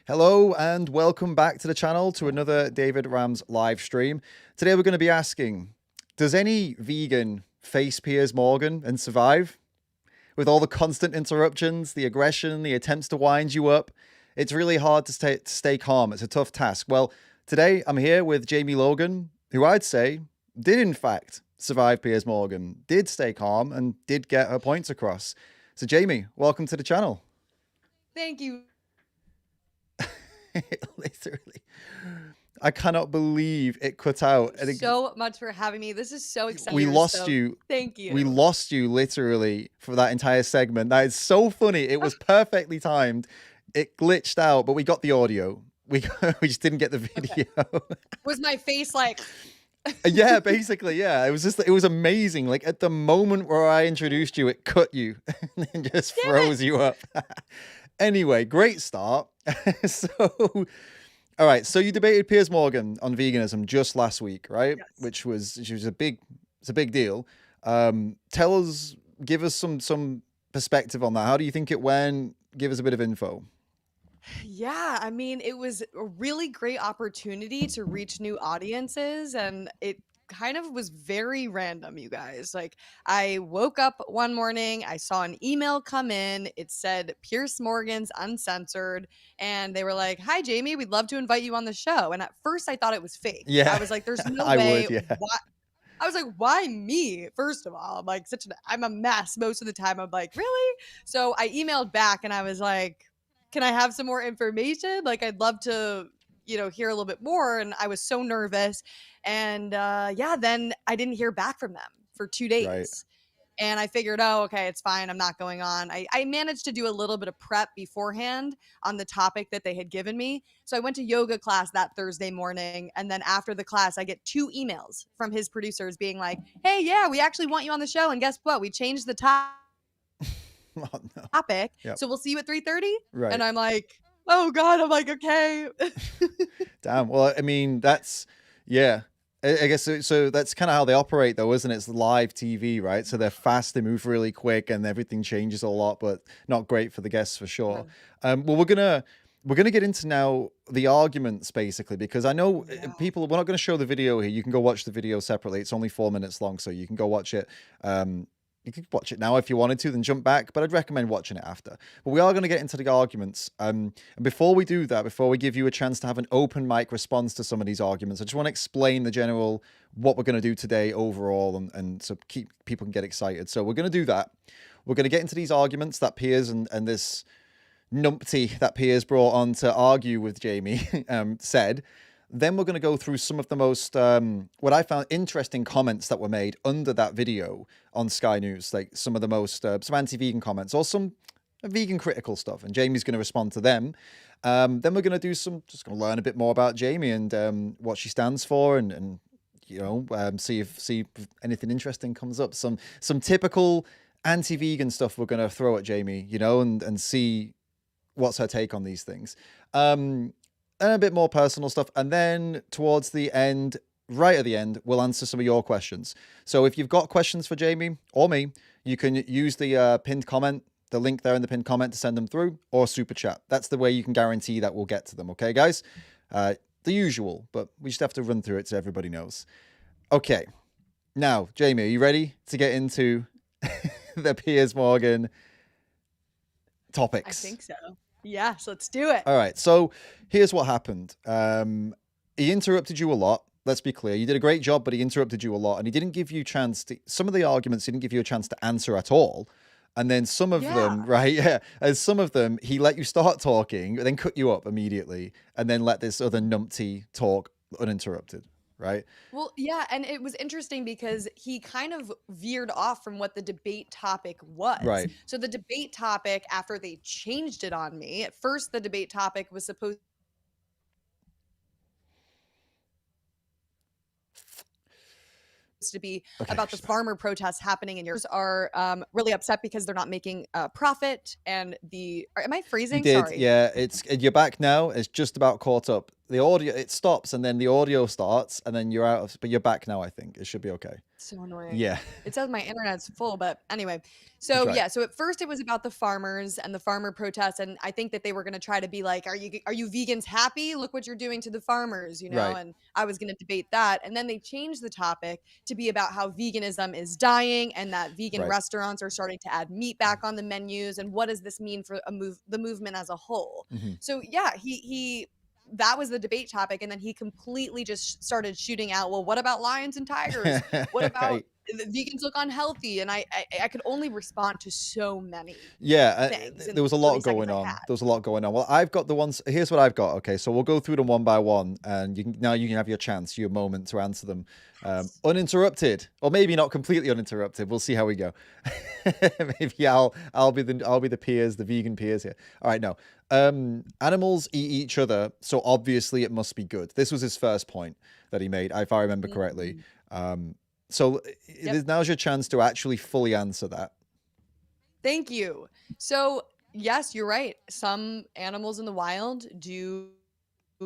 Hello and welcome back to the channel to another David Rams live stream. Today we're going to be asking, does any vegan face Piers Morgan and survive? With all the constant interruptions, the aggression, the attempts to wind you up, it's really hard to stay calm. It's a tough task. Well, today I'm here with Jamie Logan, who I'd say did in fact survive Piers Morgan, did stay calm and did get her points across. So Jamie, welcome to the channel. Thank you. Literally, I cannot believe it cut out. So much for having me. This is so exciting. We lost you. Thank you. We lost you literally for that entire segment. That is so funny. It was perfectly timed. It glitched out, but we got the audio. We just didn't get the video. Okay. Was my face like... Yeah, basically, yeah. It was amazing. Like at the moment where I introduced you, it cut you and just froze you up. Anyway, great start. So, all right. So you debated Piers Morgan on veganism just last week, right? Yes. Which was a big deal. Tell us, give us some perspective on that. How do you think it went? Give us a bit of info. Yeah, I mean, it was a really great opportunity to reach new audiences, and it kind of was very random, you guys. Like, I woke up one morning, I saw an email come in. It said Piers Morgan's Uncensored, and they were like, "Hi, Jamie, we'd love to invite you on the show." And at first I thought it was fake. Yeah. I was like, there's no way. Why? I was like, why me? First of all, I'm like, I'm a mess most of the time. I'm like, really? So I emailed back and I was like, can I have some more information? Like, I'd love to, hear a little bit more. And I was so nervous. And yeah, then I didn't hear back from them for 2 days. Right. And I figured, oh, okay, it's fine. I'm not going on. I managed to do a little bit of prep beforehand on the topic that they had given me. So I went to yoga class that Thursday morning. And then after the class, I get 2 emails from his producers being like, hey, yeah, we actually want you on the show. And guess what? We changed the topic. Oh, no. Yep. So we'll see you at 3:30. Right. And I'm like, oh God, I'm like, okay. Damn. Well, I mean, yeah. I guess so that's kind of how they operate though, isn't it? It's live TV, right? So they're fast, they move really quick and everything changes a lot, but not great for the guests for sure. Well, we're gonna get into now the arguments basically, because I know people, we're not going to show the video here. You can go watch the video separately. It's only 4 minutes long, so you can go watch it. You could watch it now if you wanted to, then jump back, but I'd recommend watching it after. But we are going to get into the arguments. And before we do that, before we give you a chance to have an open mic response to some of these arguments, I just want to explain the general, what we're going to do today overall, and so people can get excited. So we're going to do that. We're going to get into these arguments that Piers and this numpty that Piers brought on to argue with Jamie said. Then we're going to go through some of the most, what I found interesting comments that were made under that video on Sky News, like some of the most, some anti-vegan comments or some vegan critical stuff. And Jamie's going to respond to them. Then we're going to do just going to learn a bit more about Jamie and what she stands for and see if anything interesting comes up. Some typical anti-vegan stuff we're going to throw at Jamie, and see what's her take on these things. And a bit more personal stuff. And then towards the end, right at the end, we'll answer some of your questions. So if you've got questions for Jamie or me, you can use the pinned comment, the link there in the pinned comment to send them through, or super chat. That's the way you can guarantee that we'll get to them. Okay, guys? The usual, but we just have to run through it so everybody knows. Okay. Now, Jamie, are you ready to get into the Piers Morgan topics? I think so. Yes, let's do it. All right. So here's what happened. He interrupted you a lot. Let's be clear. You did a great job, but he interrupted you a lot. And he didn't give you a chance to, some of the arguments, he didn't give you a chance to answer at all. And then some of them, right? Yeah. And some of them, he let you start talking, then cut you up immediately, and then let this other numpty talk uninterrupted. Right. Well, yeah. And it was interesting because he kind of veered off from what the debate topic was. Right. So the debate topic, after they changed it on me, at first the debate topic was supposed to be about the farmer protests happening in yours are really upset because they're not making a profit. And am I phrasing? You did, sorry. Yeah, you're back now. It's just about caught up. the audio, it stops and then the audio starts and then you're out of, but you're back now. I think it should be okay. So annoying. Yeah. It says my internet's full, but anyway. That's So right. yeah, so at first it was about the farmers and the farmer protests, and I think that they were going to try to be like, are you vegans happy? Look what you're doing to the farmers, you know? Right. And I was going to debate that, and then they changed the topic to be about how veganism is dying and that vegan Right. restaurants are starting to add meat back on the menus, and what does this mean for the movement as a whole? Mm-hmm. So yeah, he that was the debate topic, and then he completely just started shooting out, well, what about lions and tigers? What about Right. the vegans look unhealthy? And I could only respond to so many things in there was a the lot 30 seconds going I on. had. There was a lot going on. Well, I've got the ones. Here's what I've got. Okay, so we'll go through them one by one, and you can have your chance, your moment to answer them, uninterrupted, or maybe not completely uninterrupted. We'll see how we go. Maybe I'll be the peers, the vegan peers here. All right, no. Animals eat each other, so obviously it must be good. This was his first point that he made, if I remember correctly. So now's your chance to actually fully answer that. Thank you. So yes, you're right. Some animals in the wild do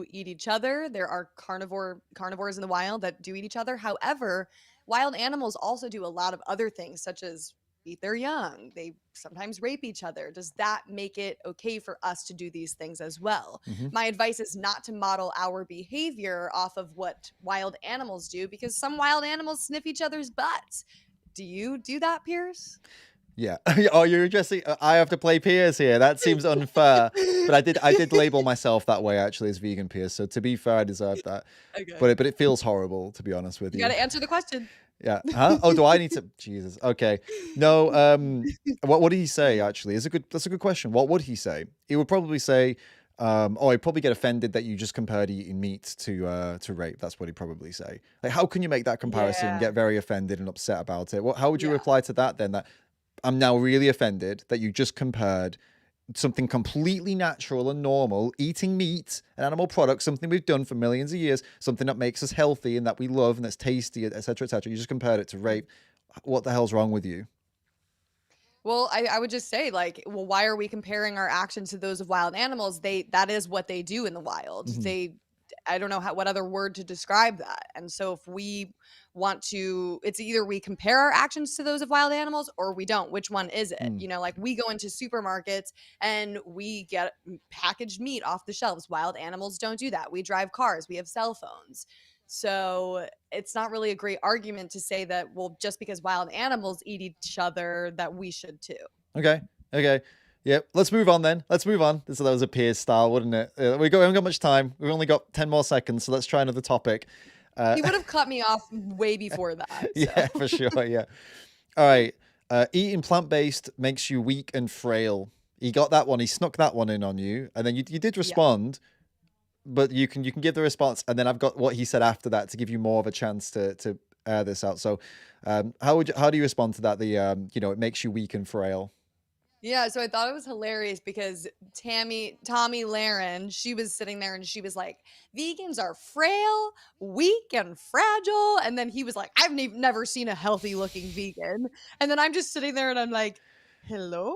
eat each other. There are carnivores in the wild that do eat each other. However, wild animals also do a lot of other things, such as eat their young. They sometimes rape each other. Does that make it okay for us to do these things as well? My advice is not to model our behavior off of what wild animals do, because some wild animals sniff each other's butts. Do you do that, Piers? Yeah. Oh, you're addressing. I have to play Piers here. That seems unfair. But I did label myself that way actually as vegan Piers. So to be fair, I deserve that. Okay. But it feels horrible, to be honest with you. You got to answer the question. Yeah. Huh? Oh, do I need to? Jesus. Okay. No. What did he say? Actually, that's a good question. What would he say? He would probably say, he'd probably get offended that you just compared eating meat to rape. That's what he'd probably say. Like, how can you make that comparison? Yeah. Get very offended and upset about it. How would you reply to that then? That I'm now really offended that you just compared something completely natural and normal, eating meat, an animal product, something we've done for millions of years, something that makes us healthy and that we love and that's tasty, etc., etc. You just compared it to rape. What the hell's wrong with you? Well, I would just say, like, well, why are we comparing our actions to those of wild animals? That is what they do in the wild. I don't know what other word to describe that. And so if we want to, it's either we compare our actions to those of wild animals or we don't. Which one is it? You know, like we go into supermarkets and we get packaged meat off the shelves. Wild animals don't do that. We drive cars, we have cell phones. So it's not really a great argument to say that, well, just because wild animals eat each other, that we should too. Okay. Yep. Let's move on then. Let's move on. That was a Piers style, wouldn't it? We haven't got much time. We've only got 10 more seconds, so let's try another topic. He would have cut me off way before that. So. Yeah, for sure. Yeah. All right. Eating plant-based makes you weak and frail. He got that one. He snuck that one in on you, and then you did respond. Yeah. But you can give the response, and then I've got what he said after that to give you more of a chance to air this out. So, how do you respond to that? It makes you weak and frail. Yeah, so I thought it was hilarious because Tomi Lahren, she was sitting there and she was like, vegans are frail, weak, and fragile. And then he was like, I've never seen a healthy looking vegan. And then I'm just sitting there and I'm like, hello?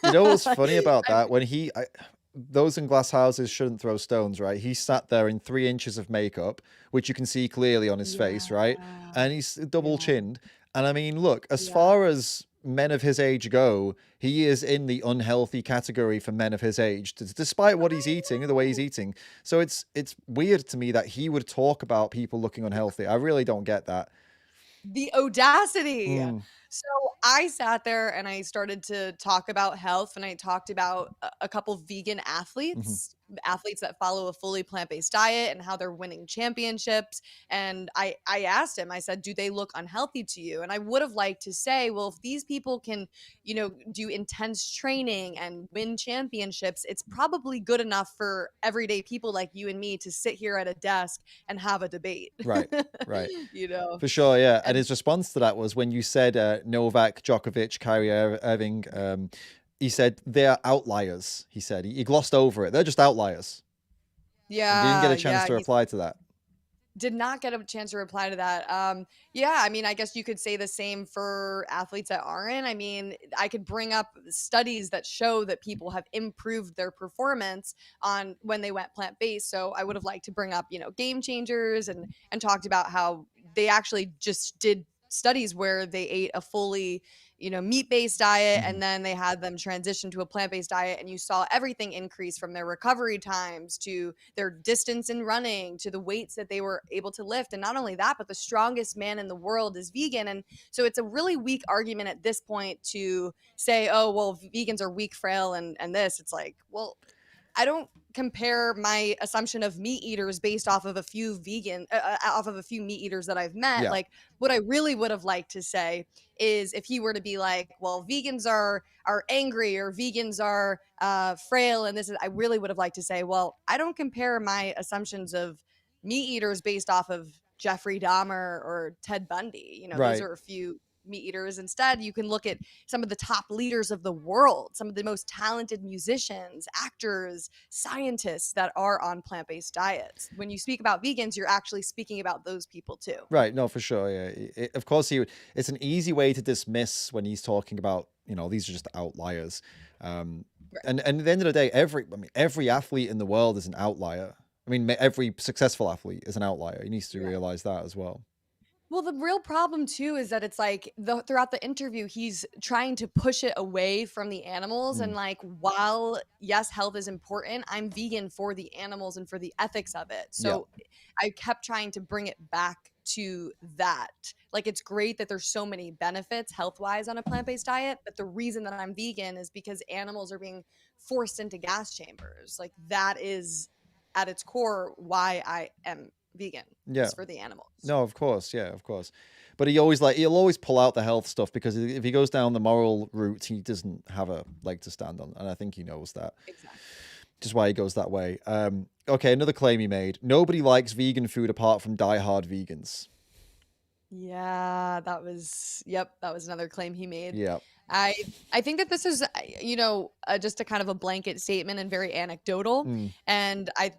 You know what's funny about that? When those in glass houses shouldn't throw stones, right? He sat there in 3 inches of makeup, which you can see clearly on his face, right? And he's double chinned. And I mean, look, as far as men of his age go, he is in the unhealthy category for men of his age, despite what he's eating and the way he's eating. So it's weird to me that he would talk about people looking unhealthy. I really don't get that. The audacity. So I sat there and I started to talk about health, and I talked about a couple vegan athletes that follow a fully plant-based diet and how they're winning championships. And I asked him, I said, do they look unhealthy to you? And I would have liked to say, well, if these people can, do intense training and win championships, it's probably good enough for everyday people like you and me to sit here at a desk and have a debate. Right. For sure, yeah. And his response to that was when you said Novak Djokovic, Kyrie Irving, he said they're outliers. He said he glossed over it. They're just outliers. Yeah. And you didn't get a chance to reply to that. Did not get a chance to reply to that. Yeah, I mean, I guess you could say the same for athletes that aren't. I mean, I could bring up studies that show that people have improved their performance on when they went plant-based. So I would have liked to bring up, game changers and talked about how they actually just did studies where they ate a fully meat-based diet, Hmm. and then they had them transition to a plant-based diet, and you saw everything increase from their recovery times to their distance in running to the weights that they were able to lift. And not only that, but the strongest man in the world is vegan. And so it's a really weak argument at this point to say, oh, well, vegans are weak, frail, and this. It's like, well, I don't compare my assumption of meat eaters based off of a few off of a few meat eaters that I've met. Yeah. Like, what I really would have liked to say is if he were to be like, well, vegans are angry, or vegans are frail, and this is, I really would have liked to say, well, I don't compare my assumptions of meat eaters based off of Jeffrey Dahmer or Ted Bundy. Those Right. are a few meat eaters. Instead, you can look at some of the top leaders of the world, some of the most talented musicians, actors, scientists that are on plant-based diets. When you speak about vegans, you're actually speaking about those people too. Right. No, for sure. Yeah. Of course, he would. It's an easy way to dismiss when he's talking about, these are just outliers. Right. And at the end of the day, every athlete in the world is an outlier. I mean, every successful athlete is an outlier. He needs to Right. realize that as well. Well, the real problem too is that it's like throughout the interview, he's trying to push it away from the animals. Mm. And like, while yes, health is important, I'm vegan for the animals and for the ethics of it. Yeah. So I kept trying to bring it back to that. Like, it's great that there's so many benefits health wise on a plant based diet, but the reason that I'm vegan is because animals are being forced into gas chambers. Like, that is at its core why I am vegan, Yeah. is for the animals. No, of course. Yeah, of course. But he'll always pull out the health stuff because if he goes down the moral route, he doesn't have a leg to stand on. And I think he knows that. Exactly. Just why he goes that way. Okay, another claim he made. Nobody likes vegan food apart from diehard vegans. Yeah, that was another claim he made. Yeah. I I think that this is just a kind of a blanket statement and very anecdotal. Mm. And I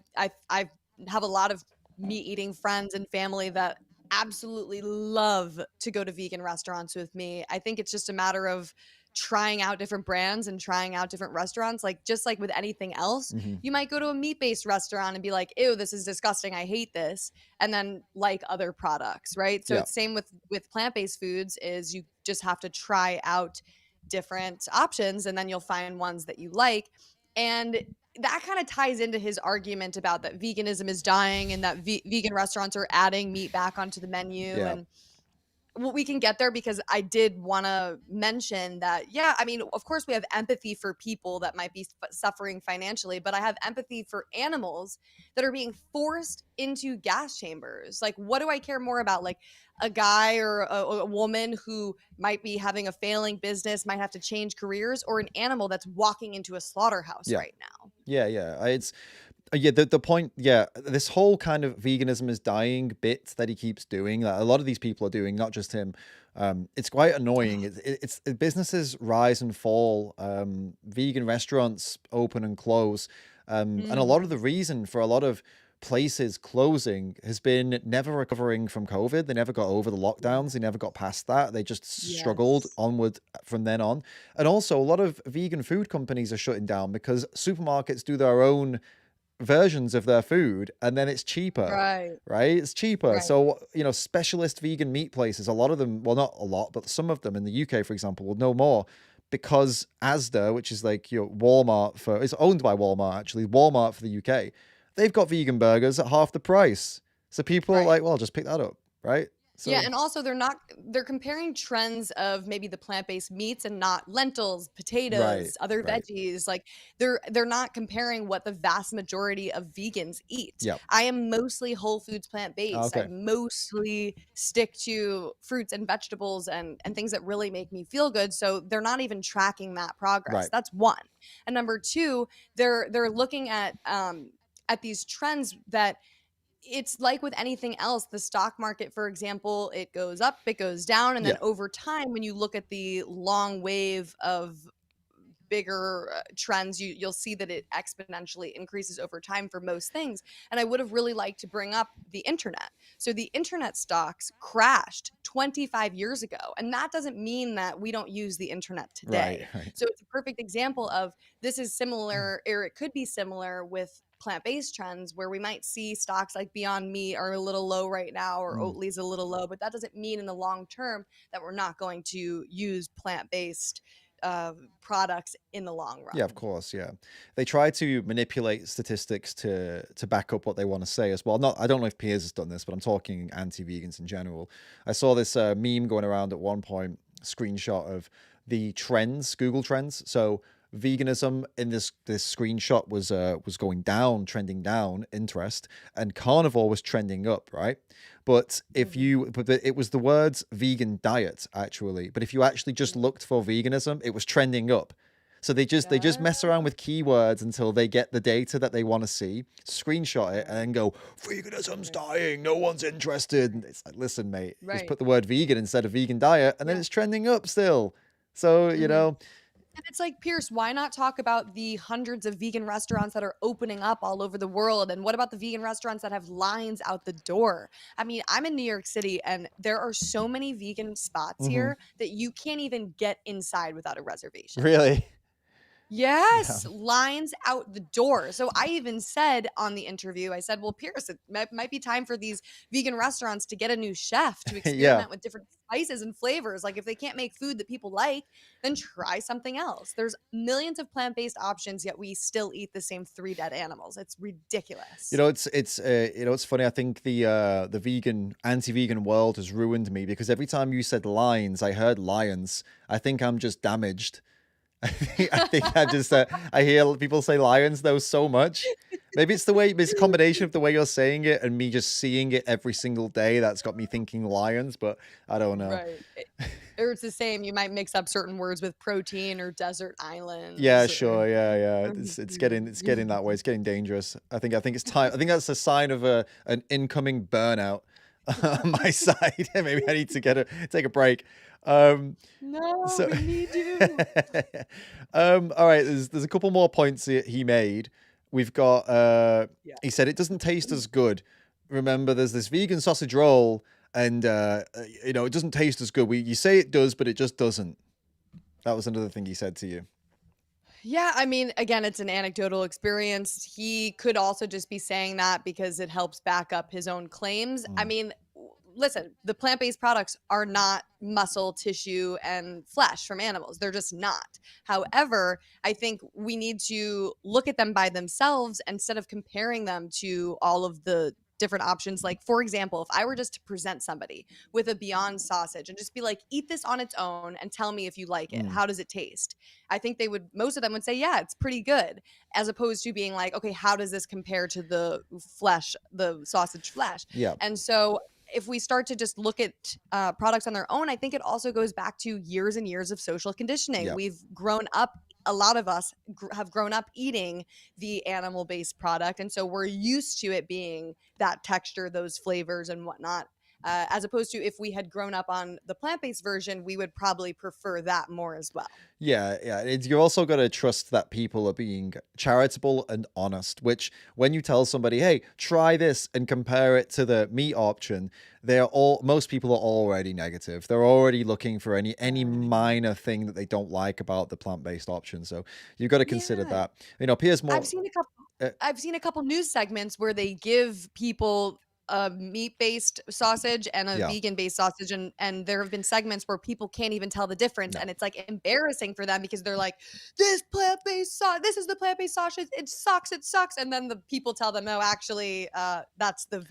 have a lot of meat eating friends and family that absolutely love to go to vegan restaurants with me. I think it's just a matter of trying out different brands and trying out different restaurants. Like, just like with anything else, Hmm. you might go to a meat-based restaurant and be like, ew, this is disgusting, I hate this, and then like other products, right? So Yeah. it's same with plant-based foods, is you just have to try out different options, and then you'll find ones that you like. And that kind of ties into his argument about that veganism is dying and that vegan restaurants are adding meat back onto the menu. Yeah. And well, we can get there, because I did want to mention that, yeah, I mean, of course, we have empathy for people that might be suffering financially, but I have empathy for animals that are being forced into gas chambers. Like, what do I care more about? Like, a guy or a woman who might be having a failing business, might have to change careers, or an animal that's walking into a slaughterhouse Yeah. right now? Yeah. Yeah. It's yeah, the point, yeah, this whole kind of veganism is dying bit that he keeps doing, that a lot of these people are doing, not just him. It's quite annoying. It's businesses rise and fall. Vegan restaurants open and close. And a lot of the reason for a lot of places closing has been never recovering from COVID. They never got over the lockdowns. They never got past that. They just struggled Yes. onward from then on. And also, a lot of vegan food companies are shutting down because supermarkets do their own versions of their food and then it's cheaper, Right. right? It's cheaper. Right. So, specialist vegan meat places, a lot of them, well, not a lot, but some of them in the UK, for example, will know more because Asda, which is like your Walmart it's owned by Walmart actually, Walmart for the UK, they've got vegan burgers at half the price. So people are Right. like, well, just pick that up, right? Yeah, So, and also they're comparing trends of maybe the plant-based meats and not lentils, right, potatoes, other right. veggies. Like, they're not comparing what the vast majority of vegans eat. Yep. I am mostly whole foods plant-based. I Okay. mostly stick to fruits and vegetables and things that really make me feel good. So they're not even tracking that progress. Right. That's one. And number two, they're looking at these trends that it's like with anything else. The stock market, for example, it goes up, it goes down, and then Yeah. over time, when you look at the long wave of bigger trends, you'll see that it exponentially increases over time for most things. And I would have really liked to bring up the internet. So the internet stocks crashed 25 years ago, and that doesn't mean that we don't use the internet Right, today. right. So it's a perfect example of this is similar, or it could be similar with plant-based trends, where we might see stocks like Beyond Meat are a little low right now, or Mm. Oatly's a little low, but that doesn't mean in the long term that we're not going to use plant-based products in the long Yeah, of run. course. Yeah, they try to manipulate statistics to back up what they want to say as well. Not, I don't know if Piers has done this, but I'm talking anti-vegans in general. I saw this meme going around at one point, screenshot of the trends, Google Trends. So veganism in this screenshot was going down, trending down, interest, and carnivore was trending up, right? But if Mhm. you, but it was the words vegan diet actually. But if you actually just looked for veganism, it was trending up. So they just mess around Yeah. with keywords until they get the data that they want to see, screenshot it, and then go, veganism's Right. dying, no one's interested. And it's like, listen, mate, just Right. put the word vegan instead of vegan diet, and then Yeah. it's trending up still. So, Mhm. And it's like, Pierce, why not talk about the hundreds of vegan restaurants that are opening up all over the world? And what about the vegan restaurants that have lines out the door? I mean, I'm in New York City and there are so many vegan spots mhm. here that you can't even get inside without a reservation. Really? Yeah. Yes, lines out the door. So I even said on the interview, I said, well, Pierce, it might be time for these vegan restaurants to get a new chef to Yeah. experiment with different spices and flavors. Like if they can't make food that people like, then try something else. There's millions of plant-based options, yet we still eat the same three dead animals. It's ridiculous. It's funny. I think the vegan anti-vegan world has ruined me because every time you said lions, I heard lions. I think I'm just damaged. I think I just I hear people say lions though so much. Maybe it's a combination of the way you're saying it and me just seeing it every single day that's got me thinking lions, but I don't know. Right. Or it's the same. You might mix up certain words with protein or desert Yeah, islands or sure. Yeah, yeah. It's getting that way. It's getting dangerous. I think it's time. I think that's a sign of an incoming burnout on my side. Maybe I need to take a break. Um, No, so, we need you. all right. There's a couple more points he made. We've got. Yeah. He said it doesn't taste as good. Remember, there's this vegan sausage roll, and it doesn't taste as good. You say it does, but it just doesn't. That was another thing he said to you. Yeah, I mean, again, it's an anecdotal experience. He could also just be saying that because it helps back up his own claims. I Mm. mean, listen, the plant-based products are not muscle, tissue, and flesh from animals. They're just not. However, I think we need to look at them by themselves instead of comparing them to all of the different options. Like, for example, if I were just to present somebody with a Beyond sausage and just be like, eat this on its own and tell me if you like it. Mm. How does it taste? I think most of them would say, yeah, it's pretty good, as opposed to being like, okay, how does this compare to the flesh, the sausage flesh? Yeah. And so if we start to just look at products on their own, I think it also goes back to years and years of social conditioning. Yeah. We've grown up, a lot of us have grown up eating the animal based product. And so we're used to it being that texture, those flavors, and whatnot. As opposed to if we had grown up on the plant based version, we would probably prefer that more as well. Yeah, yeah. You also got to trust that people are being charitable and honest, which when you tell somebody, hey, try this and compare it to the meat option, most people are already negative. They're already looking for any minor thing that they don't like about the plant-based option. So you've got to consider Yeah. that. Piers I've Morgan. seen a couple I've seen a couple news segments where they give people a meat-based sausage and a Yeah, vegan-based sausage, and there have been segments where people can't even tell the difference, no. and it's, like, embarrassing for them because they're like, this is the plant-based sausage, it sucks," and then the people tell them, "No, actually, that's the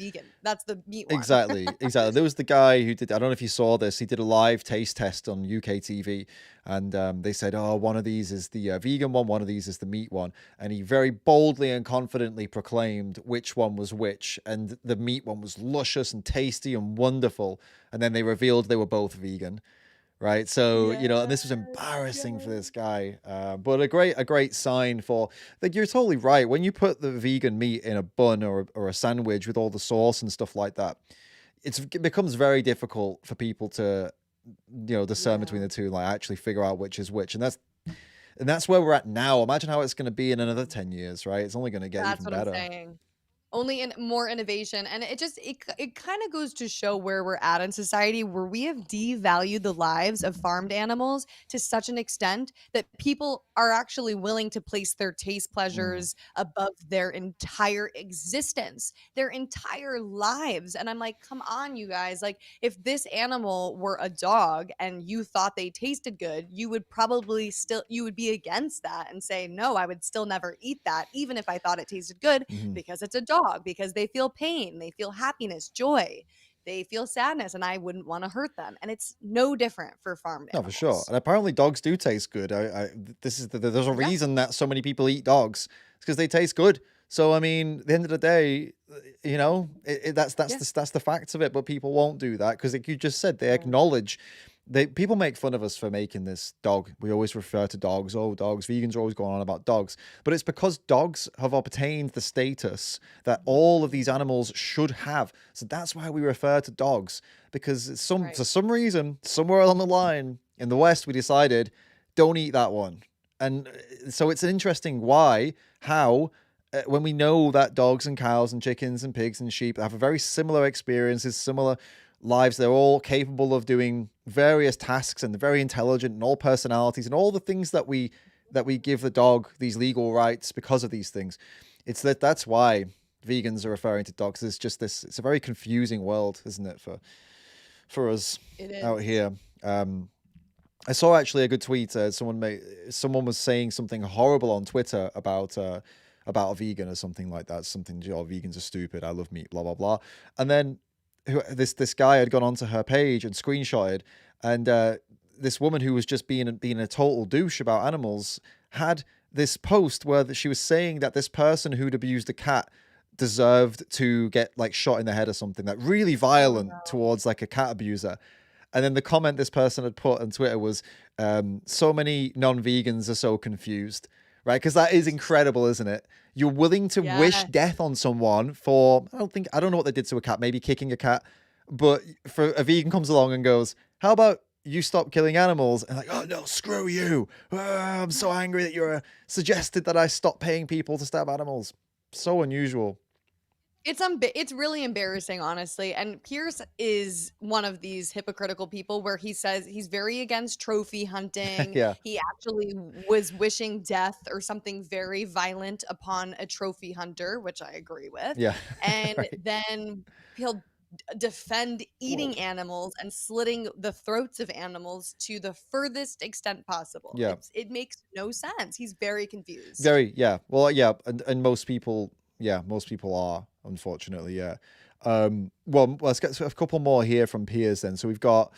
meat one." Exactly, exactly. There was the guy who did, I don't know if you saw this, he did a live taste test on UK TV, and they said, oh, one of these is the vegan one of these is the meat one. And he very boldly and confidently proclaimed which one was which. And the meat one was luscious and tasty and wonderful. And then they revealed they were both vegan. Right. So, and this was Yes, embarrassing for yes. this guy. But a great sign for, like, you're totally right. When you put the vegan meat in a bun or a sandwich with all the sauce and stuff like that, it becomes very difficult for people to, discern between Yeah. the two, like actually figure out which is which. And And that's where we're at now. Imagine how it's going to be in another 10 years, right? It's only going to get That's even what I'm better. saying. Only in more innovation, and it kind of goes to show where we're at in society, where we have devalued the lives of farmed animals to such an extent that people are actually willing to place their taste pleasures above their entire existence, their entire lives. And I'm like, come on, you guys. Like, if this animal were a dog and you thought they tasted good, you would probably still, you would be against that and say, no, I would still never eat that, even if I thought it tasted good, because it's a dog, because they feel pain, they feel happiness, joy, they feel sadness, and I wouldn't want to hurt them. And it's no different for farmed No, for sure. animals. And apparently dogs do taste good. There's a Yeah. reason that so many people eat dogs. It's because they taste good. So I mean, at the end of the day, you know, that's the facts of it. But people won't do that because, like you just said, they acknowledge. People make fun of us for making this dog. We always refer to dogs. Oh, dogs. Vegans are always going on about dogs. But it's because dogs have obtained the status that all of these animals should have. So that's why we refer to dogs. Because for some reason, somewhere along the line in the West, we decided, don't eat that one. And so it's an interesting how, when we know that dogs and cows and chickens and pigs and sheep have a very similar experiences, similar lives, they're all capable of doing various tasks and they're very intelligent and all personalities and all the things that we give the dog these legal rights because of these things. It's that's why vegans are referring to dogs. It's just this, it's a very confusing world, isn't it, for us out here. I saw actually a good tweet. Someone was saying something horrible on Twitter about a vegan or something like that. Something, oh, vegans are stupid. I love meat, blah, blah, blah. And then this guy had gone onto her page and screenshotted, and this woman who was just being a total douche about animals had this post where she was saying that this person who'd abused a cat deserved to get like shot in the head or something, that really violent towards like a cat abuser. And then the comment this person had put on Twitter was, so many non-vegans are so confused, right? Because that is incredible, isn't it? You're willing to wish death on someone for, I don't know what they did to a cat, maybe kicking a cat. But for a vegan comes along and goes, how about you stop killing animals? And like, oh no, screw you. I'm so angry that you're suggested that I stop paying people to stab animals. So unusual. It's really embarrassing, honestly. And Pierce is one of these hypocritical people where he says he's very against trophy hunting. Yeah. He actually was wishing death or something very violent upon a trophy hunter, which I agree with. Yeah. And then he'll defend eating animals and slitting the throats of animals to the furthest extent possible. Yeah. It makes no sense. He's very confused. Very, yeah. Well, yeah, and most people are, unfortunately, yeah. Well, let's get a couple more here from Piers then. So we've got,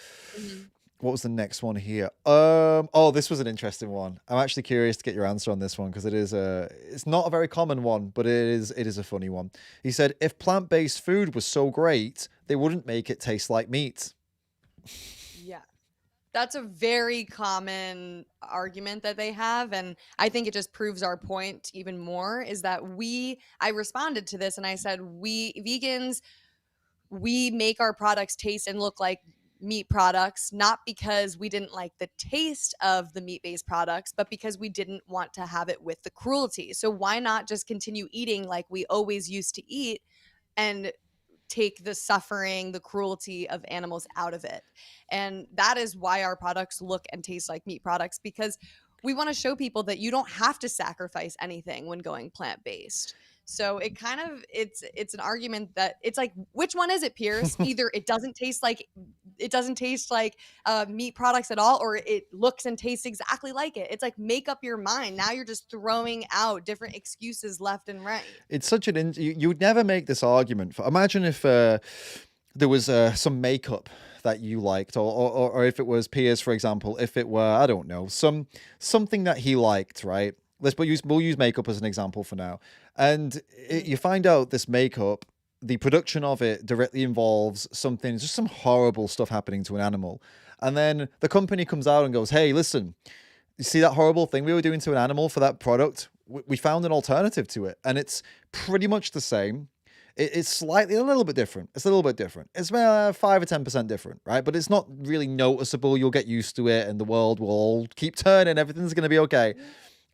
what was the next one here? Oh, this was an interesting one. I'm actually curious to get your answer on this one because it's not a very common one, but it is a funny one. He said, if plant-based food was so great, they wouldn't make it taste like meat. Yeah. That's a very common argument that they have. And I think it just proves our point even more, is that I responded to this and I said, we vegans, we make our products taste and look like meat products, not because we didn't like the taste of the meat-based products, but because we didn't want to have it with the cruelty. So why not just continue eating like we always used to eat and take the suffering, the cruelty of animals out of it? And that is why our products look and taste like meat products, because we want to show people that you don't have to sacrifice anything when going plant-based. So it's an argument that it's like, which one is it, Pierce? Either it doesn't taste like meat products at all, or it looks and tastes exactly like it. It's like, make up your mind. Now you're just throwing out different excuses left and right. It's such you would never make this argument. Imagine if there was some makeup that you liked, or if it was Piers, for example, if it were, I don't know, something that he liked, right? We'll use makeup as an example for now. And you find out this makeup, the production of it directly involves just some horrible stuff happening to an animal. And then the company comes out and goes, hey, listen, you see that horrible thing we were doing to an animal for that product? We found an alternative to it. And it's pretty much the same. It's slightly a little bit different. It's a little bit different. It's 5 or 10% different, right? But it's not really noticeable. You'll get used to it, and the world will all keep turning. Everything's going to be okay.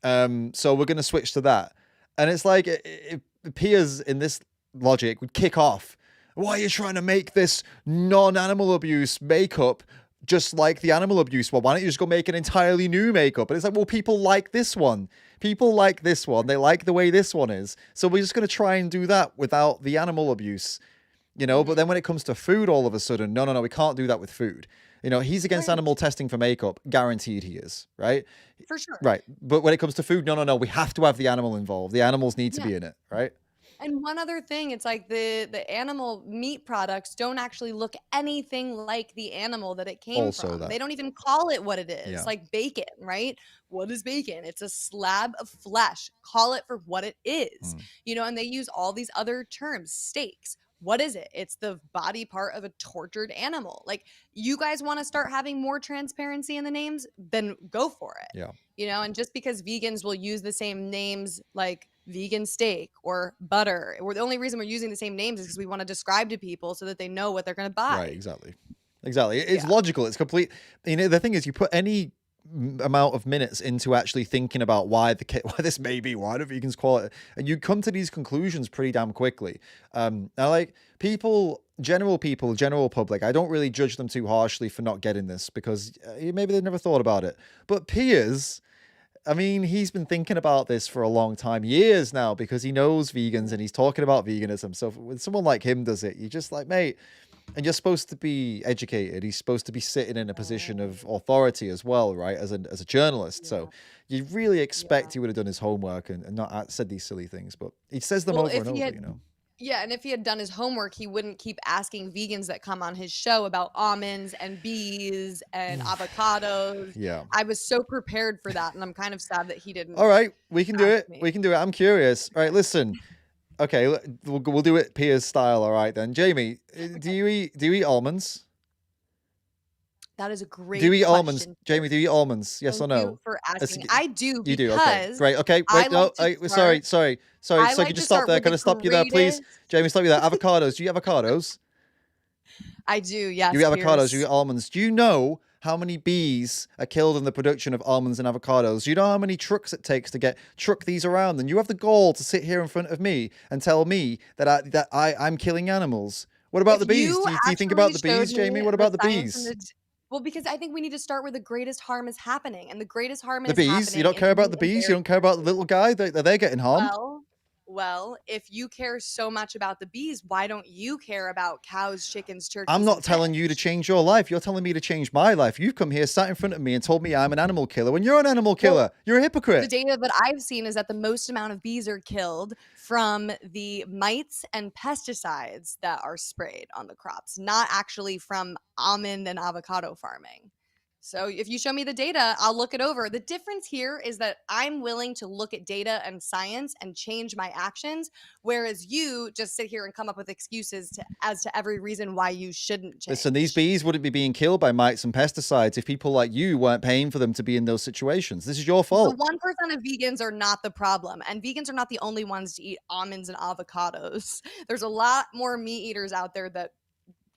So we're going to switch to that. And it's like it appears in this logic would kick off. Why are you trying to make this non-animal abuse makeup just like the animal abuse one? Why don't you just go make an entirely new makeup? And it's like, well, people like this one. People like this one. They like the way this one is. So we're just going to try and do that without the animal abuse, you know? But then when it comes to food, all of a sudden, no, we can't do that with food. You know, he's against animal testing for makeup. Guaranteed he is, right? For sure. Right. But when it comes to food, no, we have to have the animal involved. The animals need to be in it, right? And one other thing, it's like the animal meat products don't actually look anything like the animal that it came from. They don't even call it what it is. Like bacon, right? What is bacon? It's a slab of flesh. Call it for what it is. You know, and they use all these other terms. Steaks. What is it? It's the body part of a tortured animal. Like, you guys want to start having more transparency in the names, then go for it. Yeah. You know, and just because vegans will use the same names like vegan steak or butter, the only reason we're using the same names is because we want to describe to people so that they know what they're going to buy. Right, exactly. It's logical. It's complete. You know, the thing is, you put any amount of minutes into actually thinking about why this may be, why do vegans call it, and you come to these conclusions pretty damn quickly. Now, like, general public, I don't really judge them too harshly for not getting this, because maybe they've never thought about it. But Piers, I mean, he's been thinking about this for a long time, years now, because he knows vegans and he's talking about veganism. So when someone like him does it, you're just like, mate, and you're supposed to be educated. He's supposed to be sitting in a position of authority as well, right? As a journalist. So you really expect he would have done his homework and not said these silly things, but he says them over and over, you know? Yeah, and if he had done his homework, he wouldn't keep asking vegans that come on his show about almonds and bees and avocados. Yeah. I was so prepared for that, and I'm kind of sad that he didn't. All right, we can do it. We can do it. I'm curious. All right, listen. Okay, we'll do it Piers style. All right, then. Jamie, do you eat almonds? That is a great Do you eat question. almonds? Jamie, do you eat almonds? Yes or no? Thank you for asking. I do, You do, okay. because Great, okay. Wait, no, sorry. So like you to just stop start there. with Can I the stop you there, please? greatest- Jamie, stop you there. Avocados. Do you eat avocados? I do, yes. You eat avocados, Piers. you eat almonds. Do you know how many bees are killed in the production of almonds and avocados? Do you know how many trucks it takes to truck these around? And you have the gall to sit here in front of me and tell me that I'm killing animals. What about the bees? Do you think about the bees, Jamie? What about the bees? Well, because I think we need to start where the greatest harm is happening, and the greatest harm The is bees? happening You don't care about the in bees? You don't care about the little guy? They're getting harmed? Well, if you care so much about the bees, why don't you care about cows, chickens, turkeys? I'm not and telling you to fish? change your life. You're telling me to change my life. You've come here, sat in front of me, and told me I'm an animal killer when you're an animal killer. You're a hypocrite. The data that I've seen is that the most amount of bees are killed from the mites and pesticides that are sprayed on the crops, not actually from almond and avocado farming. So if you show me the data, I'll look it over. The difference here is that I'm willing to look at data and science and change my actions, whereas you just sit here and come up with excuses as to every reason why you shouldn't change. Listen, these bees wouldn't be being killed by mites and pesticides if people like you weren't paying for them to be in those situations. This is your fault. The 1% of vegans are not the problem, and vegans are not the only ones to eat almonds and avocados. There's a lot more meat eaters out there that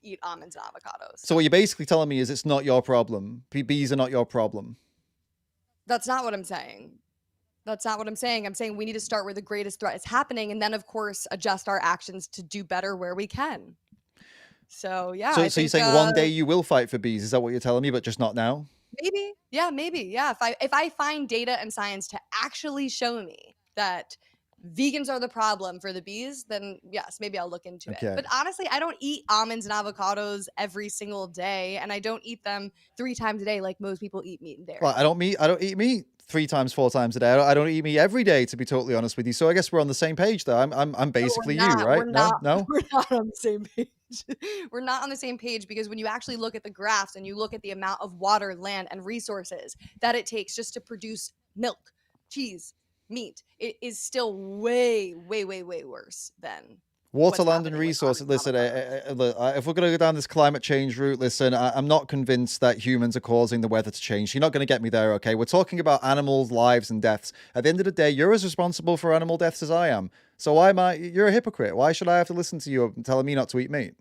eat almonds and avocados. So what you're basically telling me is it's not your problem. Bees are not your problem. That's not what I'm saying. That's not what I'm saying. I'm saying we need to start where the greatest threat is happening, and then, of course, adjust our actions to do better where we can. So, yeah. So you're saying one day you will fight for bees? Is that what you're telling me, but just not now? Maybe. Yeah, maybe. Yeah. If I find data and science to actually show me that vegans are the problem for the bees, then yes, maybe I'll look into it. But honestly, I don't eat almonds and avocados every single day, and I don't eat them 3 times a day like most people eat meat and dairy. Well, I don't eat meat 3 times, 4 times a day. I don't eat meat every day, to be totally honest with you. So I guess we're on the same page there. I'm basically you, right? No, we're not on the same page. We're not on the same page, because when you actually look at the graphs and you look at the amount of water, land, and resources that it takes just to produce milk, cheese, meat, it is still way, way, way, way worse than Water, what's land, and happening with resources. farming Listen, monoculture. look, if we're going to go down this climate change route, listen, I'm not convinced that humans are causing the weather to change. You're not going to get me there, okay? We're talking about animals' lives and deaths. At the end of the day, you're as responsible for animal deaths as I am. So why am I? You're a hypocrite. Why should I have to listen to you telling me not to eat meat?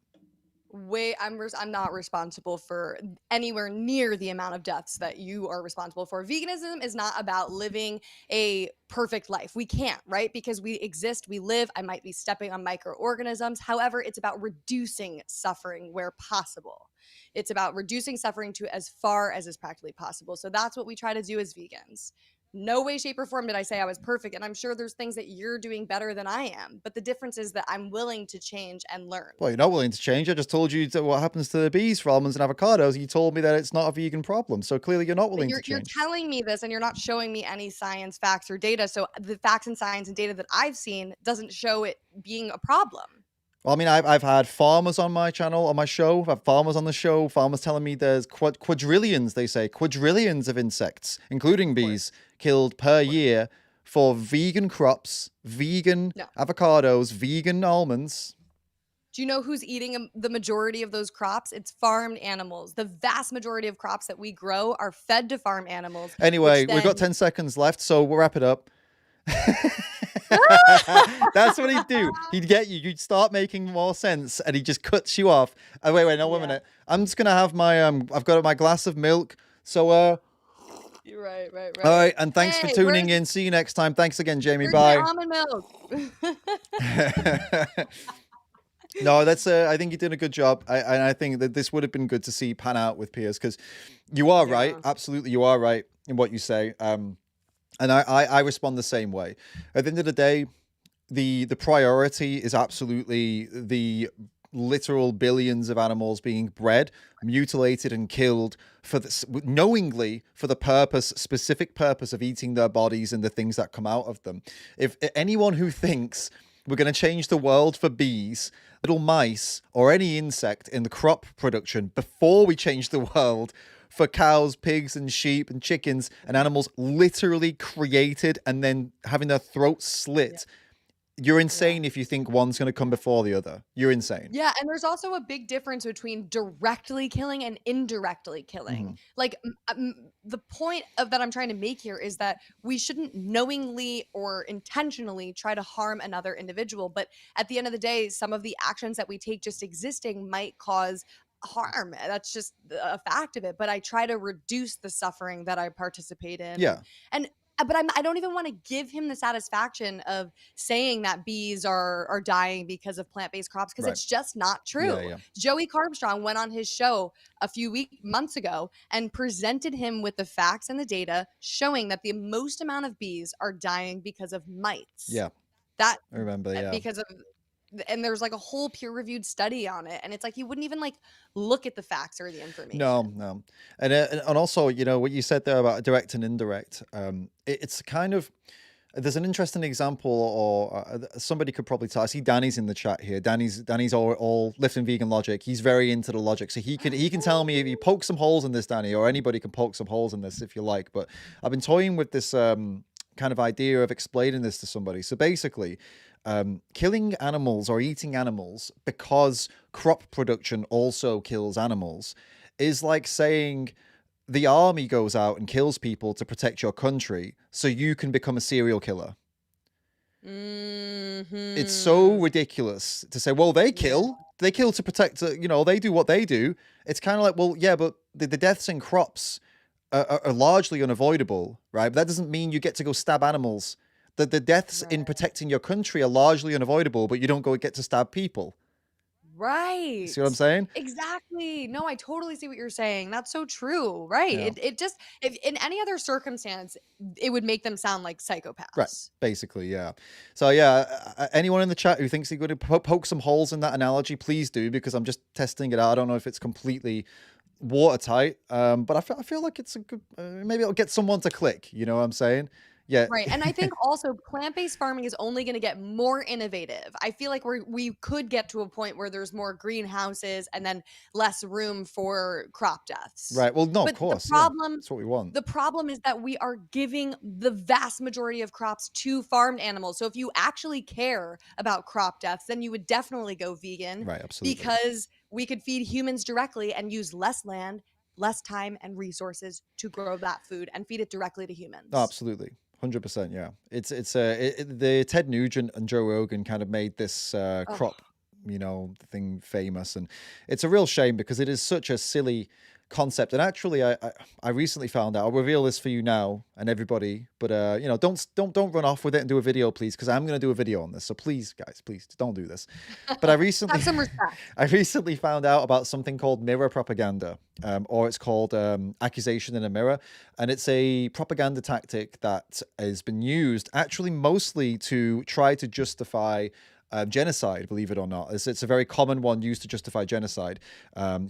Wait, I'm not responsible for anywhere near the amount of deaths that you are responsible for. Veganism is not about living a perfect life. We can't, right? Because we exist, we live. I might be stepping on microorganisms. However, it's about reducing suffering where possible. It's about reducing suffering to as far as is practically possible. So that's what we try to do as vegans. No way, shape, or form did I say I was perfect. And I'm sure there's things that you're doing better than I am. But the difference is that I'm willing to change and learn. Well, you're not willing to change. I just told you what happens to the bees for almonds and avocados. You told me that it's not a vegan problem. So clearly you're not But willing to you're change. telling me this and you're not showing me any science, facts, or data. So the facts and science and data that I've seen doesn't show it being a problem. Well, I mean, I've had farmers on my channel, on my show. I've had farmers on the show. Farmers telling me there's quadrillions, they say, quadrillions of insects, including bees, killed per year for vegan crops, vegan No. avocados, vegan almonds. Do you know who's eating the majority of those crops? It's farmed animals. The vast majority of crops that we grow are fed to farm animals. Anyway, then... we've got 10 seconds left, so we'll wrap it up. That's what he'd do. He'd get you. You'd start making more sense, and he just cuts you off. Oh, wait, no, 1 minute. I'm just gonna have my I've got my glass of milk. So You're right. All right, and thanks for tuning in. See you next time. Thanks again, Jamie. Bye. Almond milk. No, that's. I think you did a good job. I think that this would have been good to see pan out with Piers, because you are right. Absolutely, you are right in what you say. And I respond the same way. At the end of the day, the priority is absolutely the literal billions of animals being bred, mutilated, and killed for this, knowingly for the specific purpose of eating their bodies and the things that come out of them. If anyone who thinks we're going to change the world for bees, little mice, or any insect in the crop production before we change the world for cows, pigs, and sheep, and chickens, and animals literally created and then having their throats slit. You're insane if you think one's going to come before the other. You're insane. Yeah, and there's also a big difference between directly killing and indirectly killing. Like, the point of that I'm trying to make here is that we shouldn't knowingly or intentionally try to harm another individual. But at the end of the day, some of the actions that we take just existing might cause harm. That's just a fact of it. But I try to reduce the suffering that I participate in. Yeah. But I don't even want to give him the satisfaction of saying that bees are dying because of plant-based crops, because it's just not true. Joey Carbstrong went on his show a few months ago and presented him with the facts and the data showing that the most amount of bees are dying because of mites. Yeah. That I remember, yeah. Because of, and there's like a whole peer-reviewed study on it, and it's like he wouldn't even like look at the facts or the information. No. And also, you know, what you said there about direct and indirect, it's kind of, there's an interesting example, or somebody could probably tell. I see Danny's in the chat here. Danny's all lifting vegan logic. He's very into the logic, so he can tell me if you poke some holes in this, Danny, or anybody can poke some holes in this if you like. But I've been toying with this kind of idea of explaining this to somebody. So basically, killing animals or eating animals because crop production also kills animals is like saying the army goes out and kills people to protect your country so you can become a serial killer. It's so ridiculous to say, well, they kill to protect, you know, they do what they do. It's kind of like, well, yeah, but the deaths in crops are largely unavoidable, right? But that doesn't mean you get to go stab animals. The deaths in protecting your country are largely unavoidable, but you don't get to stab people. Right. See what I'm saying? Exactly. No, I totally see what you're saying. That's so true. Right. Yeah. It just, if in any other circumstance, it would make them sound like psychopaths. Right. Basically, yeah. So yeah, anyone in the chat who thinks they're going to poke some holes in that analogy, please do, because I'm just testing it out. I don't know if it's completely watertight, but I feel like it's a good, maybe it'll get someone to click, you know what I'm saying? Yeah. Right. And I think also plant-based farming is only going to get more innovative. I feel like we could get to a point where there's more greenhouses and then less room for crop deaths. Right. Well, no, of But the course. Yeah. problem That's what we want. the problem is that we are giving the vast majority of crops to farmed animals. So if you actually care about crop deaths, then you would definitely go vegan Right. Absolutely. because we could feed humans directly and use less land, less time and resources to grow that food and feed it directly to Oh, humans. absolutely. 100%. Yeah. The Ted Nugent and Joe Rogan kind of made this Oh, crop, thing famous. And it's a real shame because it is such a silly concept. And actually, I recently found out, I'll reveal this for you now and everybody, but don't run off with it and do a video, please, because I'm going to do a video on this. So please, guys, please don't do this. But have some respect. I recently found out about something called mirror propaganda, or it's called accusation in a mirror, and it's a propaganda tactic that has been used actually mostly to try to justify genocide, believe it or not. It's a very common one used to justify genocide,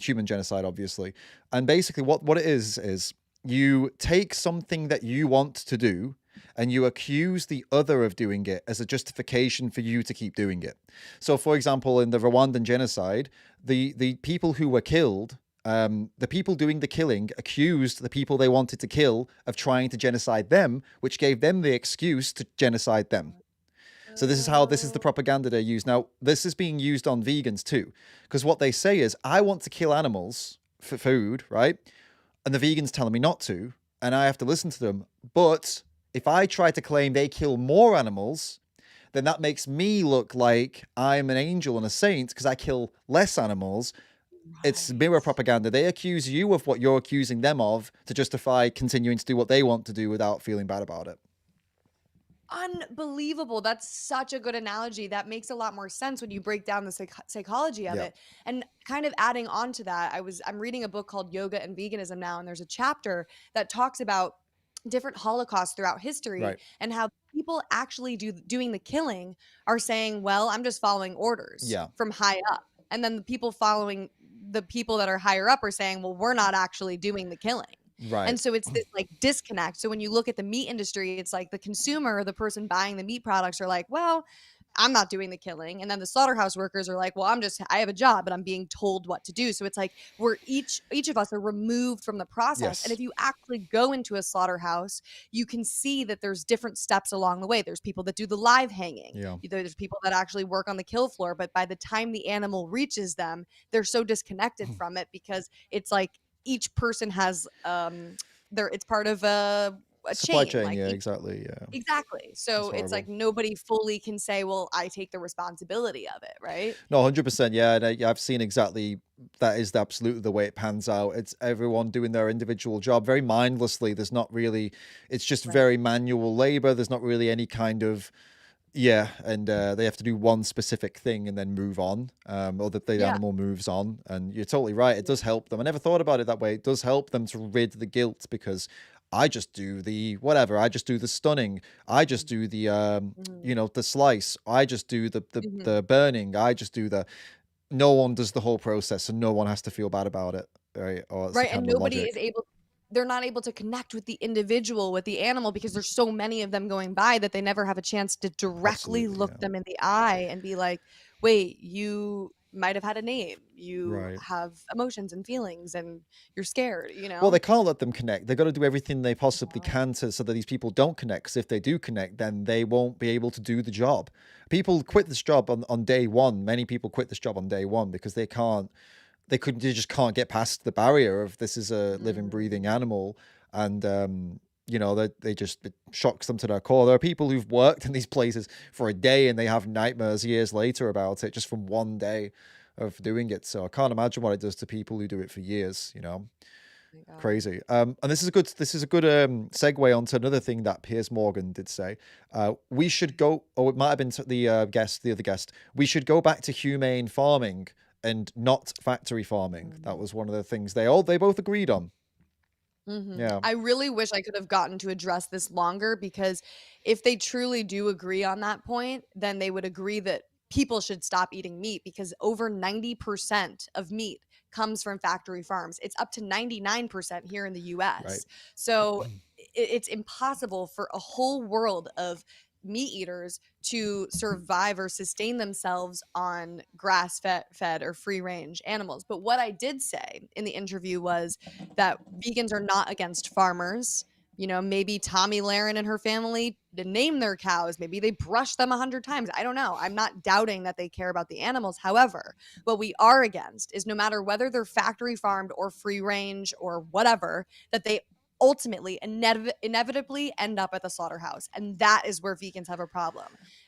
human genocide, obviously. And basically, what it is you take something that you want to do and you accuse the other of doing it as a justification for you to keep doing it. So, for example, in the Rwandan genocide, the people who were killed, the people doing the killing accused the people they wanted to kill of trying to genocide them, which gave them the excuse to genocide them. So this is the propaganda they use. Now, this is being used on vegans too, because what they say is, I want to kill animals for food, right? And the vegans telling me not to, and I have to listen to them. But if I try to claim they kill more animals, then that makes me look like I'm an angel and a saint because I kill less animals. It's mirror Right. propaganda. They accuse you of what you're accusing them of to justify continuing to do what they want to do without feeling bad about it. Unbelievable. That's such a good analogy. That makes a lot more sense when you break down the psychology of Yeah. it. And kind of adding on to that, I'm reading a book called Yoga and Veganism now, and there's a chapter that talks about different holocausts throughout history Right. and how people actually doing the killing are saying, well, I'm just following orders Yeah. from high up. And then the people following the people that are higher up are saying, well, we're not actually doing the killing. Right. And so it's this like disconnect. So when you look at the meat industry, it's like the consumer, the person buying the meat products are like, well, I'm not doing the killing. And then the slaughterhouse workers are like, well, I have a job, but I'm being told what to do. So it's like we're each of us are removed from the process. And Yes. if you actually go into a slaughterhouse, you can see that there's different steps along the way. There's people that do the live hanging. Yeah. There's people that actually work on the kill floor. But by the time the animal reaches them, they're so disconnected from it because it's like each person has it's part of a Supply chain, chain. like Yeah. Exactly. Yeah. exactly. It's So it's like horrible. nobody fully can say, well, I take the responsibility of it, right? No, 100%. Yeah, and I've seen exactly that is absolutely the way it pans out. It's everyone doing their individual job very mindlessly. There's not really, it's just Right. very manual labor. There's not really any kind of, yeah, and they have to do one specific thing and then move on, or that the Yeah. animal moves on. And you're totally right. It does help them. I never thought about it that way. It does help them to rid the guilt because I just do the whatever. I just do the stunning. I just do the Mhm. the slice. I just do the Mhm. the burning. I just do the. No one does the whole process, and no one has to feel bad about it, right? Or it's Right. kind And of the nobody is logic. able they're not able to connect with the individual, with the animal, because there's so many of them going by that they never have a chance to directly Absolutely, look yeah. them in the eye and be like, wait, you might have had a name. You Right. have emotions and feelings and you're scared, you Well, they know? can't let them connect. They've got to do everything they possibly No. can to so that these people don't connect. Because if they do connect, then they won't be able to do the job. People quit this job on day one. Many people quit this job on day one because they just can't get past the barrier of this is a living, breathing Mm. animal. And they just it shocks them to their core. There are people who've worked in these places for a day and they have nightmares years later about it just from one day of doing it. So I can't imagine what it does to people who do it for years, My God. crazy. And this is a good segue onto another thing that Piers Morgan did say. We should go, or it might have been the the other guest. We should go back to humane farming and not factory farming. That Mm. was one of the things they both agreed on. Mhm. Yeah. I really wish I could have gotten to address this longer because if they truly do agree on that point, then they would agree that people should stop eating meat because over 90% of meat comes from factory farms. It's up to 99% here in the Right. US. So it's impossible for a whole world of meat eaters to survive or sustain themselves on grass fed or free range animals. But what I did say in the interview was that vegans are not against farmers. You know, maybe Tommy Lahren and her family name their cows. Maybe they brush them 100 times. I don't know. I'm not doubting that they care about the animals. However, what we are against is no matter whether they're factory farmed or free range or whatever, that they ultimately inevitably end up at the slaughterhouse. And that is where vegans have a problem,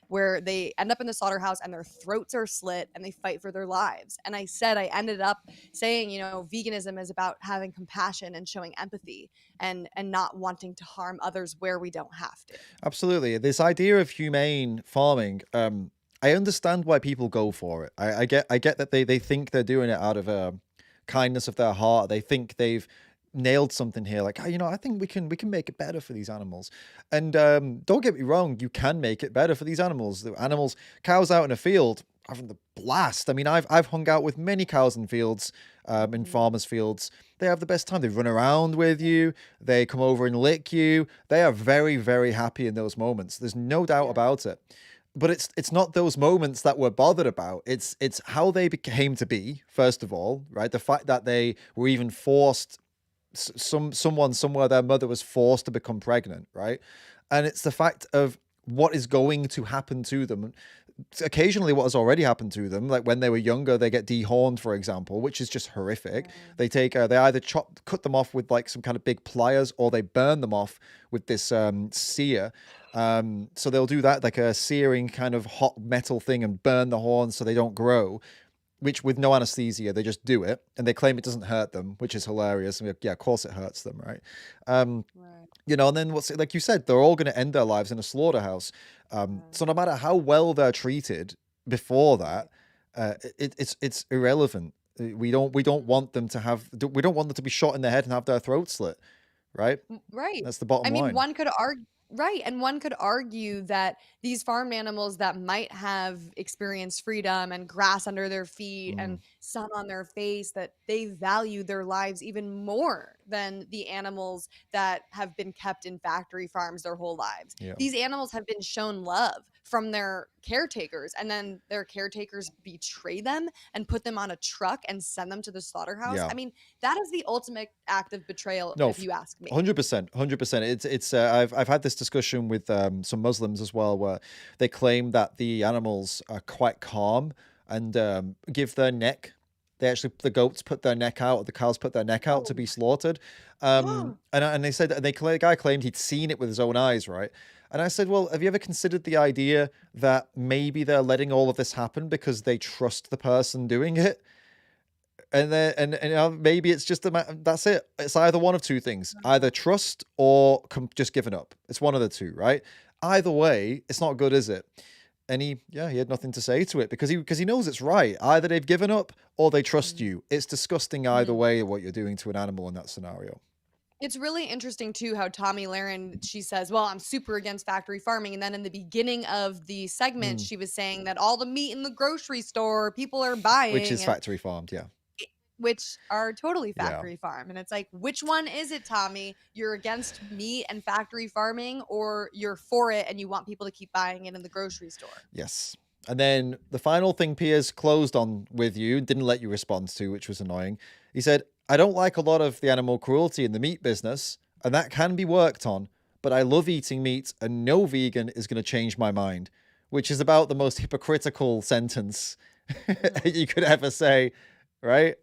where they end up in the slaughterhouse and their throats are slit and they fight for their lives. And I ended up saying, you know, veganism is about having compassion and showing empathy and not wanting to harm others where we don't have to. Absolutely. This idea of humane farming, I understand why people go for it. I get that they think they're doing it out of kindness of their heart. They think they've nailed something here. Like, oh, you know, I think we can make it better for these animals. And don't get me wrong, you can make it better for these animals. The animals, cows out in a field, having the blast. I mean, I've hung out with many cows in fields, in farmers' fields. They have the best time. They run around with you. They come over and lick you. They are very, very happy in those moments. There's no doubt about it. But it's not those moments that we're bothered about. It's how they came to be, first of all, right? The fact that they were even forced, someone somewhere, their mother was forced to become pregnant, right? And it's the fact of what is going to happen to them. Occasionally what has already happened to them, like when they were younger, they get dehorned, for example, which is just horrific. They take they either cut them off with like some kind of big pliers, or they burn them off with this sear. So they'll do that, like a searing kind of hot metal thing, and burn the horns so they don't grow, which with no anesthesia, they just do it, and they claim it doesn't hurt them, which is hilarious. And yeah, of course it hurts them, right? You know, and then what's like you said, they're all going to end their lives in a slaughterhouse. So no matter how well they're treated before that, it's irrelevant. We don't want them to have, we don't want them to be shot in the head and have their throat slit, right? Right. That's the bottom I mean, line. one could argue, right. And one could argue that these farm animals that might have experienced freedom and grass under their feet and sun on their face, that they value their lives even more than the animals that have been kept in factory farms their whole lives. Yeah. These animals have been shown love from their caretakers, and then their caretakers betray them and put them on a truck and send them to the slaughterhouse. Yeah. I mean, that is the ultimate act of betrayal, No, if you ask me. 100%, 100%. It's I've had this discussion with some Muslims as well, where they claim that the animals are quite calm and give their neck. They actually, the goats put their neck out, the cows put their neck out to be slaughtered. And they said, the guy claimed he'd seen it with his own eyes, right? And I said, well, have you ever considered the idea that maybe they're letting all of this happen because they trust the person doing it? And then, maybe it's just that's it. It's either one of two things: either trust or just giving up. It's one of the two, right? Either way, it's not good, is it? And he had nothing to say to it because he knows it's right. Either they've given up or they trust you. It's disgusting either way what you're doing to an animal in that scenario. It's really interesting too how Tommy Lahren, she says, well, I'm super against factory farming. And then in the beginning of the segment, she was saying that all the meat in the grocery store people are buying, which is factory farmed, which are totally factory farm. And it's like, which one is it, Tommy? You're against meat and factory farming, or you're for it and you want people to keep buying it in the grocery store? Yes. And then the final thing Piers closed on with you, didn't let you respond to, which was annoying. He said, I don't like a lot of the animal cruelty in the meat business, and that can be worked on, but I love eating meat, and no vegan is going to change my mind, which is about the most hypocritical sentence you could ever say, right?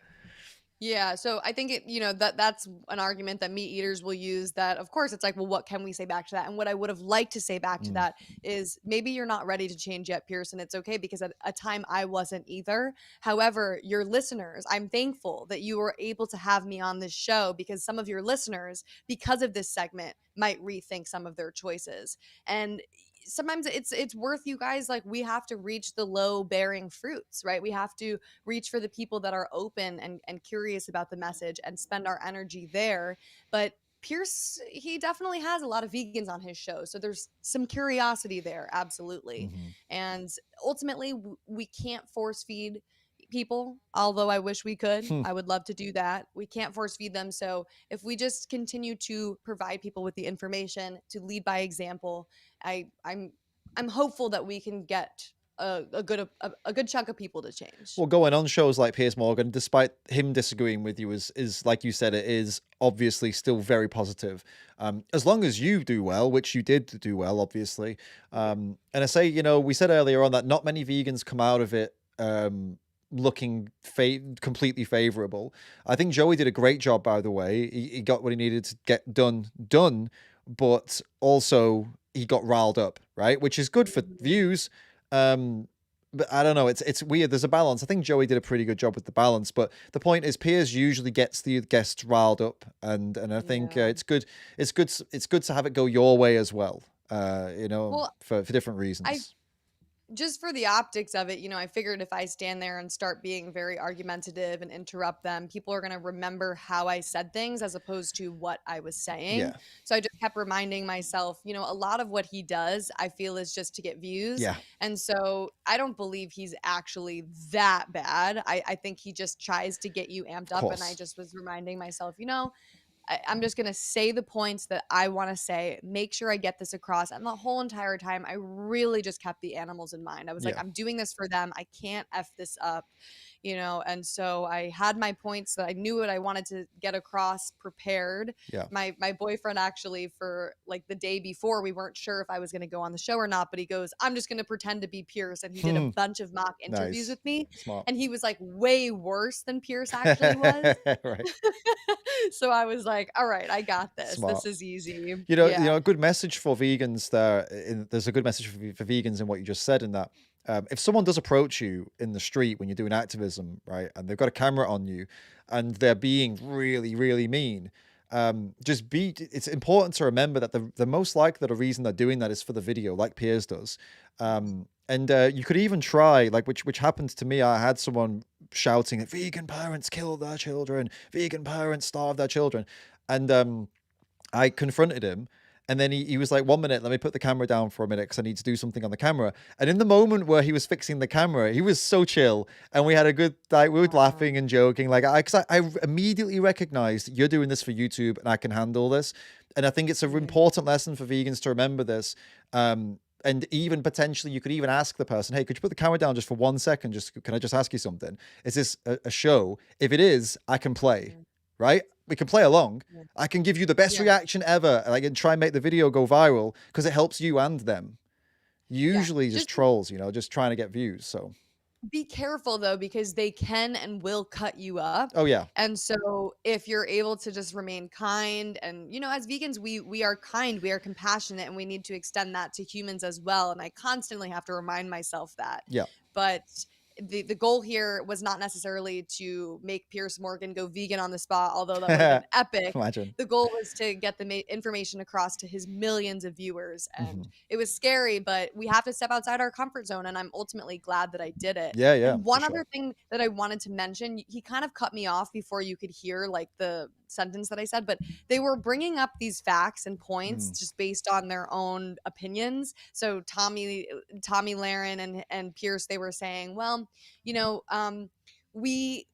Yeah, so I think that's an argument that meat eaters will use, that of course it's like, well, what can we say back to that? And what I would have liked to say back to that is, maybe you're not ready to change yet, Pearson. It's okay, because at a time I wasn't either. However, your listeners, I'm thankful that you were able to have me on this show, because some of your listeners, because of this segment, might rethink some of their choices. And sometimes it's worth, you guys, like, we have to reach the low bearing fruits, right? We have to reach for the people that are open and curious about the message and spend our energy there. But Pierce, he definitely has a lot of vegans on his show, so there's some curiosity there, absolutely. And ultimately, we can't force feed people, although I wish we could. Hmm. I would love to do that. We can't force feed them. So if we just continue to provide people with the information, to lead by example, I'm hopeful that we can get a good chunk of people to change. Well, going on shows like Piers Morgan, despite him disagreeing with you, is like you said, it is obviously still very positive. As long as you do well, which you did do well, obviously. And I say, you know, we said earlier on that not many vegans come out of it looking completely favorable. I think Joey did a great job, by the way. He got what he needed to get done, but also he got riled up, right? Which is good for views. But I don't know. It's weird. There's a balance. I think Joey did a pretty good job with the balance. But the point is, Piers usually gets the guests riled up, and I think it's good. It's good to have it go your way as well. You know, Well, for different reasons. just for the optics of it, you know, I figured if I stand there and start being very argumentative and interrupt them, people are going to remember how I said things as opposed to what I was saying. Yeah. So I just kept reminding myself, you know, a lot of what he does, I feel is just to get views. Yeah. And so I don't believe he's actually that bad. I think he just tries to get you amped up. And I just was reminding myself, you know, I'm just going to say the points that I want to say, make sure I get this across. And the whole entire time, I really just kept the animals in mind. I was like, I'm doing this for them. I can't F this up, you know? And so I had my points that I knew what I wanted to get across prepared. Yeah. My boyfriend actually, for like the day before, we weren't sure if I was going to go on the show or not, but he goes, I'm just going to pretend to be Pierce. And he did a bunch of mock interviews with me. Smart. And he was like way worse than Pierce actually was. Right. So I was like, all right, I got this. Smart. This is easy. You know, a good message for vegans there. There's a good message for vegans in what you just said, in that if someone does approach you in the street when you're doing activism, right, and they've got a camera on you and they're being really, really mean, it's important to remember that the most likely the reason they're doing that is for the video, like Piers does. And you could even try, like, which happened to me. I had someone shouting that vegan parents kill their children, vegan parents starve their children. And I confronted him, and then he was like, 1 minute, let me put the camera down for a minute because I need to do something on the camera. And in the moment where he was fixing the camera, he was so chill, and we had a good, like, we were laughing and joking. Like, I immediately recognized you're doing this for YouTube and I can handle this. And I think it's an important lesson for vegans to remember this. And even potentially you could even ask the person, hey, could you put the camera down just for 1 second? Can I just ask you something? Is this a show? If it is, I can play, right? We can play along. I can give you the best reaction ever. And I can try and make the video go viral because it helps you and them. Usually just trolls, you know, just trying to get views. So be careful though, because they can and will cut you up. Oh yeah. And so if you're able to just remain kind, and you know, as vegans, we are kind, we are compassionate, and we need to extend that to humans as well. And I constantly have to remind myself that. Yeah. But the goal here was not necessarily to make Piers Morgan go vegan on the spot, although that would have been epic. Imagine. The goal was to get the information across to his millions of viewers. And it was scary, but we have to step outside our comfort zone. And I'm ultimately glad that I did it. Yeah, yeah. And one other thing that I wanted to mention, he kind of cut me off before you could hear like the sentence that I said, but they were bringing up these facts and points just based on their own opinions. So Tommy Lahren and Pierce, they were saying, well, you know, we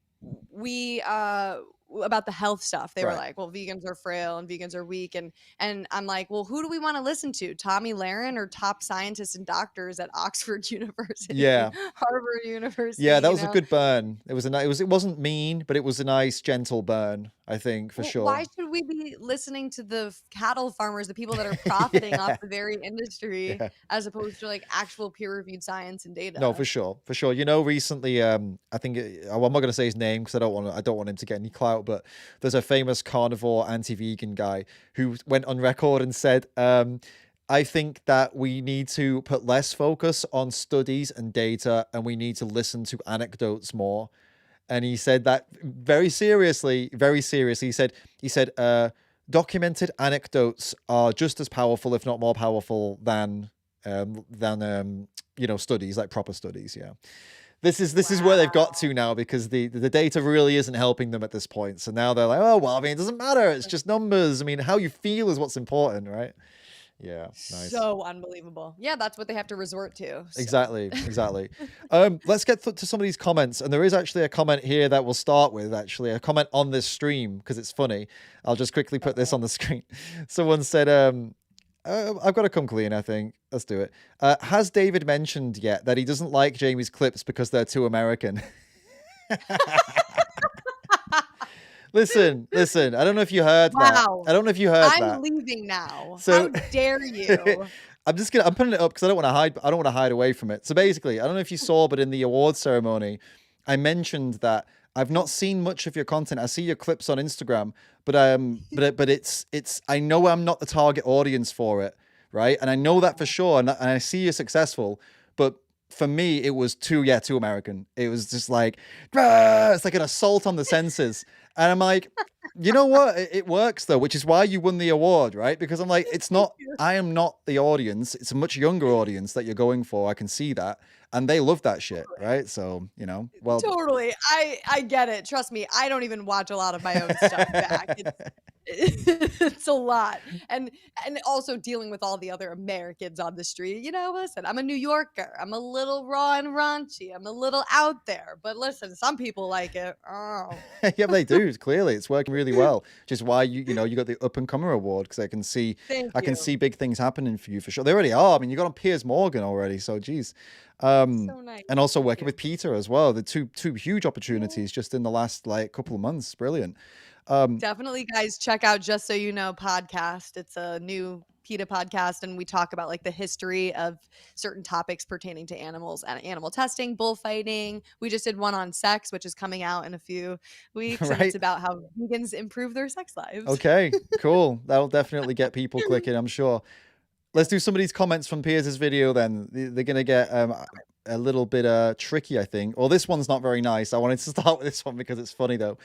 about the health stuff. They were like, well, vegans are frail and vegans are weak. And I'm like, well, who do we want to listen to? Tommy Lahren or top scientists and doctors at Oxford University? Yeah. Harvard University. Yeah, that was a good burn. It wasn't mean, but it was a nice, gentle burn, I think, for sure. Why should we be listening to the cattle farmers, the people that are profiting off the very industry, as opposed to like actual peer-reviewed science and data? No, for sure. For sure. You know, recently, I think, I'm not going to say his name because I don't want him to get any clout, but there's a famous carnivore anti-vegan guy who went on record and said, I think that we need to put less focus on studies and data, and we need to listen to anecdotes more. And he said that very seriously, very seriously. He said, documented anecdotes are just as powerful, if not more powerful than you know, studies, like proper studies. Yeah. This is where they've got to now, because the data really isn't helping them at this point. So now they're like, oh, well, I mean, it doesn't matter. It's just numbers. I mean, how you feel is what's important, right? Yeah, nice. So unbelievable. Yeah, that's what they have to resort to. So. Exactly. Let's get to some of these comments, and there is actually a comment here that we'll start with, actually a comment on this stream because it's funny. I'll just quickly put this on the screen. Someone said, I've got to come clean, I think. Let's do it. Has David mentioned yet that he doesn't like Jamie's clips because they're too American? Listen. I don't know if you heard that. I don't know if you heard that. I'm leaving now. So, how dare you? I'm putting it up because I don't want to hide. I don't want to hide away from it. So basically, I don't know if you saw, but in the award ceremony, I mentioned that I've not seen much of your content. I see your clips on Instagram, but it's I know I'm not the target audience for it, right? And I know that for sure. And I see you're successful, but for me, it was too American. It was just like, it's like an assault on the senses. And I'm like, you know what? It works though, which is why you won the award, right? Because I'm like, I am not the audience. It's a much younger audience that you're going for. I can see that. And they love that shit, right? So, well. Totally. I get it. Trust me. I don't even watch a lot of my own stuff back. It's a lot. And also dealing with all the other Americans on the street. Listen, I'm a New Yorker. I'm a little raw and raunchy. I'm a little out there. But listen, some people like it. Oh. Yeah, they do. Clearly, it's working really well. Which is why you got the Up and Comer award, because I can see big things happening for you for sure. They already are. I mean, you got on Piers Morgan already, so geez. So nice. And also working with Peter as well. The two huge opportunities just in the last couple of months. Brilliant. Definitely, guys, check out Just So You Know podcast. It's a new PETA podcast, and we talk about the history of certain topics pertaining to animals and animal testing, bullfighting. We just did one on sex, which is coming out in a few weeks. Right. And it's about how vegans improve their sex lives. Okay, cool. That'll definitely get people clicking, I'm sure. Let's do some of these comments from Piers' video then. They're going to get a little bit tricky, I think. Or this one's not very nice. I wanted to start with this one because it's funny, though.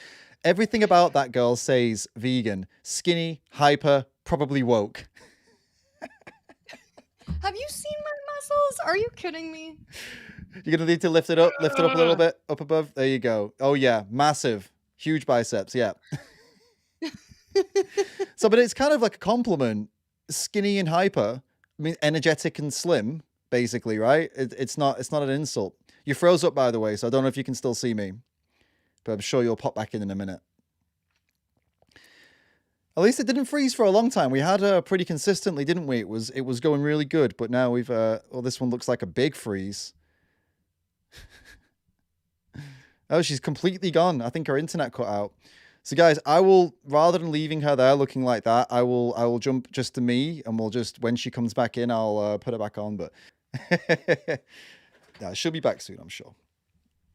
Everything about that girl says vegan, skinny, hyper, probably woke. Have you seen my muscles? Are you kidding me? You're going to need to lift it up a little bit, up above. There you go. Oh, yeah, massive, huge biceps, yeah. But it's kind of like a compliment. Skinny and hyper, I mean, energetic and slim, basically, right? It's not an insult. You froze up, by the way, so I don't know if you can still see me, but I'm sure you'll pop back in a minute. At least it didn't freeze for a long time. We had pretty consistently, didn't we? It was going really good, but now we've this one looks like a big freeze. Oh, she's completely gone. I think her internet cut out. So guys, I will, rather than leaving her there looking like that, I will jump just to me, and we'll just, when she comes back in, I'll put her back on. But yeah, she'll be back soon, I'm sure.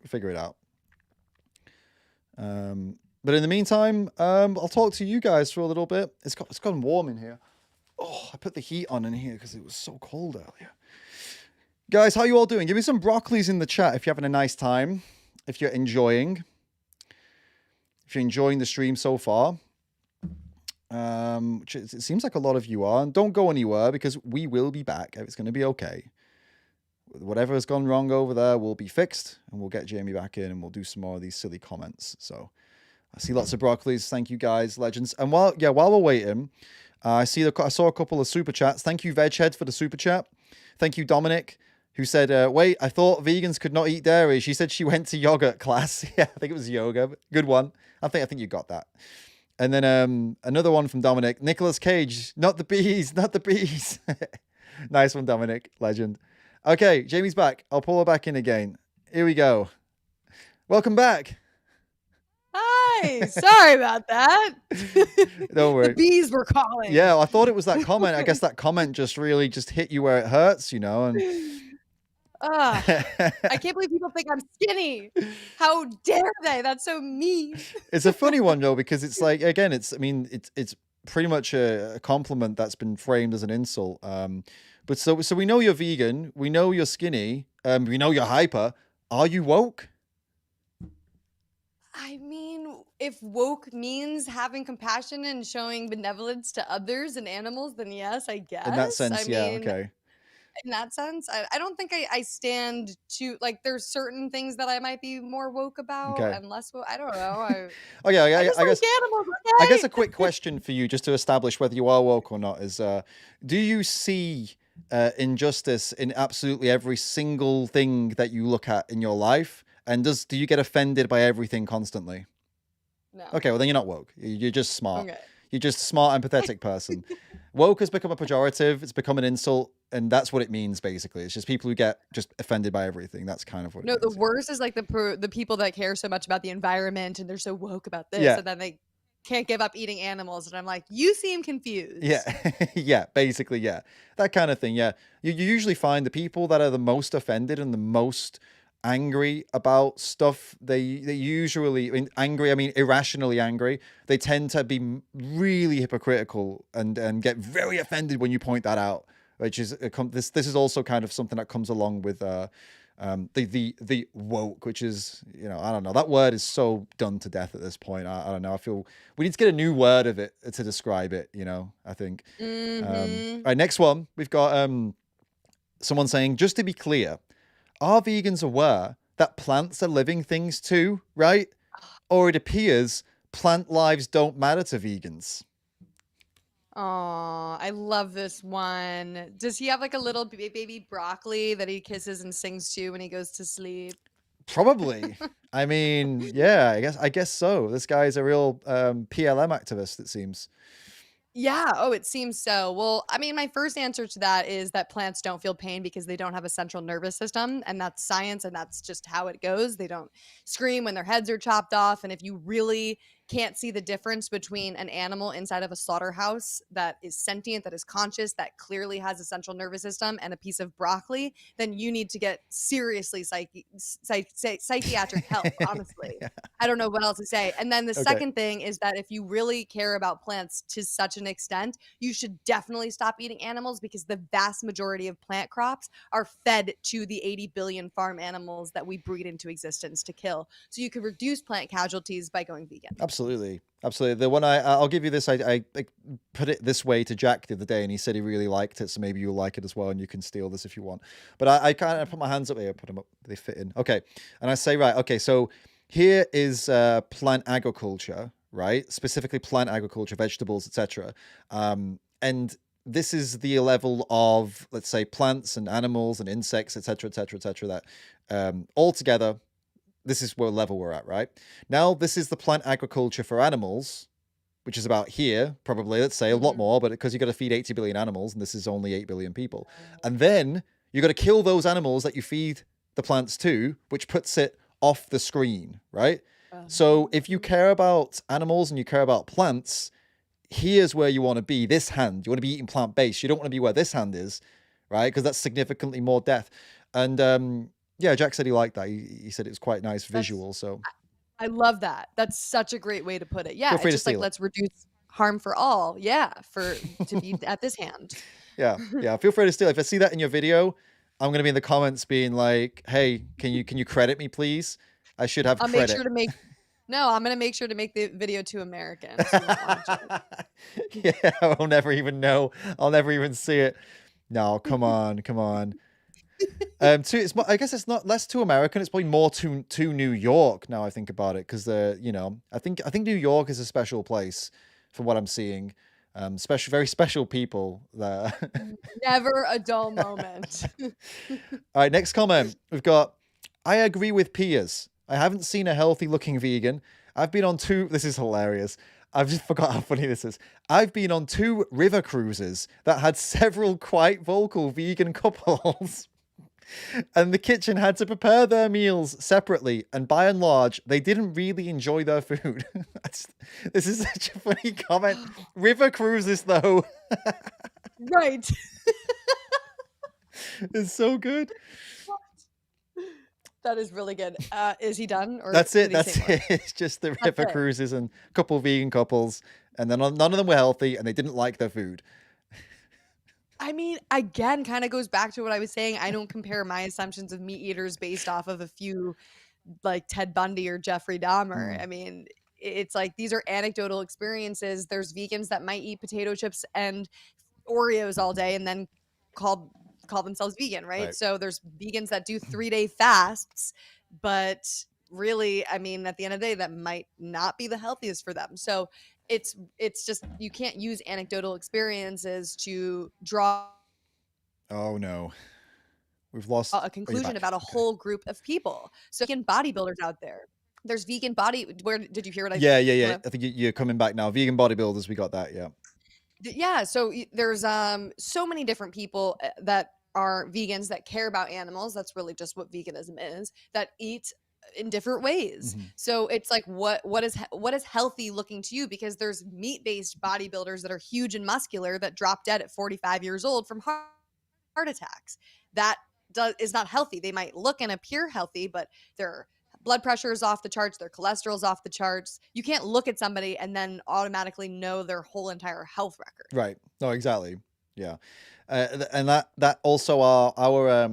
We'll figure it out. But in the meantime, I'll talk to you guys for a little bit. It's gotten warm in here. Oh, I put the heat on in here because it was so cold earlier. Guys, how you all doing? Give me some broccolis in the chat if you're having a nice time, if you're enjoying the stream so far, which it seems like a lot of you are. And don't go anywhere because we will be back. It's going to be okay. Whatever has gone wrong over there will be fixed, and we'll get Jamie back in, and we'll do some more of these silly comments. So I see lots of broccolis. Thank you guys, legends. And while we're waiting, I saw a couple of super chats. Thank you, Veghead, for the super chat. Thank you, Dominic, who said, wait, I thought vegans could not eat dairy. She said she went to yogurt class. Yeah, I think it was yoga. Good one. I think you got that. And then another one from Dominic. Nicolas Cage, not the bees, not the bees. Nice one, Dominic. Legend. Okay, Jamie's back. I'll pull her back in again. Here we go. Welcome back. Hi. Sorry about that. Don't worry. The bees were calling. Yeah, I thought it was that comment. I guess that comment just really just hit you where it hurts, And I can't believe people think I'm skinny. How dare they? That's so mean. It's a funny one though, because it's like, again, it's pretty much a compliment that's been framed as an insult. But so we know you're vegan, we know you're skinny, we know you're hyper. Are you woke? I mean, if woke means having compassion and showing benevolence to others and animals, then yes, I guess. In that sense, okay. in that sense. I don't think I stand to like. There's certain things that I might be more woke about Okay. and less woke. I don't know. I Okay, just like animals. I guess Okay. a quick question for you, just to establish whether you are woke or not, is do you see injustice in absolutely every single thing that you look at in your life? And do you get offended by everything constantly? No. Okay, well then you're not woke. You're just smart. Okay. You're just a smart, empathetic person. Woke has become a pejorative. It's become an insult, and that's what it means basically. It's just people who get just offended by everything. That's kind of what it No, the means. worst is like the people that care so much about the environment and they're so woke about this, Yeah. and then they can't give up eating animals. And I'm like, you seem Yeah, confused. yeah, basically, yeah, that kind of thing. Yeah, you usually find the people that are the most offended and the most angry about stuff. They usually, I mean, angry. I mean, irrationally angry. They tend to be really hypocritical and get very offended when you point that out. Which is this is also kind of something that comes along with the woke, which is, you know, I don't know, that word is so done to death at this point. I don't know. I feel we need to get a new word of it to describe it. You know, I think. All right, next one we've got someone saying, just to be clear, are vegans aware that plants are living things too, right? Or it appears plant lives don't matter to vegans. Oh, I love this one. Does he have like a little baby broccoli that he kisses and sings to when he goes to sleep? Probably. I mean, yeah, I guess so. This guy is a real PLM activist, it seems. Yeah. Oh, it seems so. Well, I mean, my first answer to that is that plants don't feel pain because they don't have a central nervous system. And that's science. And that's just how it goes. They don't scream when their heads are chopped off. And if you really can't see the difference between an animal inside of a slaughterhouse that is sentient, that is conscious, that clearly has a central nervous system, and a piece of broccoli, then you need to get seriously psychiatric help, honestly. Yeah. I don't know what else to say. And then the Okay. second thing is that if you really care about plants to such an extent, you should definitely stop eating animals because the vast majority of plant crops are fed to the 80 billion farm animals that we breed into existence to kill. So you could reduce plant casualties by going vegan. Absolutely. Absolutely. The one I'll give you this. I put it this way to Jack the other day, and he said he really liked it. So maybe you'll like it as well, and you can steal this if you want. But I kind of put my hands up here, put them up, they fit in. Okay, and I say, right, okay, so here is plant agriculture, right? Specifically plant agriculture, vegetables, etc. And this is the level of, let's say, plants and animals and insects, etc., etc., etc. That all together, this is what level we're at, right? Now, this is the plant agriculture for animals, which is about here, probably, let's say, a lot more, but because you've got to feed 80 billion animals, and this is only 8 billion people. And then you've got to kill those animals that you feed the plants to, which puts it off the screen, right? So if you care about animals and you care about plants, here's where you want to be, this hand. You want to be eating plant-based. You don't want to be where this hand is, right? Because that's significantly more death. And yeah, Jack said he liked that. He said it was quite nice visual. So I love that. That's such a great way to put it. Yeah, feel free it's to just like steal it. let's reduce harm for all. Yeah, to be at this hand. Yeah, yeah. Feel free to steal. If I see that in your video, I'm gonna be in the comments being like, "Hey, can you credit me, please? I should have I'll credit." make sure to make. No, I'm gonna make sure to make the video too American. So you won't watch it. Yeah, I'll never even know. I'll never even see it. No, come on, come on. It's more, I guess it's not less too American. It's probably more to New York now I think about it, because you know, I think New York is a special place from what I'm seeing. Special, very special people there. Never a dull moment. All right, next comment. We've got, I agree with Piers. I haven't seen a healthy looking vegan. I've been on two, this is hilarious. I've just forgot how funny this is. I've been on 2 river cruises that had several quite vocal vegan couples. And the kitchen had to prepare their meals separately, and by and large, they didn't really enjoy their food. This is such a funny comment. River cruises, though. Right. It's so good. That is really good. Is he done? Or That's it. did he That's say more? it. It's just the river it. cruises and a couple vegan couples, and then none of them were healthy, and they didn't like their food. I mean, again, kind of goes back to what I was saying. I don't compare my assumptions of meat eaters based off of a few like Ted Bundy or Jeffrey Dahmer. I mean, it's like these are anecdotal experiences. There's vegans that might eat potato chips and Oreos all day and then call call themselves vegan, right? Right. So there's vegans that do 3-day fasts, but really, I mean, at the end of the day, that might not be the healthiest for them. So it's just, you can't use anecdotal experiences to draw Oh no, we've lost. a Oh, you're conclusion back. about a Okay. whole group of people. So vegan bodybuilders out there. There's vegan body. Where did you hear what I? Yeah, yeah, yeah. What I think you're coming back now. Vegan bodybuilders, we got that. Yeah. Yeah, so there's so many different people that are vegans that care about animals. That's really just what veganism is, that eat in different ways. Mhm. So it's like what is healthy looking to you, because there's meat-based bodybuilders that are huge and muscular that drop dead at 45 years old from heart attacks. That is not healthy. They might look and appear healthy, but their blood pressure is off the charts, their cholesterol's off the charts. You can't look at somebody and then automatically know their whole entire health record. Right. No, exactly. Yeah. And that also our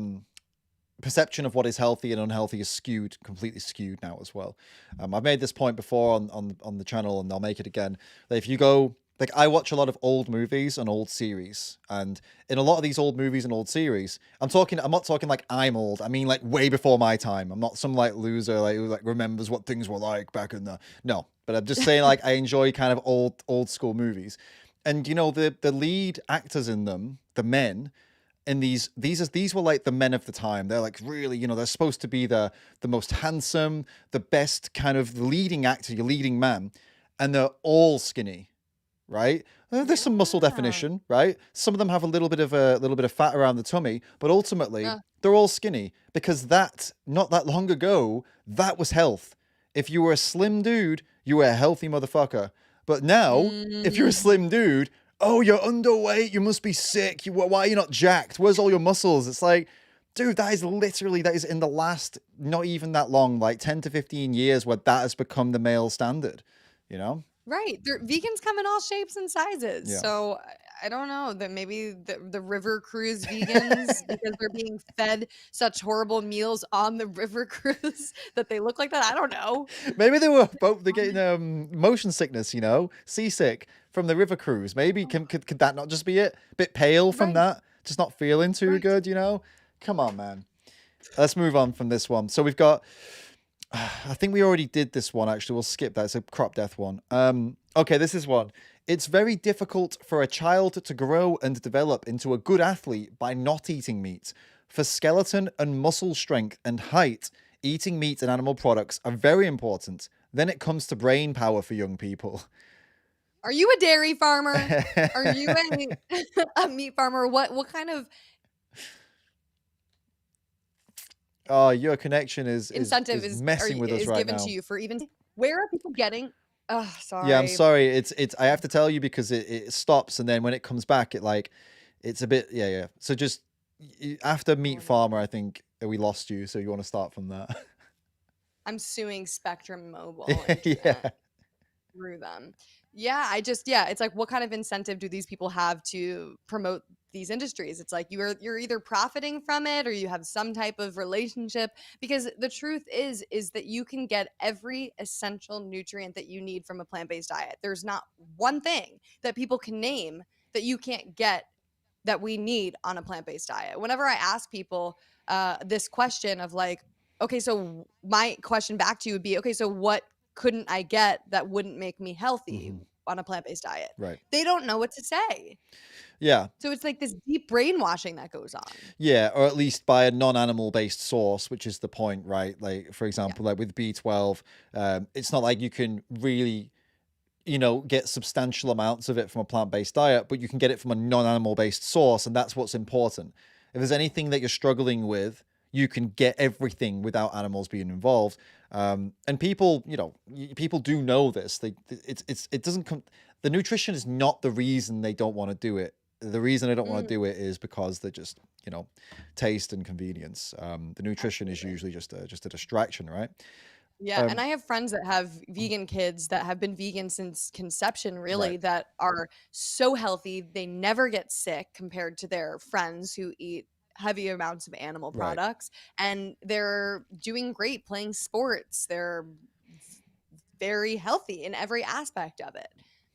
perception of what is healthy and unhealthy is completely skewed now as well. I've made this point before on the channel, and I'll make it again. That if you go, like, I watch a lot of old movies and old series, and in a lot of these old movies and old series, I'm not talking like I'm old. I mean, like, way before my time. I'm not some like loser like who like remembers what things were like back in the no. But I'm just saying, like, I enjoy kind of old school movies, and you know the lead actors in them, the men. And these were like the men of the time. They're like really, you know, they're supposed to be the most handsome, the best kind of leading actor, your leading man, and they're all skinny, right? There's some muscle Yeah. definition, right? Some of them have a little bit of fat around the tummy, but ultimately Uh, they're all skinny because that not that long ago that was health. If you were a slim dude, you were a healthy motherfucker. But now, if you're a mm, slim dude, oh, you're underweight, you must be sick. Why are you not jacked? Where's all your muscles? It's like, dude, that is in the last, not even that long, like 10 to 15 years where that has become the male standard, you know? right. Vegans come in all shapes and sizes. Yeah. So I don't know that maybe the river cruise vegans, because they're being fed such horrible meals on the river cruise, that they look like that. I don't know. Maybe they're getting motion sickness, you know, seasick from the river cruise. Maybe could that not just be it? Bit pale from Right. that, just not feeling too Right. good, you know? Come on, man. Let's move on from this one. So we've got I think we already did this one actually. We'll skip that. It's a crop death one. Okay, this is one. It's very difficult for a child to grow and develop into a good athlete by not eating meat. For skeleton and muscle strength and height, eating meat and animal products are very important. Then it comes to brain power for young people. Are you a dairy farmer? Are you a meat farmer? What kind of Oh, your connection incentive is messing with us is right given now. to you for even where are people getting? Oh, Yeah, I'm sorry. sorry. It's I have to tell you because it stops and then when it comes back, it's a bit yeah. So just after Oh, Meat no. Farmer, I think we lost you. So you want to start from that? I'm suing Spectrum Mobile Internet Yeah. through them. Yeah, it's like, what kind of incentive do these people have to promote these industries? It's like you're either profiting from it or you have some type of relationship, because the truth is that you can get every essential nutrient that you need from a plant-based diet. There's not one thing that people can name that you can't get that we need on a plant-based diet. Whenever I ask people this question of like, okay, so my question back to you would be, okay, so what couldn't I get that wouldn't make me healthy Mhm. on a plant-based diet? Right. They don't know what to say. Yeah. So it's like this deep brainwashing that goes on. Yeah, or at least by a non-animal based source, which is the point, right? Like, for Yeah. example, like with B12, it's not like you can really, you know, get substantial amounts of it from a plant-based diet, but you can get it from a non-animal based source, and that's what's important. If there's anything that you're struggling with, you can get everything without animals being involved. And people, you know, people do know this. It doesn't come. The nutrition is not the reason they don't want to do it. The reason they don't want to Mm, do it is because they're just, you know, taste and convenience. The nutrition is absolutely. usually just a distraction, right? Yeah, and Um, I have friends that have vegan kids that have been vegan since conception, right, really, that are so healthy. They never get sick compared to their friends who eat heavy amounts of animal right, products. And they're doing great playing sports. They're very healthy in every aspect of it.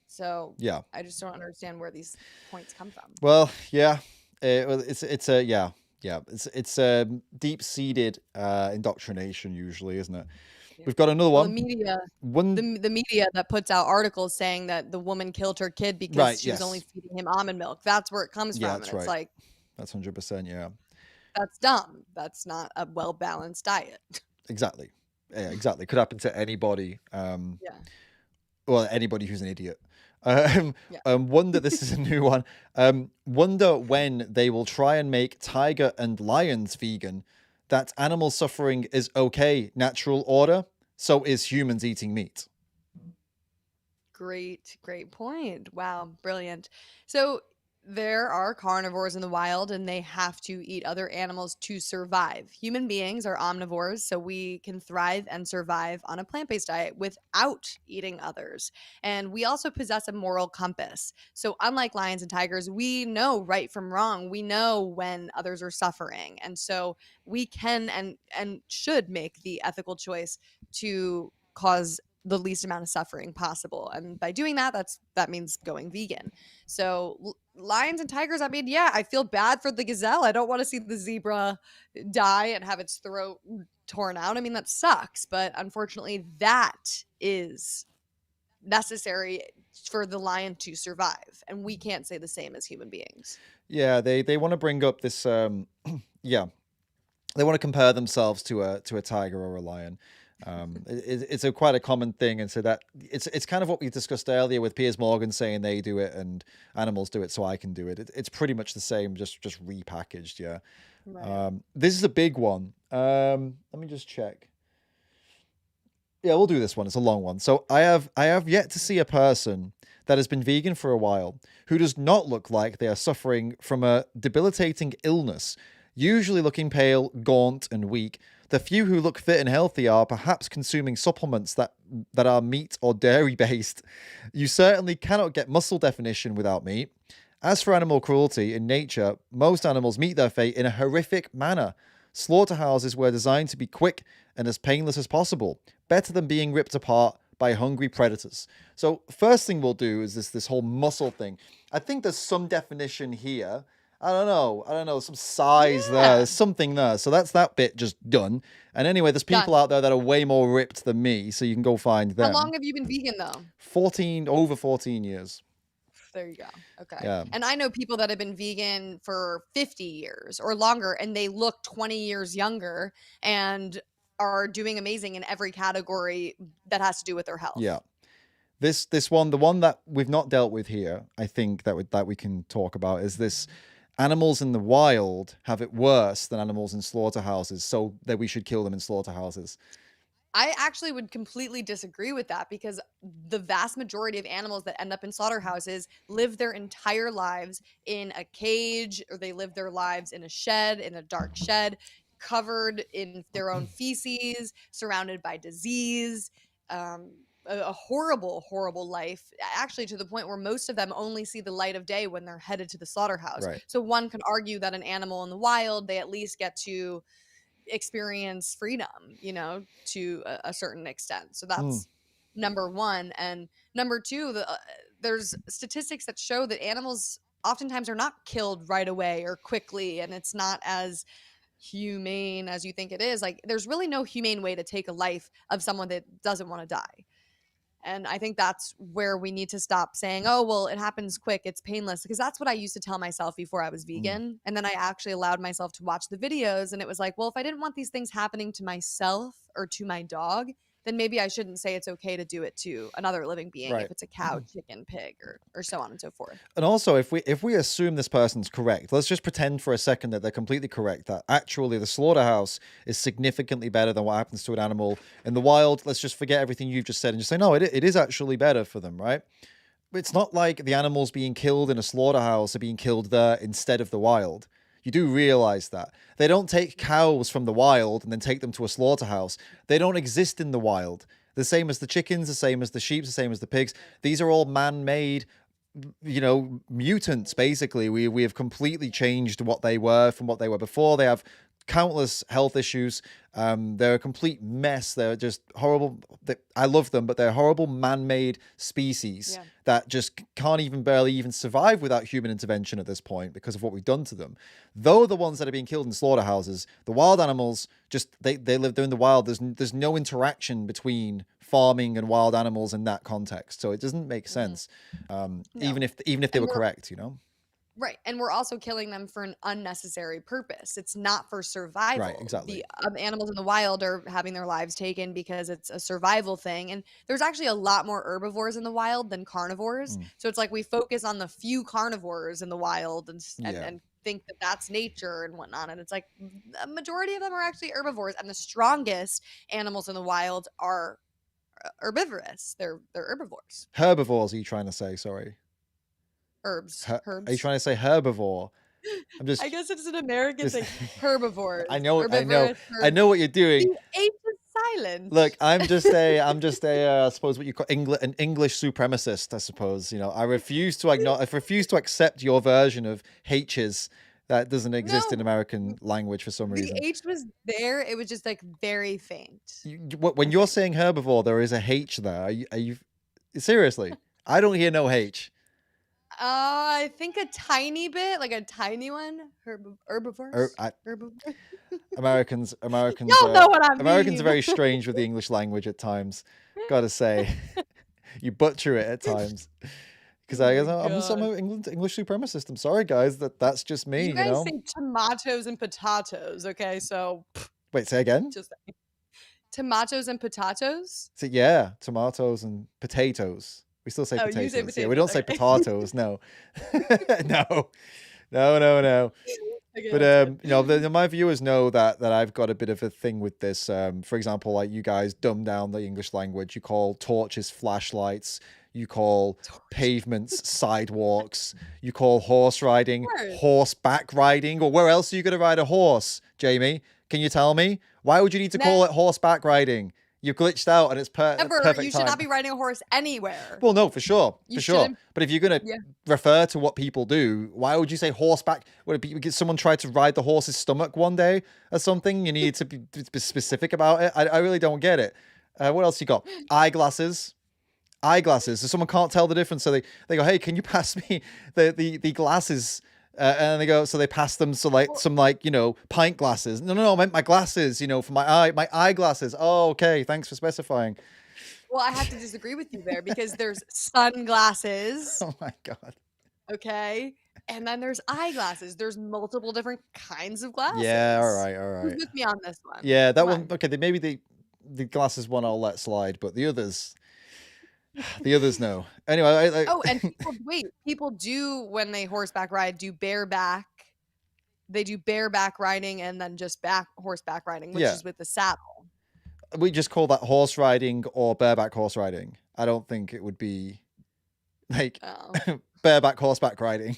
So yeah. I just don't understand where these points come from. Well, yeah. Well, it's a yeah. It's a deep-seated indoctrination usually, isn't it? Yeah. We've got another Well, the one. media One the media that puts out articles saying that the woman killed her kid right, because she was only yes. feeding him almond milk. That's where it comes Yeah, from, and that's it's right. like, That's 100%, yeah. that's dumb. That's not a well-balanced diet. Exactly. Yeah, exactly. Could happen to anybody. Yeah. Well, anybody who's an idiot. Um, Yeah. wonder, this is a new one. Wonder when they will try and make tiger and lions vegan, that animal suffering is okay, natural order, so is humans eating meat. Great point. Wow, brilliant. So there are carnivores in the wild and they have to eat other animals to survive. Human beings are omnivores, so we can thrive and survive on a plant based diet without eating others. And we also possess a moral compass. So, unlike lions and tigers, we know right from wrong. We know when others are suffering. And so we can and should make the ethical choice to cause the least amount of suffering possible. And by doing that, that means going vegan. So lions and tigers, I mean, yeah, I feel bad for the gazelle. I don't want to see the zebra die and have its throat torn out. I mean, that sucks, but unfortunately that is necessary for the lion to survive, and we can't say the same as human beings. Yeah, they want to bring up this yeah, they want to compare themselves to a tiger or a lion. It's a quite a common thing, and so that it's kind of what we discussed earlier with Piers Morgan saying they do it and animals do it, so I can do it. It's pretty much the same, just repackaged. Yeah. Right. This is a big one. Let me just check. Yeah, we'll do this one. It's a long one. So I have yet to see a person that has been vegan for a while who does not look like they are suffering from a debilitating illness, usually looking pale, gaunt, and weak. The few who look fit and healthy are perhaps consuming supplements that are meat or dairy based. You certainly cannot get muscle definition without meat. As for animal cruelty, in nature, most animals meet their fate in a horrific manner. Slaughterhouses were designed to be quick and as painless as possible, better than being ripped apart by hungry predators. So first thing we'll do is this whole muscle thing. I think there's some definition here. I don't know, some size there, Yeah. there's something there. So that's that bit just done. And anyway, there's people Done. out there that are way more ripped than me, so you can go find How them. long have you been vegan though? Over 14 years. There you go. Okay. Yeah. And I know people that have been vegan for 50 years or longer, and they look 20 years younger and are doing amazing in every category that has to do with their health. Yeah. This one, the one that we've not dealt with here, I think that we can talk about is this: animals in the wild have it worse than animals in slaughterhouses, so that we should kill them in slaughterhouses. I actually would completely disagree with that, because the vast majority of animals that end up in slaughterhouses live their entire lives in a cage, or they live their lives in a shed, in a dark shed, covered in their own feces, surrounded by disease. A horrible, horrible life, actually, to the point where most of them only see the light of day when they're headed to the slaughterhouse. Right. So one could argue that an animal in the wild, they at least get to experience freedom, to a certain extent. So that's number one. And number two, there's statistics that show that animals oftentimes are not killed right away or quickly, and it's not as humane as you think it is. Like, there's really no humane way to take a life of someone that doesn't want to die. And I think that's where we need to stop saying, oh, well, it happens quick, it's painless, because that's what I used to tell myself before I was vegan. And then I actually allowed myself to watch the videos, and it was like, well, if I didn't want these things happening to myself or to my dog, then maybe I shouldn't say it's okay to do it to another living being, Right. if it's a cow, chicken, pig, or so on and so forth. And also, if we assume this person's correct, let's just pretend for a second that they're completely correct, that actually the slaughterhouse is significantly better than what happens to an animal in the wild. Let's just forget everything you've just said and just say, no, it is actually better for them, right? But it's not like the animals being killed in a slaughterhouse are being killed there instead of the wild. You do realize that. They don't take cows from the wild and then take them to a slaughterhouse. They don't exist in the wild. The same as the chickens, the same as the sheep, the same as the pigs. These are all man-made, mutants, basically. We have completely changed what they were from what they were before. They have countless health issues. They're a complete mess. They're just horrible. I love them, but they're horrible man-made species that just can't even barely even survive without human intervention at this point because of what we've done to them. Though the ones that are being killed in slaughterhouses, the live animals, just they live there in the wild. There's no interaction between farming and wild animals in that context, so it doesn't make sense. No. Even if they were correct, you know. Right. And we're also killing them for an unnecessary purpose. It's not for survival. Right, exactly. The animals in the wild are having their lives taken because it's a survival thing. And there's actually a lot more herbivores in the wild than carnivores. So it's like we focus on the few carnivores in the wild and think that that's nature and whatnot. And it's like a majority of them are actually herbivores. And the strongest animals in the wild are herbivorous. They're herbivores. Herbivores, are you trying to say? Sorry. Herbs. Are you trying to say herbivore? I guess it's an American thing. Herbivores. I know what you're doing. The H is silent. Look, I'm just a I suppose what you call an English supremacist, I suppose. You know, I refuse to accept your version of H's that doesn't exist in American language for some reason. The H was there. It was just like very faint. When you're saying herbivore, there is a H there. Are you seriously? I don't hear no H. I think a tiny bit, like a tiny one. Herbivores. Americans. Y'all know what I mean. Americans are very strange with the English language at times. Gotta say, you butcher it at times. Because I guess I'm an English supremacist. I'm sorry, guys. That's just me. You guys say tomatoes and potatoes. Okay, so wait, say again. Just tomatoes and potatoes. So yeah, tomatoes and potatoes. We still say potatoes. You say potatoes. Yeah, we don't say potatoes. No, no. Okay, but you know, my viewers know that I've got a bit of a thing with this. For example, like you guys dumb down the English language. You call torches flashlights. You call pavements sidewalks. You call horse riding horseback riding. Or where else are you going to ride a horse, Jamie? Can you tell me? Why would you need to call it horseback riding? You've glitched out and it's perfect. You should not be riding a horse anywhere. Well, no, for sure. But if you're going to refer to what people do, why would you say horseback? Would someone try to ride the horse's stomach one day or something? You need to be specific about it. I really don't get it. What else you got? Eyeglasses. So someone can't tell the difference. So they go, hey, can you pass me the glasses? And they go, so they pass them some you know, pint glasses. No, I meant my glasses, you know, for my eyeglasses. Oh, okay. Thanks for specifying. Well, I have to disagree with you there because there's sunglasses. Oh my God. Okay. And then there's eyeglasses. There's multiple different kinds of glasses. Yeah. All right. Who's with me on this one? Yeah, that one. Okay. Maybe the glasses one I'll let slide, but the others. No. Anyway, and people do when they horseback ride do bareback. They do bareback riding and then just horseback riding, which is with the saddle. We just call that horse riding or bareback horse riding. I don't think it would be like bareback horseback riding.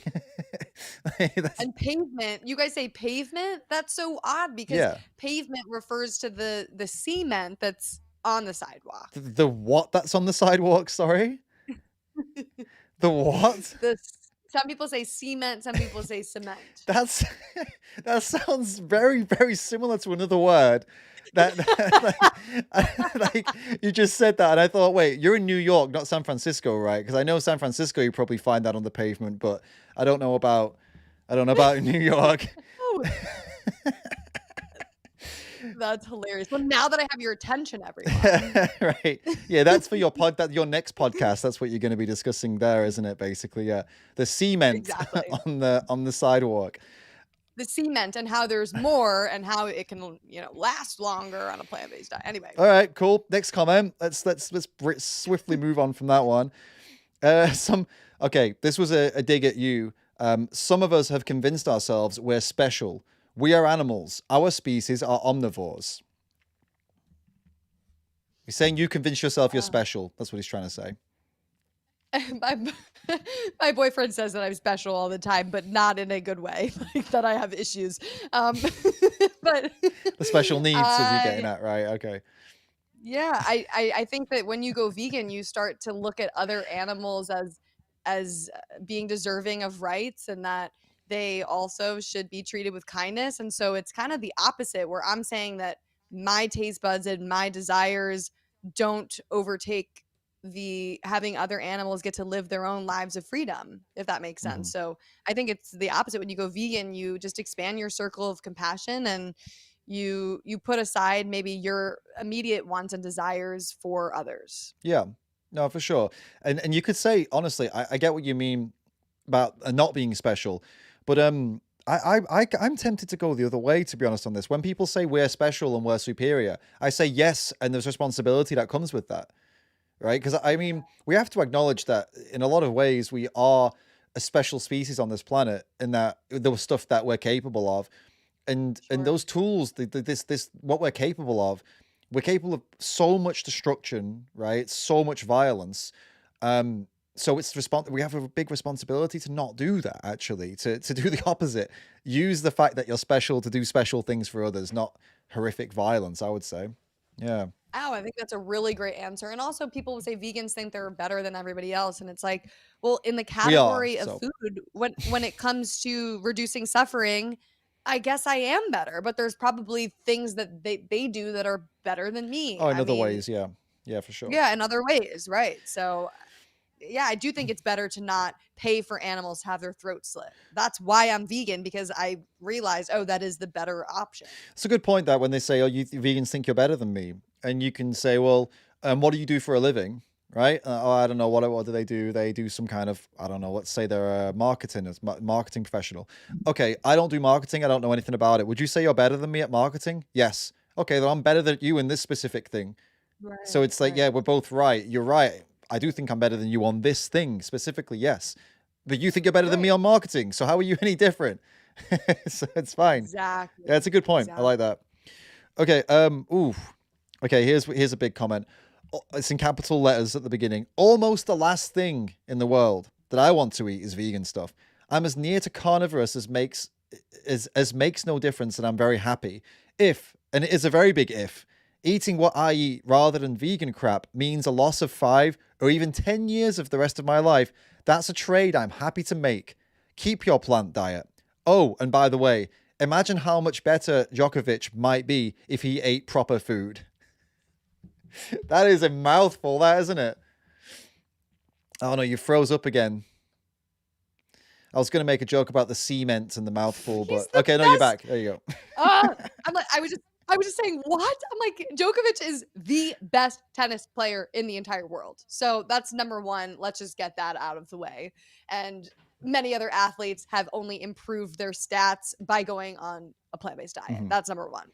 And pavement. You guys say pavement? That's so odd because pavement refers to the cement that's on the sidewalk. The what that's on the sidewalk? Sorry. The what? Some people say cement. Some people say cement. That sounds very, very similar to another word. Like you just said that, and I thought, wait, you're in New York, not San Francisco, right? Because I know San Francisco, you probably find that on the pavement, but I don't know about New York. That's hilarious. Well, now that I have your attention, everyone. Right. Yeah, that's for your your next podcast. That's what you're going to be discussing there, isn't it? Basically, yeah. The cement on the sidewalk. The cement and how there's more and how it can, you know, last longer on a plant-based diet. Anyway. All right, cool. Next comment. Let's swiftly move on from that one. This was a dig at you. Some of us have convinced ourselves we're special. We are animals. Our species are omnivores. He's saying you convince yourself you're special. That's what he's trying to say. My boyfriend says that I'm special all the time, but not in a good way. Like that I have issues. But the special needs is you getting at, right? Okay. Yeah, I think that when you go vegan, you start to look at other animals as being deserving of rights, and that they also should be treated with kindness. And so it's kind of the opposite, where I'm saying that my taste buds and my desires don't overtake the having other animals get to live their own lives of freedom, if that makes sense. So I think it's the opposite. When you go vegan, you just expand your circle of compassion, and you put aside maybe your immediate wants and desires for others. Yeah, no, for sure. And you could say, honestly, I get what you mean about not being special, but I'm tempted to go the other way, to be honest, on this. When people say we're special and we're superior, I say yes, and there's responsibility that comes with that, right? Because I mean, we have to acknowledge that in a lot of ways we are a special species on this planet, in that there was stuff that we're capable of, and Sure. those tools, this what we're capable of so much destruction, right? So much violence. So we have a big responsibility to not do that, actually, to do the opposite. Use the fact that you're special to do special things for others, not horrific violence, I would say. Yeah. Oh, I think that's a really great answer. And also, people will say vegans think they're better than everybody else, and it's like, well, in the We are, category of so. food, when it comes to reducing suffering, I guess I am better. But there's probably things that they do that are better than me. Oh, in I other mean, ways, yeah. Yeah, for sure. yeah, in other ways, right? So, yeah, I do think it's better to not pay for animals to have their throats slit. That's why I'm vegan, because I realized, oh, that is the better option. It's a good point that when they say, "Oh, you vegans think you're better than me," and you can say, "Well, what do you do for a living?" Right? Oh, I don't know. What do they do? They do some kind of, I don't know. Let's say they're a marketing professional. Okay, I don't do marketing. I don't know anything about it. Would you say you're better than me at marketing? Yes. Okay, then I'm better than you in this specific thing. So Right, it's like, yeah, we're both right. You're right. I do think I'm better than you on this thing specifically. Yes, but you think you're better than me right. on marketing. So how are you any different? So it's fine. Yeah, Exactly. it's a good point. I Exactly. like that. Okay. Ooh. Okay. Here's a big comment. It's in capital letters at the beginning. Almost the last thing in the world that I want to eat is vegan stuff. I'm as near to carnivorous as makes no difference, and I'm very happy. If, and it is a very big if, eating what I eat rather than vegan crap means a loss of 5 or even 10 years of the rest of my life, that's a trade I'm happy to make. Keep your plant diet. Oh, and by the way, imagine how much better Djokovic might be if he ate proper food. That is a mouthful, that, isn't it? Oh no, you froze up again. I was going to make a joke about the cement and the mouthful, He's but the okay, no, you're best. back. There you go. I'm like, I was just saying, what? I'm like, Djokovic is the best tennis player in the entire world. So that's number one. Let's just get that out of the way. And many other athletes have only improved their stats by going on a plant-based diet. Mhm. That's number one.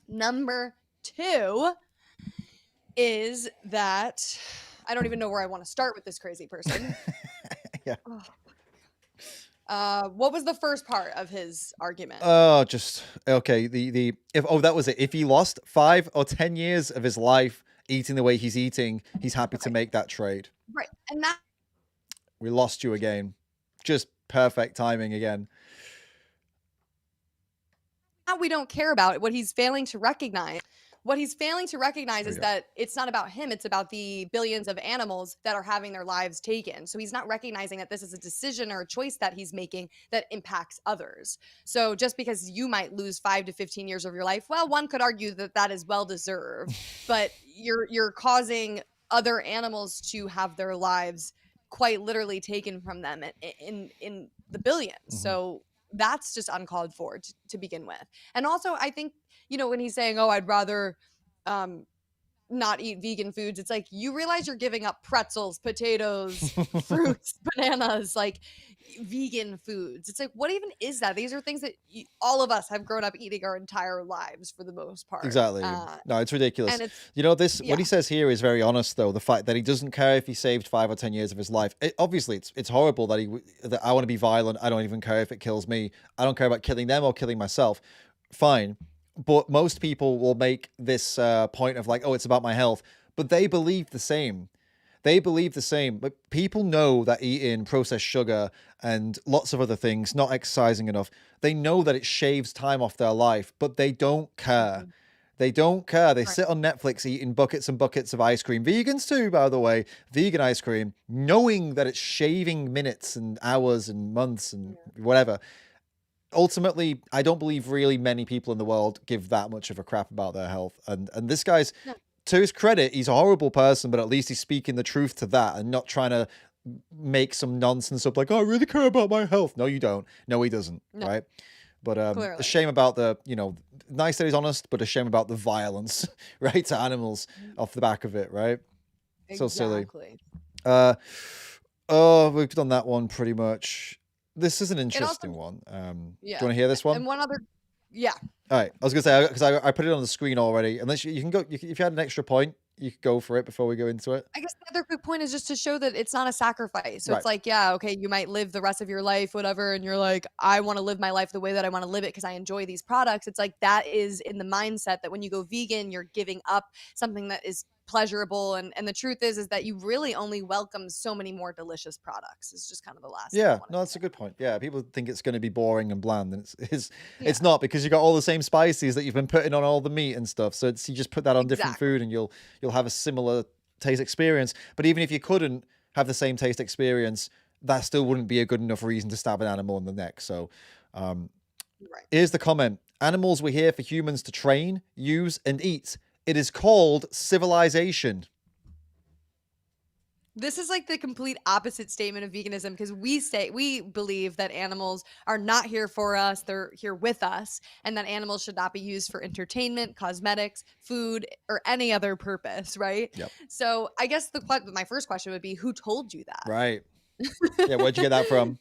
Number two is that I don't even know where I want to start with this crazy person. Yeah. What was the first part of his argument? Oh, just okay. The if that was it. If he lost 5 or 10 years of his life eating the way he's eating, he's happy to Right. make that trade. Right. And that We lost you again. Just perfect timing again. we don't care about. What he's failing to recognize is that it's not about him, it's about the billions of animals that are having their lives taken. So he's not recognizing that this is a decision or a choice that he's making that impacts others. So just because you might lose 5 to 15 years of your life, well, one could argue that that is well deserved, but you're causing other animals to have their lives quite literally taken from them in the billions. So that's just uncalled for to begin with. And also, I think, when he's saying, oh, I'd rather not eat vegan foods, it's like, you realize you're giving up pretzels, potatoes, fruits, bananas, like vegan foods. It's like, what even is that? These are things that all of us have grown up eating our entire lives for the most part. Exactly. No, it's ridiculous. And it's, What he says here is very honest, though. The fact that he doesn't care if he saved 5 or 10 years of his life. Obviously, it's horrible that I want to be violent. I don't even care if it kills me. I don't care about killing them or killing myself. Fine. But most people will make this point of like, oh, it's about my health. But they believe the same. But people know that eating processed sugar and lots of other things, not exercising enough, they know that it shaves time off their life, but they don't care. They don't care. They Right. sit on Netflix eating buckets and buckets of ice cream. Vegans too, by the way. Vegan ice cream, knowing that it's shaving minutes and hours and months and whatever. Ultimately, I don't believe really many people in the world give that much of a crap about their health. And this guy's, No. to his credit, he's a horrible person, but at least he's speaking the truth to that and not trying to make some nonsense up like, oh, I really care about my health. No, you don't. No, he doesn't. No. Right. But a Clearly. shame about the, nice that he's honest, but a shame about the violence, right, to animals off the back of it, right? So silly. Exactly. Oh, we've done that one pretty much. This is an interesting one. Do you Yeah. want to hear this one? And one other, yeah. All right. I was gonna say, because I put it on the screen already. Unless you can go, if you had an extra point, you could go for it before we go into it. I guess the other quick point is just to show that it's not a sacrifice. So Right. it's like, yeah, okay, you might live the rest of your life, whatever, and you're like, I want to live my life the way that I want to live it because I enjoy these products. It's like that is in the mindset that when you go vegan, you're giving up something that is pleasurable. And the truth is that you really only welcome so many more delicious products. It's just kind of the last thing I Yeah, wanted no, to that's a say. good point. Yeah, people think it's going to be boring and bland, and it's Yeah, not, because you got all the same spices that you've been putting on all the meat and stuff. So you just put that on different exactly. food, and you'll have a similar taste experience. But even if you couldn't have the same taste experience, that still wouldn't be a good enough reason to stab an animal in the neck. So Right. here's the comment: animals were here for humans to train, use, and eat. It is called civilization. This is like the complete opposite statement of veganism because we believe that animals are not here for us, they're here with us, and that animals should not be used for entertainment, cosmetics, food, or any other purpose, right? Yep. So I guess my first question would be, who told you that? Right. Yeah, where'd you get that from?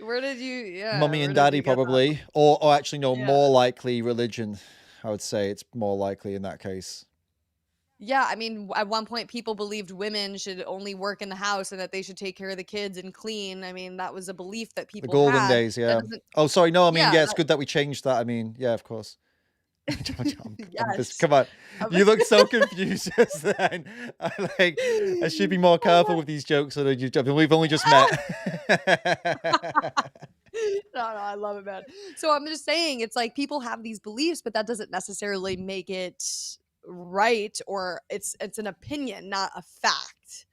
Where did you Mummy where and did daddy, you get that probably. Or actually, no, from? Yeah. more likely religion. I would say it's more likely in that case. Yeah, I mean, at one point people believed women should only work in the house and that they should take care of the kids and clean. I mean, that was a belief that The people golden had. days, That yeah. doesn't Oh, sorry, no, I mean, yeah, yeah, it's good that we changed that. I mean, yeah, of course. yes. Come on. You look so confused just then. I should be more careful with these jokes. So that we've only just met. No, I love it, man. So I'm just saying, it's like people have these beliefs, but that doesn't necessarily make it right, or it's an opinion, not a fact.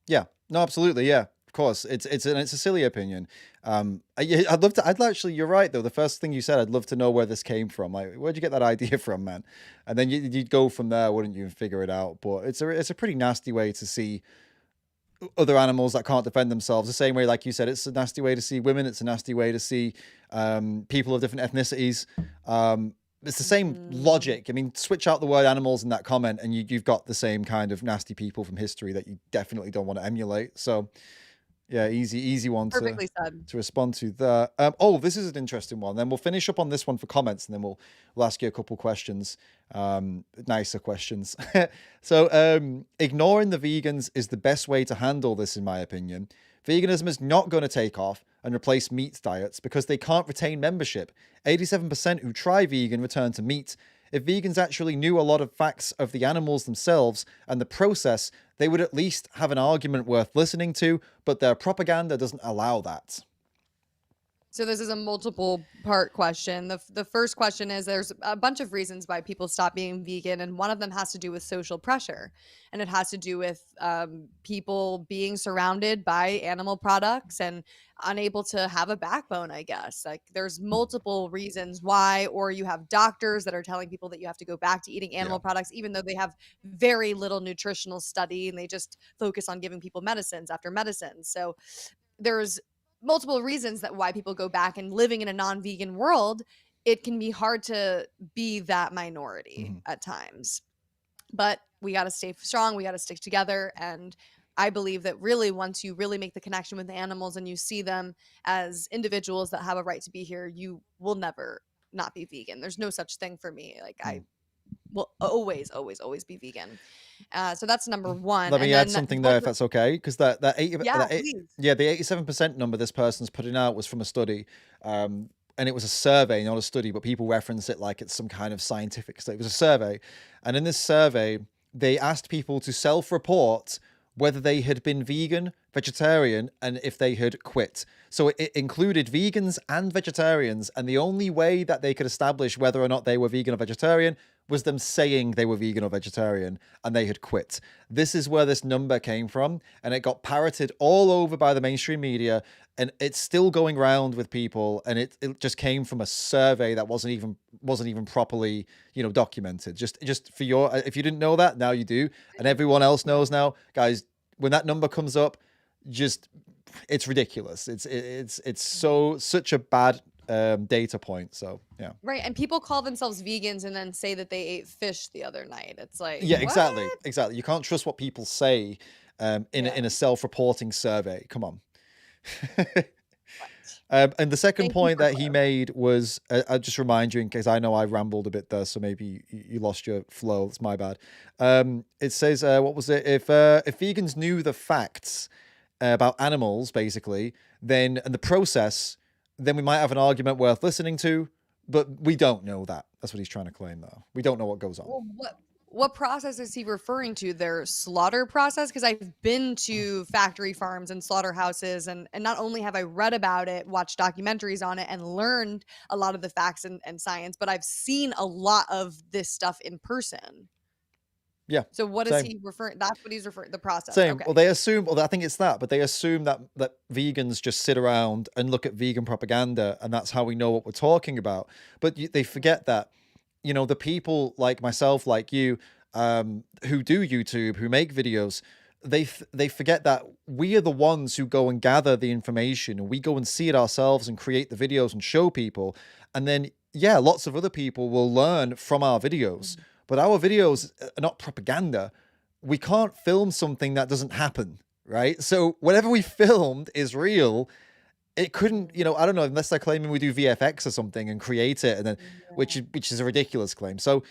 Yeah, no, absolutely. Yeah, of course. It's a silly opinion. I'd love to. I'd actually. You're right though. The first thing you said, I'd love to know where this came from. Like, where'd you get that idea from, man? And then you'd go from there, wouldn't you, and figure it out? But it's a pretty nasty way to see other animals that can't defend themselves. The same way, like you said, it's a nasty way to see women. It's a nasty way to see people of different ethnicities. It's the same logic. I mean, switch out the word animals in that comment, and you've got the same kind of nasty people from history that you definitely don't want to emulate. So, yeah, easy one Perfectly said. to respond to there. Oh, this is an interesting one. Then we'll finish up on this one for comments, and then we'll ask you a couple questions, nicer questions. So, ignoring the vegans is the best way to handle this, in my opinion. Veganism is not going to take off and replace meat diets because they can't retain membership. 87% who try vegan return to meat. If vegans actually knew a lot of facts of the animals themselves and the process, they would at least have an argument worth listening to, but their propaganda doesn't allow that. So this is a multiple part question. The first question is, there's a bunch of reasons why people stop being vegan, and one of them has to do with social pressure, and it has to do with people being surrounded by animal products and unable to have a backbone, I guess. Like, there's multiple reasons why, or you have doctors that are telling people that you have to go back to eating animal products, even though they have very little nutritional study and they just focus on giving people medicines after medicines. So there's multiple reasons that why people go back, and living in a non-vegan world, it can be hard to be that minority at times. But we got to stay strong, we got to stick together, and I believe that really once you really make the connection with the animals and you see them as individuals that have a right to be here, you will never not be vegan. There's no such thing for me. Like, I will always be vegan. So that's number one. Let me add something there, if that's okay, because the 87% number this person's putting out was from a study, and it was a survey, not a study, but people reference it like it's some kind of scientific study. It was a survey, and in this survey, they asked people to self-report whether they had been vegan, vegetarian, and if they had quit. So it included vegans and vegetarians, and the only way that they could establish whether or not they were vegan or vegetarian was them saying they were vegan or vegetarian and they had quit. This is where this number came from, and it got parroted all over by the mainstream media, and it's still going around with people, and it just came from a survey that wasn't even properly, documented. Just for your, if you didn't know that, now you do, and everyone else knows now, guys. When that number comes up, it's ridiculous. It's such a bad data point. So yeah. Right. And people call themselves vegans and then say that they ate fish the other night. It's like, Yeah, what? exactly. You can't trust what people say in a self-reporting survey. Come on. And the second Thank you point for that he made was, I'll just remind you in case I know I rambled a bit there, so maybe you lost your flow. It's my bad. It says, what was it? If vegans knew the facts about animals, basically, and the process, then we might have an argument worth listening to, but we don't know that. That's what he's trying to claim, though. We don't know what goes on. Well, what process is he referring to? Their slaughter process? Because I've been to factory farms and slaughterhouses, and not only have I read about it, watched documentaries on it, and learned a lot of the facts and science, but I've seen a lot of this stuff in person. Yeah. So what is he referring? That's what he's referring, the process. Same. Okay. Well, they assume, I think it's that, but they assume that vegans just sit around and look at vegan propaganda, and that's how we know what we're talking about. But they forget that, the people like myself, like you, who do YouTube, who make videos, they forget that we are the ones who go and gather the information, and we go and see it ourselves and create the videos and show people. And then, yeah, lots of other people will learn from our videos. But our videos are not propaganda. We can't film something that doesn't happen, right? So whatever we filmed is real. It couldn't, I don't know, unless they're claiming we do VFX or something and create it, and then which is a ridiculous claim. So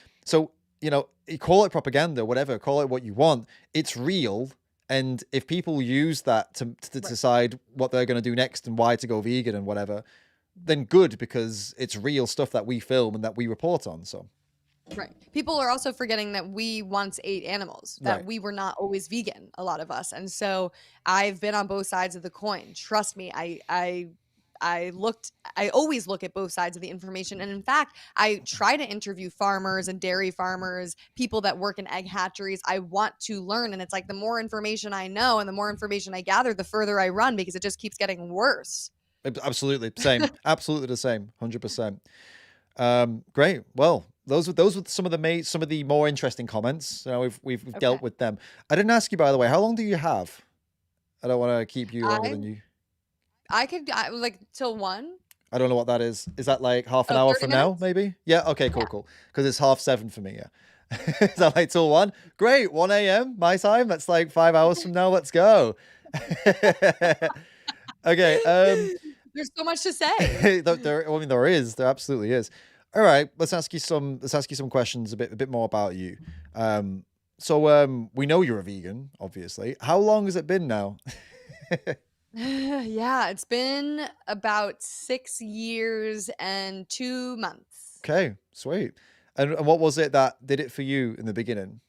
you call it propaganda, whatever, call it what you want. It's real, and if people use that to decide what they're going to do next and why to go vegan and whatever, then good, because it's real stuff that we film and that we report on. So. Right. People are also forgetting that we once ate animals, that we were not always vegan, a lot of us. And so I've been on both sides of the coin. Trust me, I always look at both sides of the information. And in fact, I try to interview farmers and dairy farmers, people that work in egg hatcheries. I want to learn. And it's like, the more information I know and the more information I gather, the further I run, because it just keeps getting worse. Absolutely. Same. Absolutely the same. 100%. Great. Well, those were some of the more interesting comments. We've dealt with them. I didn't ask you, by the way, how long do you have? I don't want to keep you longer than you. I could like till 1. I don't know what that is. Is that like half an hour from now, maybe? Yeah. Okay. Cool. Because it's 7:30 for me. Yeah. Is that like till 1? Great. 1 a.m. my time. That's like 5 hours from now. Let's go. Okay. There's so much to say. There absolutely is. All right, let's ask you some questions a bit more about you. So we know you're a vegan, obviously. How long has it been now? Yeah, it's been about 6 years and 2 months. Okay, sweet. And what was it that did it for you in the beginning?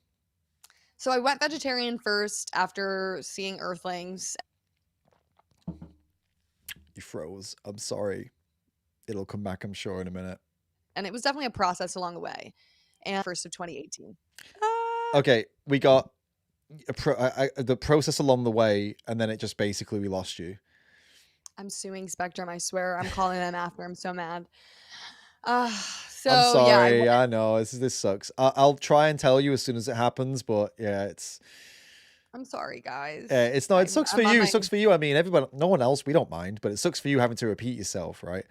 So I went vegetarian first after seeing Earthlings. You froze. I'm sorry. It'll come back, I'm sure, in a minute. And it was definitely a process along the way. And 1st of 2018. Okay, we got the process along the way, and then it just basically we lost you. I'm suing Spectrum. I swear, I'm calling them after. I'm so mad. So I'm sorry. yeah, I know this sucks. I'll try and tell you as soon as it happens, but yeah, it's. I'm sorry, guys. It's not. It sucks for you. It sucks for you. I mean, everybody, no one else. We don't mind, but it sucks for you having to repeat yourself, right?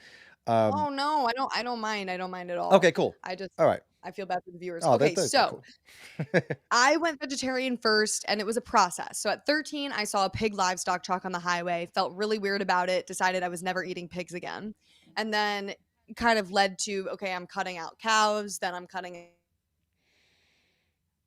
Oh no, I don't mind. I don't mind at all. Okay, cool. All right. I feel bad for the viewers. Oh, okay, so cool. I went vegetarian first, and it was a process. So at 13, I saw a pig livestock truck on the highway, felt really weird about it, decided I was never eating pigs again. And then kind of led to, okay, I'm cutting out cows, then I'm cutting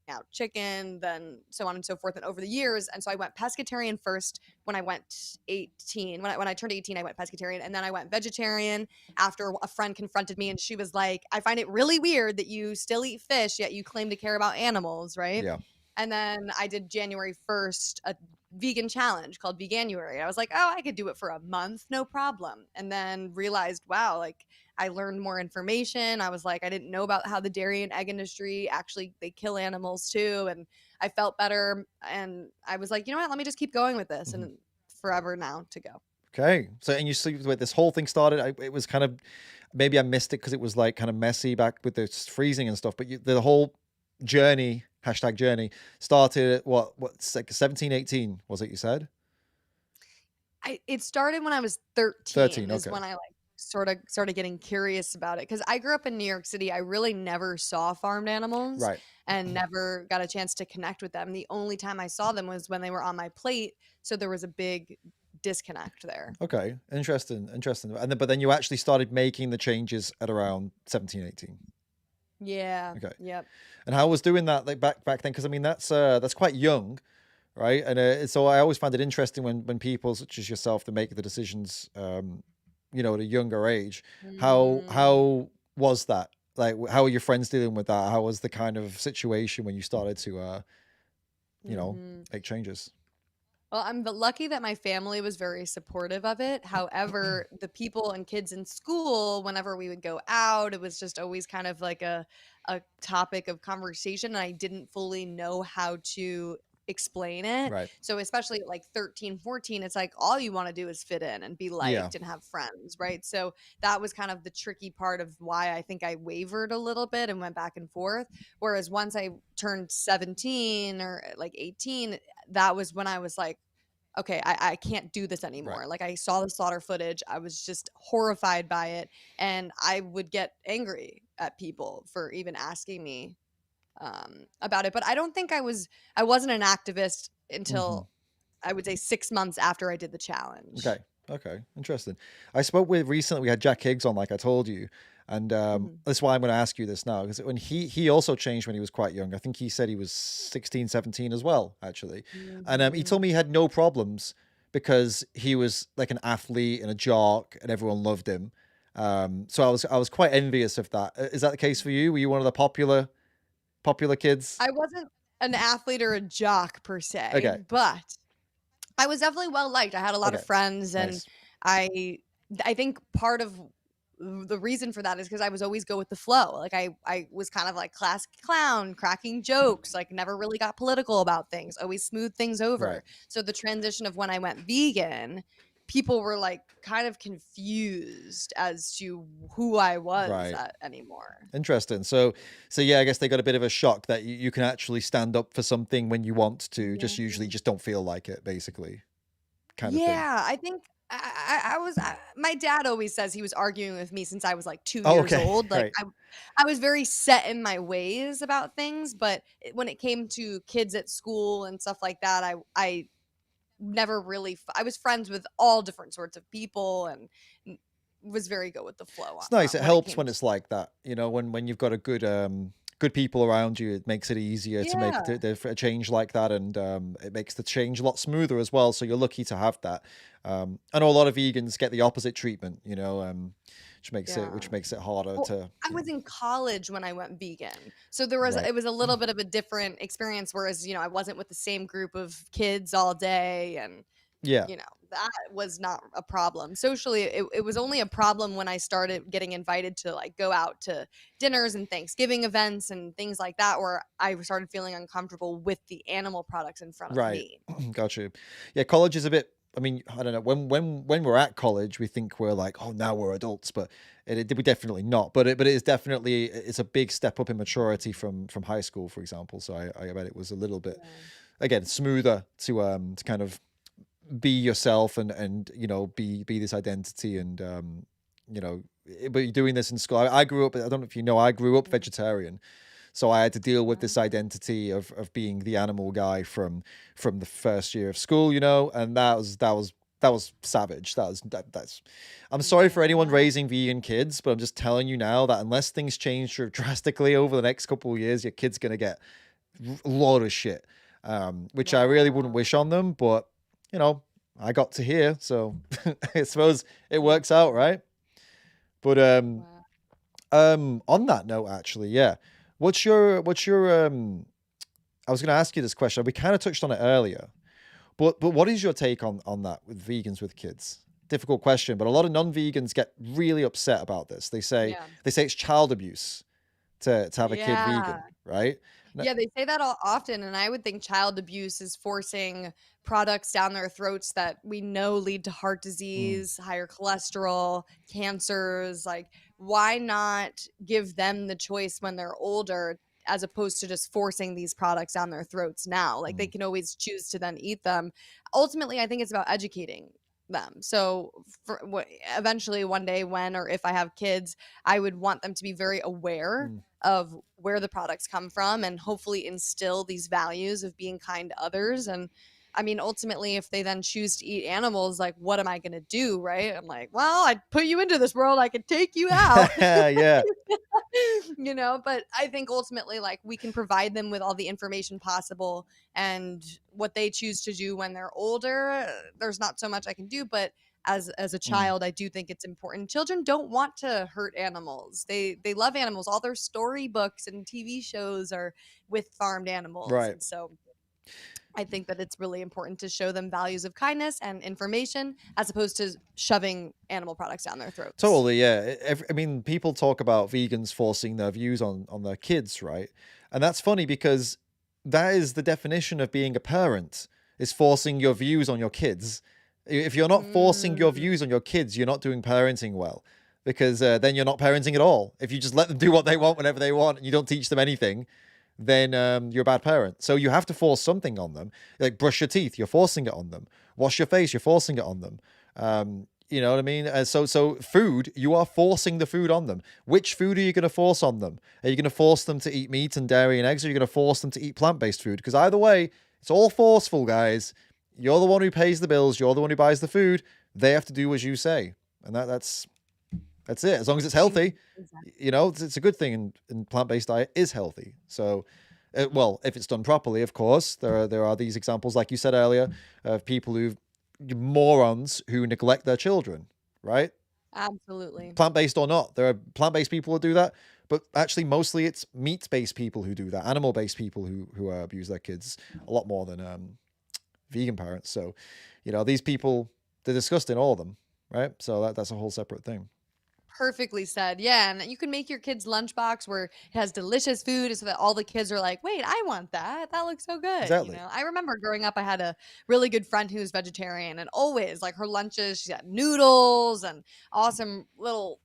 out chicken, then so on and so forth, and over the years. And so I went pescatarian first when I went 18. When I turned 18, I went pescatarian, and then I went vegetarian after a friend confronted me, and she was like, I find it really weird that you still eat fish, yet you claim to care about animals, right? Yeah. And then I did January 1st, a vegan challenge called Veganuary. I was like, oh, I could do it for a month, no problem. And then realized, wow, like I learned more information. I was like, I didn't know about how the dairy and egg industry actually, they kill animals too. And I felt better. And I was like, you know what, let me just keep going with this. Mhm. And forever now to go. Okay. So, and you see where this whole thing started, it was kind of, maybe I missed it because it was like kind of messy back with the freezing and stuff, but the whole journey, hashtag journey, started at what's like 17, 18, was it you said? It started when I was 13. 13 is Okay. when I like sort of started getting curious about it, because I grew up in New York City. I really never saw farmed animals Right. and never got a chance to connect with them. The only time I saw them was when they were on my plate, so there was a big disconnect there. Okay. Interesting. Interesting. And then, but then you actually started making the changes at around 17, 18. Yeah. Okay. Yep. And how was doing that like back then? Because I mean that's quite young, right? And so I always find it interesting when people such as yourself that make the decisions, at a younger age. How Mm, how was that? Like, how are your friends dealing with that? How was the kind of situation when you started to, mhm. make changes? Well, I'm lucky that my family was very supportive of it. However, the people and kids in school, whenever we would go out, it was just always kind of like a topic of conversation, and I didn't fully know how to explain it. Right. So especially at like 13, 14, it's like all you want to do is fit in and be Yeah. liked and have friends, right? So that was kind of the tricky part of why I think I wavered a little bit and went back and forth. Whereas once I turned 17 or like 18, that was when I was like, okay, I can't do this Right. anymore. Like I saw the slaughter footage, I was just horrified by it, and I would get angry at people for even asking me about it. But I don't think I wasn't an activist Hmm. until I would say 6 months after I did the challenge. Okay. Okay. Interesting. I spoke with recently. We had Jack Higgs on, like I told you, and Mhm. that's why I'm going to ask you this now because when he also changed when he was quite young. I think he said he was 16, 17 as well, actually, and he Mhm. told me he had no problems because he was like an athlete and a jock, and everyone loved him. So I was quite envious of that. Is that the case for you? Were you one of the popular kids? I wasn't an athlete or a jock per se, Okay. but I was definitely well liked. I had a lot of Okay. friends, and Nice. I I think part of the reason for that is because I was always go with the flow. Like I was kind of like class clown, cracking jokes, like never really got political about things, always smooth things Right. over. So the transition of when I went vegan, people were like kind of confused as to who I was Right. anymore. Interesting. So yeah, I guess they got a bit of a shock that you can actually stand up for something when you want to, Yeah. just usually just don't feel like it, basically, kind of thing. Yeah, I think my dad always says he was arguing with me since I was like 2 Oh, years okay. old. Like Right. I was very set in my ways about things, but when it came to kids at school and stuff like that, I never really I was friends with all different sorts of people, and n- was very good with the flow It's nice. It when it helps came when to it's like that. When you've got a good people around you, it makes it easier to make yeah. a change like that, and it makes the change a lot smoother as well. So you're lucky to have that. I know a lot of vegans get the opposite treatment, Yeah. which makes it harder Well, to, I was in college when I went vegan. So there was right. it was a little bit of a different experience, whereas, I wasn't with the same group of kids all day, and Yeah. that was not a problem. Socially, it was only a problem when I started getting invited to like go out to dinners and Thanksgiving events and things like that, where I started feeling uncomfortable with the animal products in front of Right. me. Got you. Yeah, college is a bit. I mean, I don't know. When we're at college, we think we're like, oh, now we're adults, but we're definitely not. But it is definitely, it's a big step up in maturity from high school, for example. So I bet it was a little bit, Yeah. again, smoother to kind of be yourself and be this identity and but you're doing this in school. I grew up. I don't know if you know. I grew up Mm. vegetarian. So I had to deal with this Oh, identity of being the animal guy from the first year of school, and that was savage. That's. I'm sorry for anyone yeah. raising vegan kids, but I'm just telling you now that unless things change drastically over the next couple of years, your kid's gonna get a lot of shit, which I really wouldn't Wow. wish on them. But you know, I got to hear, so I suppose it Mm, works out, right? But wow. on that note, actually, yeah. What's your I was going to ask you this question. We kind of touched on it earlier, but what is your take on that with vegans with kids? difficult question, but a lot of non-vegans get really upset about this. They say Yeah. it's child abuse to have a kid Yeah. vegan, right? Yeah, they say that often, and I would think child abuse is forcing products down their throats that we know lead to heart Mm, disease, higher cholesterol, cancers. Like, why not give them the choice when they're older as opposed to just forcing these products down their throats now? Like, they mm, can always choose to then eat them. Ultimately, I think it's about educating them. So, eventually, one day, when or if I have kids, I would want them to be very aware mm. of where the products come from and hopefully instill these values of being kind to others. And I mean, ultimately, if they then choose to eat animals, like, what am I going to do? Right. I'm like, well, I put you into this world. I could take you out, Yeah. but I think ultimately, like, we can provide them with all the information possible, and what they choose to do when they're older, there's not so much I can do. But as a Mm, child, I do think it's important. Children don't want to hurt animals. They love animals. All their storybooks and TV shows are with farmed animals. right. And so I think that it's really important to show them values of kindness and information as opposed to shoving animal products down their throats. Totally, yeah. I mean, people talk about vegans forcing their views on their kids, right? And that's funny because that is the definition of being a parent, is forcing your views on your kids. If you're not forcing your Mm, views on your kids, you're not doing parenting well, because then you're not parenting at all. If you just let them do what they want whenever they want and you don't teach them anything, then you're a bad parent. So you have to force something on them. Like brush your teeth, you're forcing it on them. Wash your face, you're forcing it on them. You know what I mean? So food, you are forcing the food on them. Which food are you going to force on them? Are you going to force them to eat meat and dairy and eggs, or are you going to force them to eat plant-based food? Because either way, it's all forceful, guys. You're the one who pays the bills. You're the one who buys the food. They have to do as you say, and that's it. As long as it's healthy, exactly. it's a good thing. And plant-based diet is healthy. So, well, if it's done properly, of course. There are these examples, like you said earlier, of people who morons who neglect their children, right? Absolutely. Plant-based or not, there are plant-based people who do that, but actually mostly it's meat-based people who do that, animal-based people who abuse their kids a lot more than vegan parents. So, these people, they're disgusting, all of them, right? So that's a whole separate thing. Perfectly said. Yeah, and you can make your kids lunchbox where it has delicious food so that all the kids are like, "Wait, I want that. That looks so good." Exactly. I remember growing up I had a really good friend who was vegetarian, and always like her lunches, she had noodles and awesome little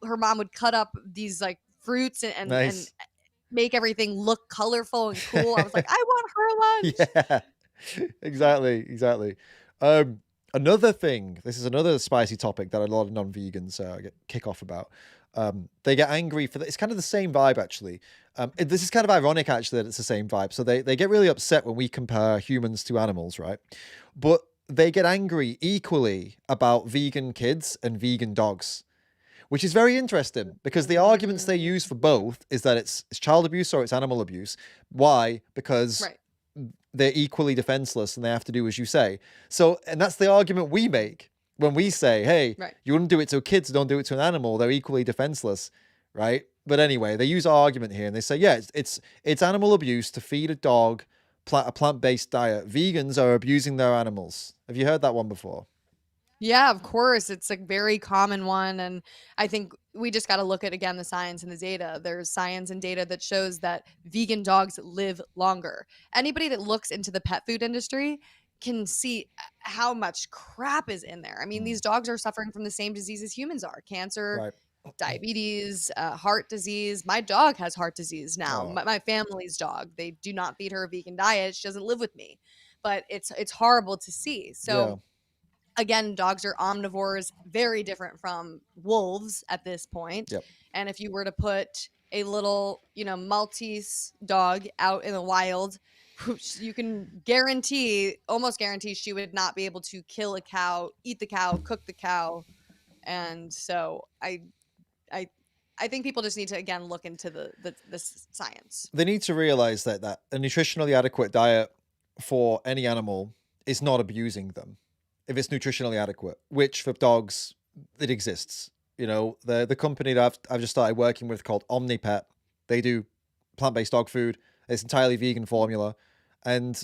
her mom would cut up these like fruits and Nice. make everything look colorful and cool. I was like, "I want her lunch." Yeah. Exactly. Another thing, this is another spicy topic that a lot of non-vegans get kick off about. They get angry for it's kind of the same vibe, actually. This is kind of ironic, actually, that it's the same vibe. So they get really upset when we compare humans to animals, right? But they get angry equally about vegan kids and vegan dogs, which is very interesting because the arguments they use for both is that it's child abuse or it's animal abuse. Why? Because Right. they're equally defenseless and they have to do as you say. So, and that's the argument we make when we say, hey, Right. you wouldn't do it to a kid, so don't do it to an animal. They're equally defenseless, right? But anyway, they use our argument here and they say, yeah, it's animal abuse to feed a dog a plant-based diet. Vegans are abusing their animals. Have you heard that one before? Yeah, of course. It's a very common one. And I think we just got to look at, again, the science and the data. There's science and data that shows that vegan dogs live longer. Anybody that looks into the pet food industry can see how much crap is in there. I mean, Mm, these dogs are suffering from the same diseases humans are: cancer, right. diabetes, heart disease. My dog has heart disease now. Oh, My family's dog. They do not feed her a vegan diet. She doesn't live with me. But it's horrible to see. yeah. So, again, dogs are omnivores, very different from wolves at this point. Yep. And if you were to put a little, Maltese dog out in the wild, you can almost guarantee she would not be able to kill a cow, eat the cow, cook the cow. And so I think people just need to, again, look into the science. They need to realize that a nutritionally adequate diet for any animal is not abusing them if it's nutritionally adequate, which for dogs, it exists. The company that I've just started working with called OmniPet, they do plant-based dog food. It's entirely vegan formula. And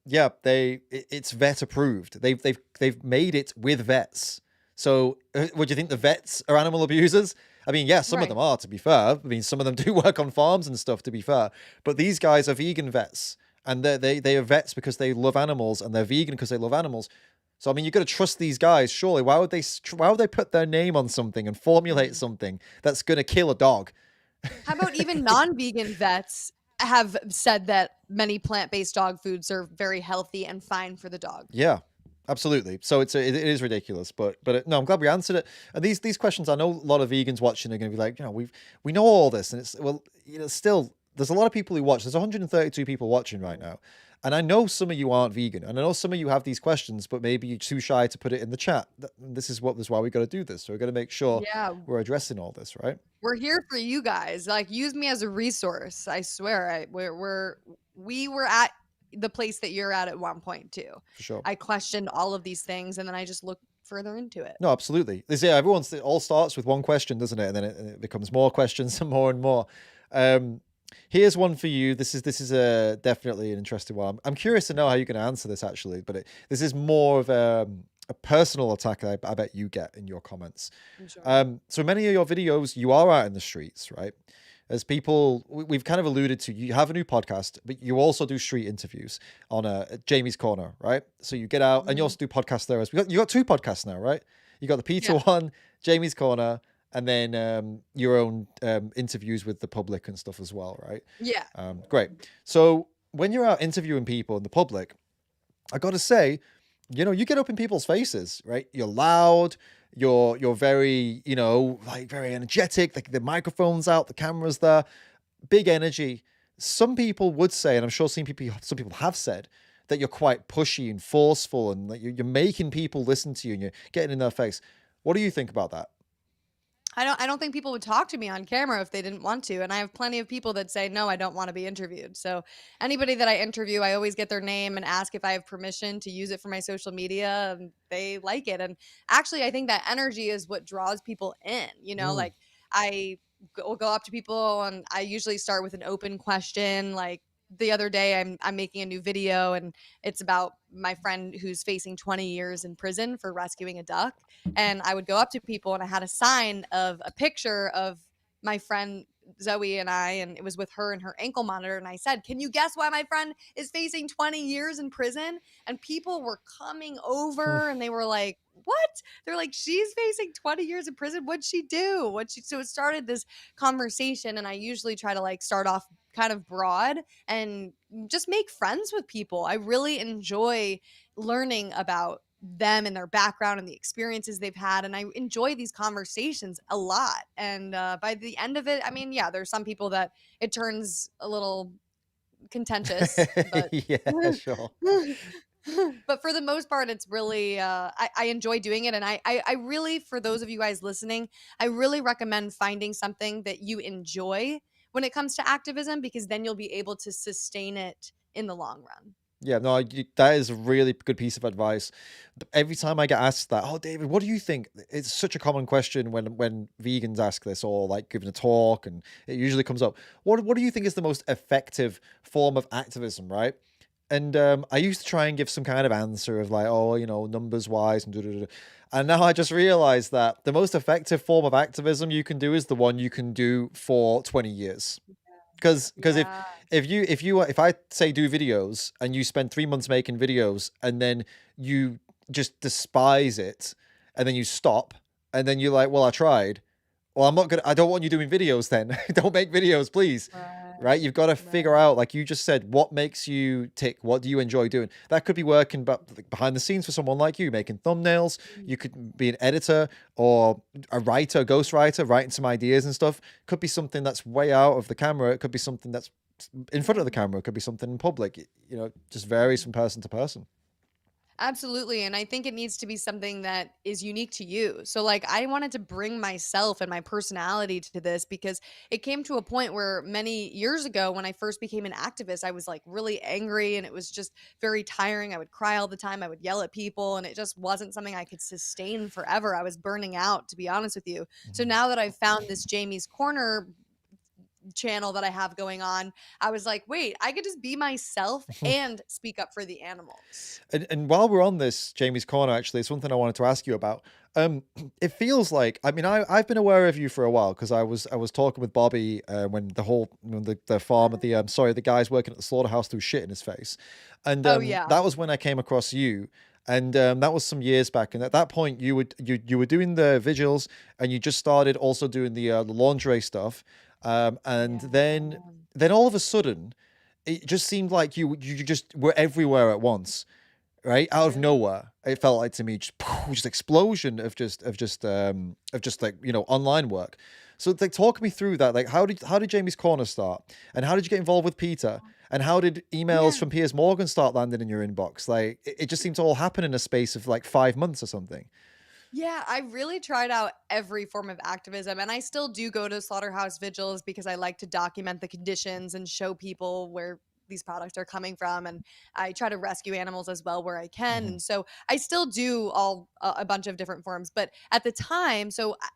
yeah, it's vet approved. They've made it with vets. So would you think the vets are animal abusers? I mean, yeah, some of Right. them are, to be fair. I mean, some of them do work on farms and stuff, to be fair. But these guys are vegan vets, and they are vets because they love animals, and they're vegan because they love animals. So I mean, you've got to trust these guys. Surely, why would they put their name on something and formulate something that's going to kill a dog? How about even non-vegan vets have said that many plant-based dog foods are very healthy and fine for the dog? Yeah, absolutely. So it is ridiculous, but no, I'm glad we answered it. And these questions, I know a lot of vegans watching are going to be like, we know all this, and it's well, still there's a lot of people who watch. There's 132 people watching right now, and I know some of you aren't vegan, and I know some of you have these questions, but maybe you're too shy to put it in the chat. This is why we got to do this. So we're going to make sure Yeah, we're addressing all this, right? we're here for you guys. Like, use me as a resource. I swear, we were at the place that you're at one point too. For sure. I questioned all of these things, and then I just looked further into it. No, absolutely. It all starts with one question, doesn't it? And then it becomes more questions and more. Here's one for you. This is a definitely an interesting one. I'm curious to know how you're going to answer this actually, but this is more of a personal attack I bet you get in your comments. I'm sure. So many of your videos, you are out in the streets, right? As people, we've kind of alluded to, you have a new podcast, but you also do street interviews on Jamie's Corner, right? So you get out and you also do podcasts there. You got two podcasts now, right? You got the Peter one, Jamie's Corner, and then your own interviews with the public and stuff as well, right? Yeah. Great. So when you're out interviewing people in the public, I got to say, you get up in people's faces, right? You're loud. You're very, like very energetic. The microphone's out, the camera's there, big energy. Some people would say, and I'm sure some people have said, that you're quite pushy and forceful, and that you're making people listen to you, and you're getting in their face. What do you think about that? I don't think people would talk to me on camera if they didn't want to. And I have plenty of people that say, no, I don't want to be interviewed. So anybody that I interview, I always get their name and ask if I have permission to use it for my social media. And they like it. And actually, I think that energy is what draws people in. Like I will go up to people and I usually start with an open question. Like the other day, I'm making a new video and it's about my friend who's facing 20 years in prison for rescuing a duck. And I would go up to people and I had a sign of a picture of my friend Zoe and it was with her and her ankle monitor. And I said, can you guess why my friend is facing 20 years in prison? And people were coming over and they were like, what? They're like, she's facing 20 years in prison. What'd she do? So it started this conversation. And I usually try to like start off kind of broad and just make friends with people. I really enjoy learning about them and their background and the experiences they've had. And I enjoy these conversations a lot. And by the end of it, I mean, yeah, there's some people that it turns a little contentious, but Yeah, sure. but for the most part, it's really I enjoy doing it. And I really, for those of you guys listening, I really recommend finding something that you enjoy when it comes to activism, because then you'll be able to sustain it in the long run. Yeah, no, that is a really good piece of advice. Every time I get asked that, oh, David, what do you think? It's such a common question when vegans ask this, or like giving a talk, and it usually comes up. What do you think is the most effective form of activism, right? And I used to try and give some kind of answer of like, oh, numbers wise, and and now I just realized that the most effective form of activism you can do is the one you can do for 20 years. Because Yeah. if I say do videos and you spend 3 months making videos and then you just despise it and then you stop and then you're like, well, I tried. Well, I don't want you doing videos then. Don't make videos, please. Right? You've got to figure out, like you just said, what makes you tick? What do you enjoy doing? That could be working behind the scenes for someone like you, making thumbnails. You could be an editor or a writer, ghostwriter, writing some ideas and stuff. Could be something that's way out of the camera. It could be something that's in front of the camera. It could be something in public. It just varies from person to person. Absolutely. And I think it needs to be something that is unique to you. So, like, I wanted to bring myself and my personality to this because it came to a point where many years ago, when I first became an activist, I was like really angry and it was just very tiring. I would cry all the time. I would yell at people, and it just wasn't something I could sustain forever. I was burning out, to be honest with you. So, now that I've found this Jamie's Corner channel that I have going on, I was like, wait, I could just be myself and speak up for the animals. And while we're on this, Jamie's Corner, actually, it's something I wanted to ask you about. It feels like, I mean, I've been aware of you for a while because I was talking with Bobby when the farm at the sorry, the guys working at the slaughterhouse threw shit in his face, and Oh yeah. that was when I came across you. And that was some years back, and at that point, you were doing the vigils, and you just started also doing the lingerie stuff, and Yeah. then all of a sudden, it just seemed like you just were everywhere at once, right? Out of Really? nowhere, it felt like to me, just explosion of just like, online work. So like, talk me through that. Like, how did Jamie's Corner start, and how did you get involved with Peter, and how did emails Yeah. from Piers Morgan start landing in your inbox? Like, it just seemed to all happen in a space of like 5 months or something. Yeah, I really tried out every form of activism, and I still do go to slaughterhouse vigils because I like to document the conditions and show people where these products are coming from, and I try to rescue animals as well where I can. Hmm. And so I still do a bunch of different forms. But at the time,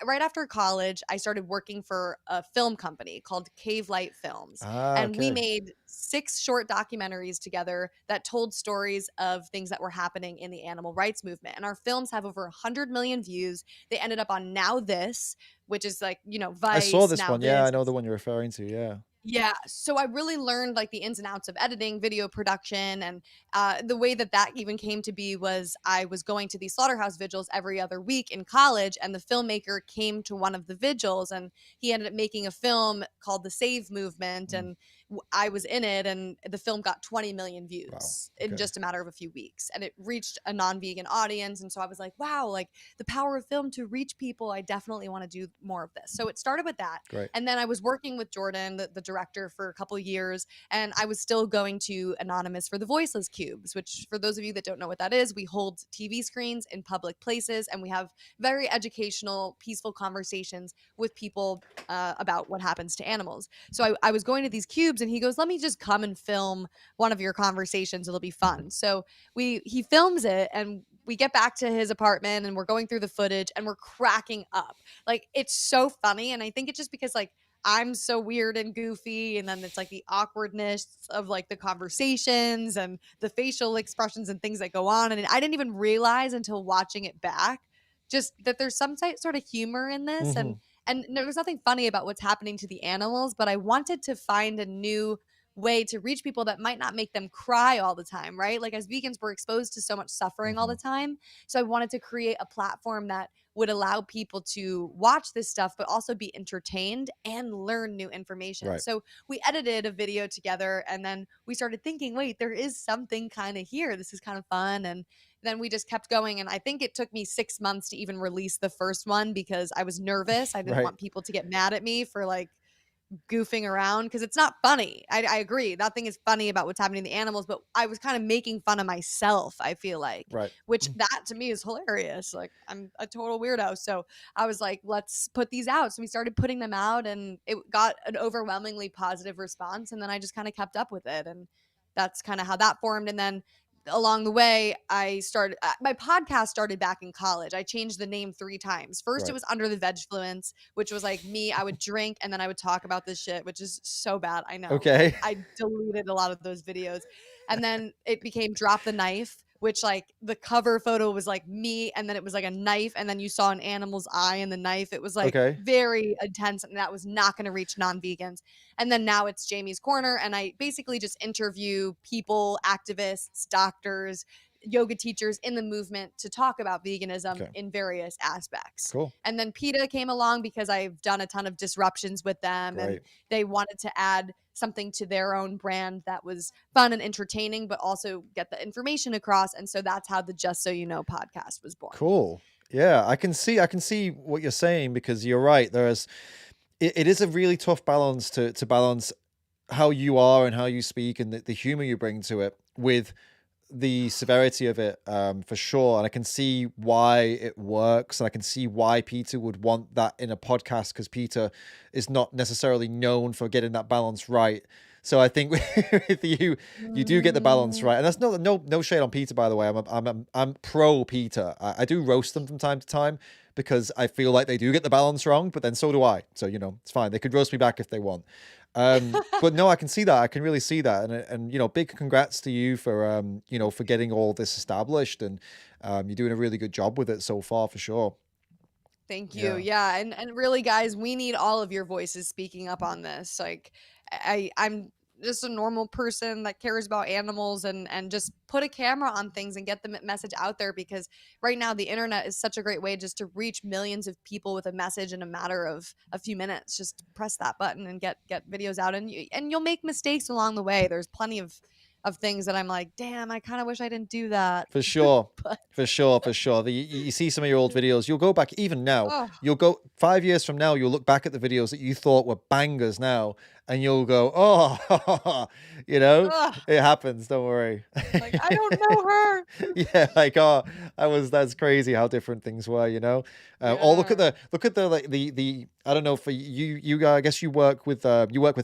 right after college, I started working for a film company called Cave Light Films, Ah, and we okay. made 6 short documentaries together that told stories of things that were happening in the animal rights movement. And our films have over 100 million views. They ended up on Now This, which is like, I saw Vice, this Now one. Yeah, I This. know the one you're referring to. Yeah. Yeah, so I really learned like the ins and outs of editing, video production, and the way that even came to be was I was going to these slaughterhouse vigils every other week in college, and the filmmaker came to one of the vigils, and he ended up making a film called The Save Movement, Mm. and I was in it, and the film got 20 million Wow. views in Okay. just a matter of a few weeks, and it reached a non-vegan audience, and so I was like, wow, like the power of film to reach people. I definitely want to do more of this. So it started with that. Great. And then I was working with Jordan, the director, for a couple years, and I was still going to Anonymous for the Voiceless Cubes, which, for those of you that don't know what that is, we hold TV screens in public places, and we have very educational, peaceful conversations with people about what happens to animals. So I was going to these cubes, and he goes, "Let me just come and film one of your conversations. It'll be fun." So he films it, and we get back to his apartment, and we're going through the footage, and we're cracking up. Like, it's so funny, and I think it's just because like I'm so weird and goofy, and then it's like the awkwardness of like the conversations and the facial expressions and things that go on, and I didn't even realize until watching it back just that there's some sort of humor in this, Hmm. and there's nothing funny about what's happening to the animals, but I wanted to find a new way to reach people that might not make them cry all the time, right? Like, as vegans, we're exposed to so much suffering all Hmm. the time. So I wanted to create a platform that would allow people to watch this stuff, but also be entertained and learn new information. Right. So we edited a video together, and then we started thinking, wait, there is something kind of here. This is kind of fun. And then we just kept going. And I think it took me 6 months to even release the first one because I was nervous. I didn't Right. want people to get mad at me for like goofing around, because it's not funny. I agree. Nothing is funny about what's happening to the animals, but I was kind of making fun of myself, I feel like, Right. which that to me is hilarious. Like, I'm a total weirdo. So I was like, let's put these out. So we started putting them out, and it got an overwhelmingly positive response. And then I just kind of kept up with it. And that's kind of how that formed. And then along the way, I started my podcast started back in college. I changed the name 3 times. First, it Right. was Under the Vegfluence, which was like me. I would drink and then I would talk about this shit, which is so bad. I know. Okay. Like, I deleted a lot of those videos. And then it became Drop the Knife, which like the cover photo was like me, and then it was like a knife, and then you saw an animal's eye in the knife. It was like Okay. very intense, and that was not going to reach non-vegans. And then now it's Jamie's Corner, and I basically just interview people, activists, doctors, yoga teachers in the movement to talk about veganism Okay. in various aspects. Cool. And then PETA came along because I've done a ton of disruptions with them, and Great. they wanted to add something to their own brand that was fun and entertaining, but also get the information across. And so that's how the Just So You Know podcast was born. Cool. Yeah, I can see what you're saying, because you're right. It is a really tough balance to balance how you are and how you speak, and the humor you bring to it with the severity of it, for sure. And I can see why it works, and I can see why Peter would want that in a podcast, because Peter is not necessarily known for getting that balance right. So I think with you, you do get the balance Mm. right, and that's no shade on Peter, by the way. I'm pro Peter. I do roast them from time to time because I feel like they do get the balance wrong, but then so do I. So it's fine. They could roast me back if they want. But no, I can see that. I can really see that, and big congrats to you for for getting all this established, and you're doing a really good job with it so far for sure. Thank you. Yeah, Yeah, and really, guys, we need all of your voices speaking up on this. Like, I'm just a normal person that cares about animals, and just put a camera on things and get the message out there, because right now the internet is such a great way just to reach millions of people with a message in a matter of a few minutes. Just press that button and get videos out, and you'll make mistakes along the way. There's plenty of things that I'm like, damn, I kind of wish I didn't do that. for sure. But For sure, for sure. You see some of your old videos, you'll go back even now. oh, You'll go 5 years from now, you'll look back at the videos that you thought were bangers now, and you'll go, oh, ugh, it happens. Don't worry. like I don't know her. Yeah, like that's crazy how different things were, or Yeah. look at the like the I don't know, for you I guess you work with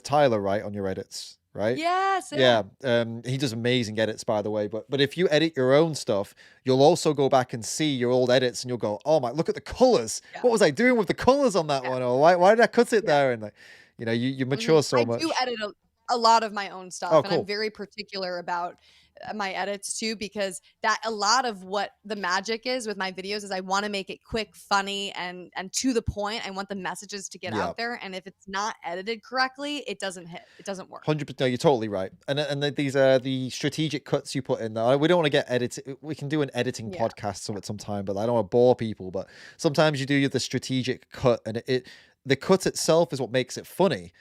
Tyler, right, on your edits, right? Yes, yeah. Yeah, he does amazing edits, by the way. But if you edit your own stuff, you'll also go back and see your old edits, and you'll go, "Oh my, look at the colors! Yeah. What was I doing with the colors on that Yeah. one? Or why did I cut it Yeah. there?" And like, you Mhm. mature so I do much. edit a lot of my own stuff, Oh, and I'm cool. very particular about my edits too, because that a lot of what the magic is with my videos is I want to make it quick, funny, and to the point. I want the messages to get Yeah. out there, and if it's not edited correctly, it doesn't hit. It doesn't work. 100%. No, you're totally right. And these the strategic cuts you put in there. We don't want to get edited. We can do an editing Yeah. podcast at some time, but I don't want to bore people. But sometimes you do the strategic cut, and the cut itself is what makes it funny.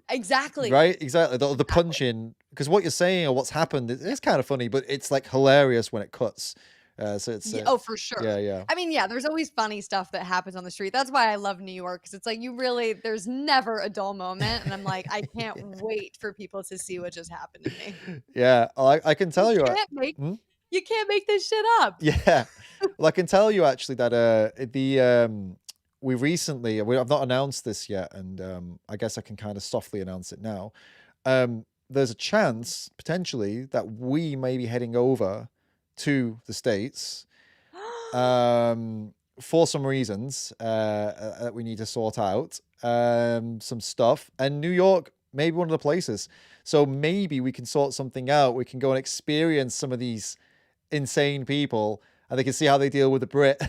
Exactly. Right? Exactly. The Exactly. punch in, because what you're saying or what's happened is kind of funny, but it's like hilarious when it cuts. So it's Yeah, oh, for sure. yeah, yeah, I mean, yeah, there's always funny stuff that happens on the street. That's why I love New York, because it's like there's never a dull moment, and I'm like, I can't wait for people to see what just happened to me. yeah. I can You tell you. can't make Hmm? you can't make this shit up. Yeah. Well, I can tell you actually that we recently I've not announced this yet, and I guess I can kind of softly announce it now. There's a chance potentially that we may be heading over to the States for some reasons that we need to sort out, some stuff, and New York may be one of the places. So maybe we can sort something out. We can go and experience some of these insane people, and they can see how they deal with the Brit.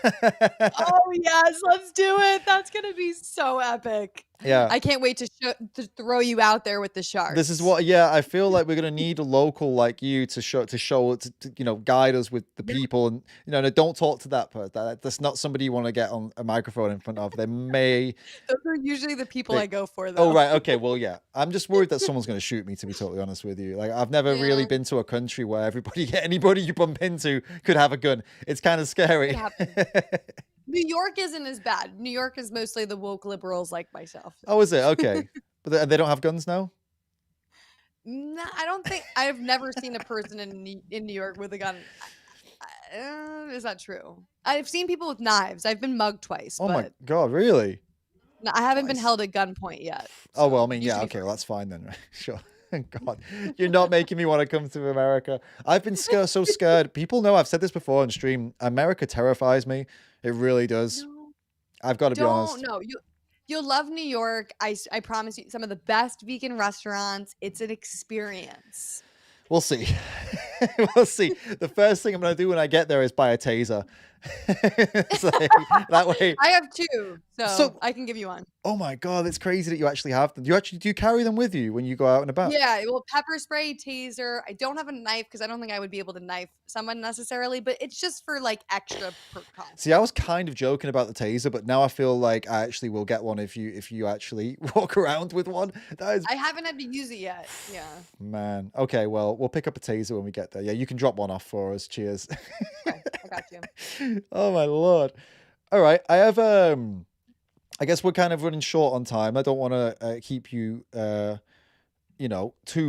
Oh, yes, let's do it. That's gonna be so epic. Yeah. I can't wait to throw you out there with the This is sharks. what, yeah, I feel like we're gonna need a local like you to guide us with the Yeah, people, and no, don't talk to that person. That's not somebody you want to get on a microphone in front of. They may those are usually the people they I go for, Oh though. right, okay, well yeah. I'm just worried that someone's gonna shoot me, to be totally honest with you. Like I've never really Yeah, been to a country where anybody you bump into could have a gun. It's kind of it scary. happens. New York isn't as bad. New York is mostly the woke liberals like myself. Oh, is it? Okay. But they don't have guns now? No, I don't think I've never seen a person in New York with a gun. Is that true? I've seen people with knives. I've been mugged twice, Oh my but God, really? I haven't been Twice. held at gunpoint yet. Oh well, I So mean, you should yeah, be okay, well, fine. that's fine then. Sure. God, you're not making me want to come to America. I've been so scared. People know I've said this before on stream. America terrifies me. It really does. No, I've got to be don't. honest. No, you'll love New York. I promise you, some of the best vegan restaurants. It's an experience. We'll see. We'll see. The first thing I'm going to do when I get there is buy a taser. It's like, that way. I have two, so So, I can give you one. oh my God, it's crazy that you actually have them. Do you carry them with you when you go out and about? Yeah, well, pepper spray, taser. I don't have a knife because I don't think I would be able to knife someone necessarily, but it's just for like extra See, I was precautions. kind of joking about the taser, but now I feel like I actually will get one if you actually walk around with one. That is, I haven't had to use it yet. Yeah. man. Okay, well, we'll pick up a taser when we get there. Yeah, you can drop one off for us. Cheers. Okay, I got you. Oh my Lord. All right, I have I guess we're kind of running short on time. I don't want to keep you too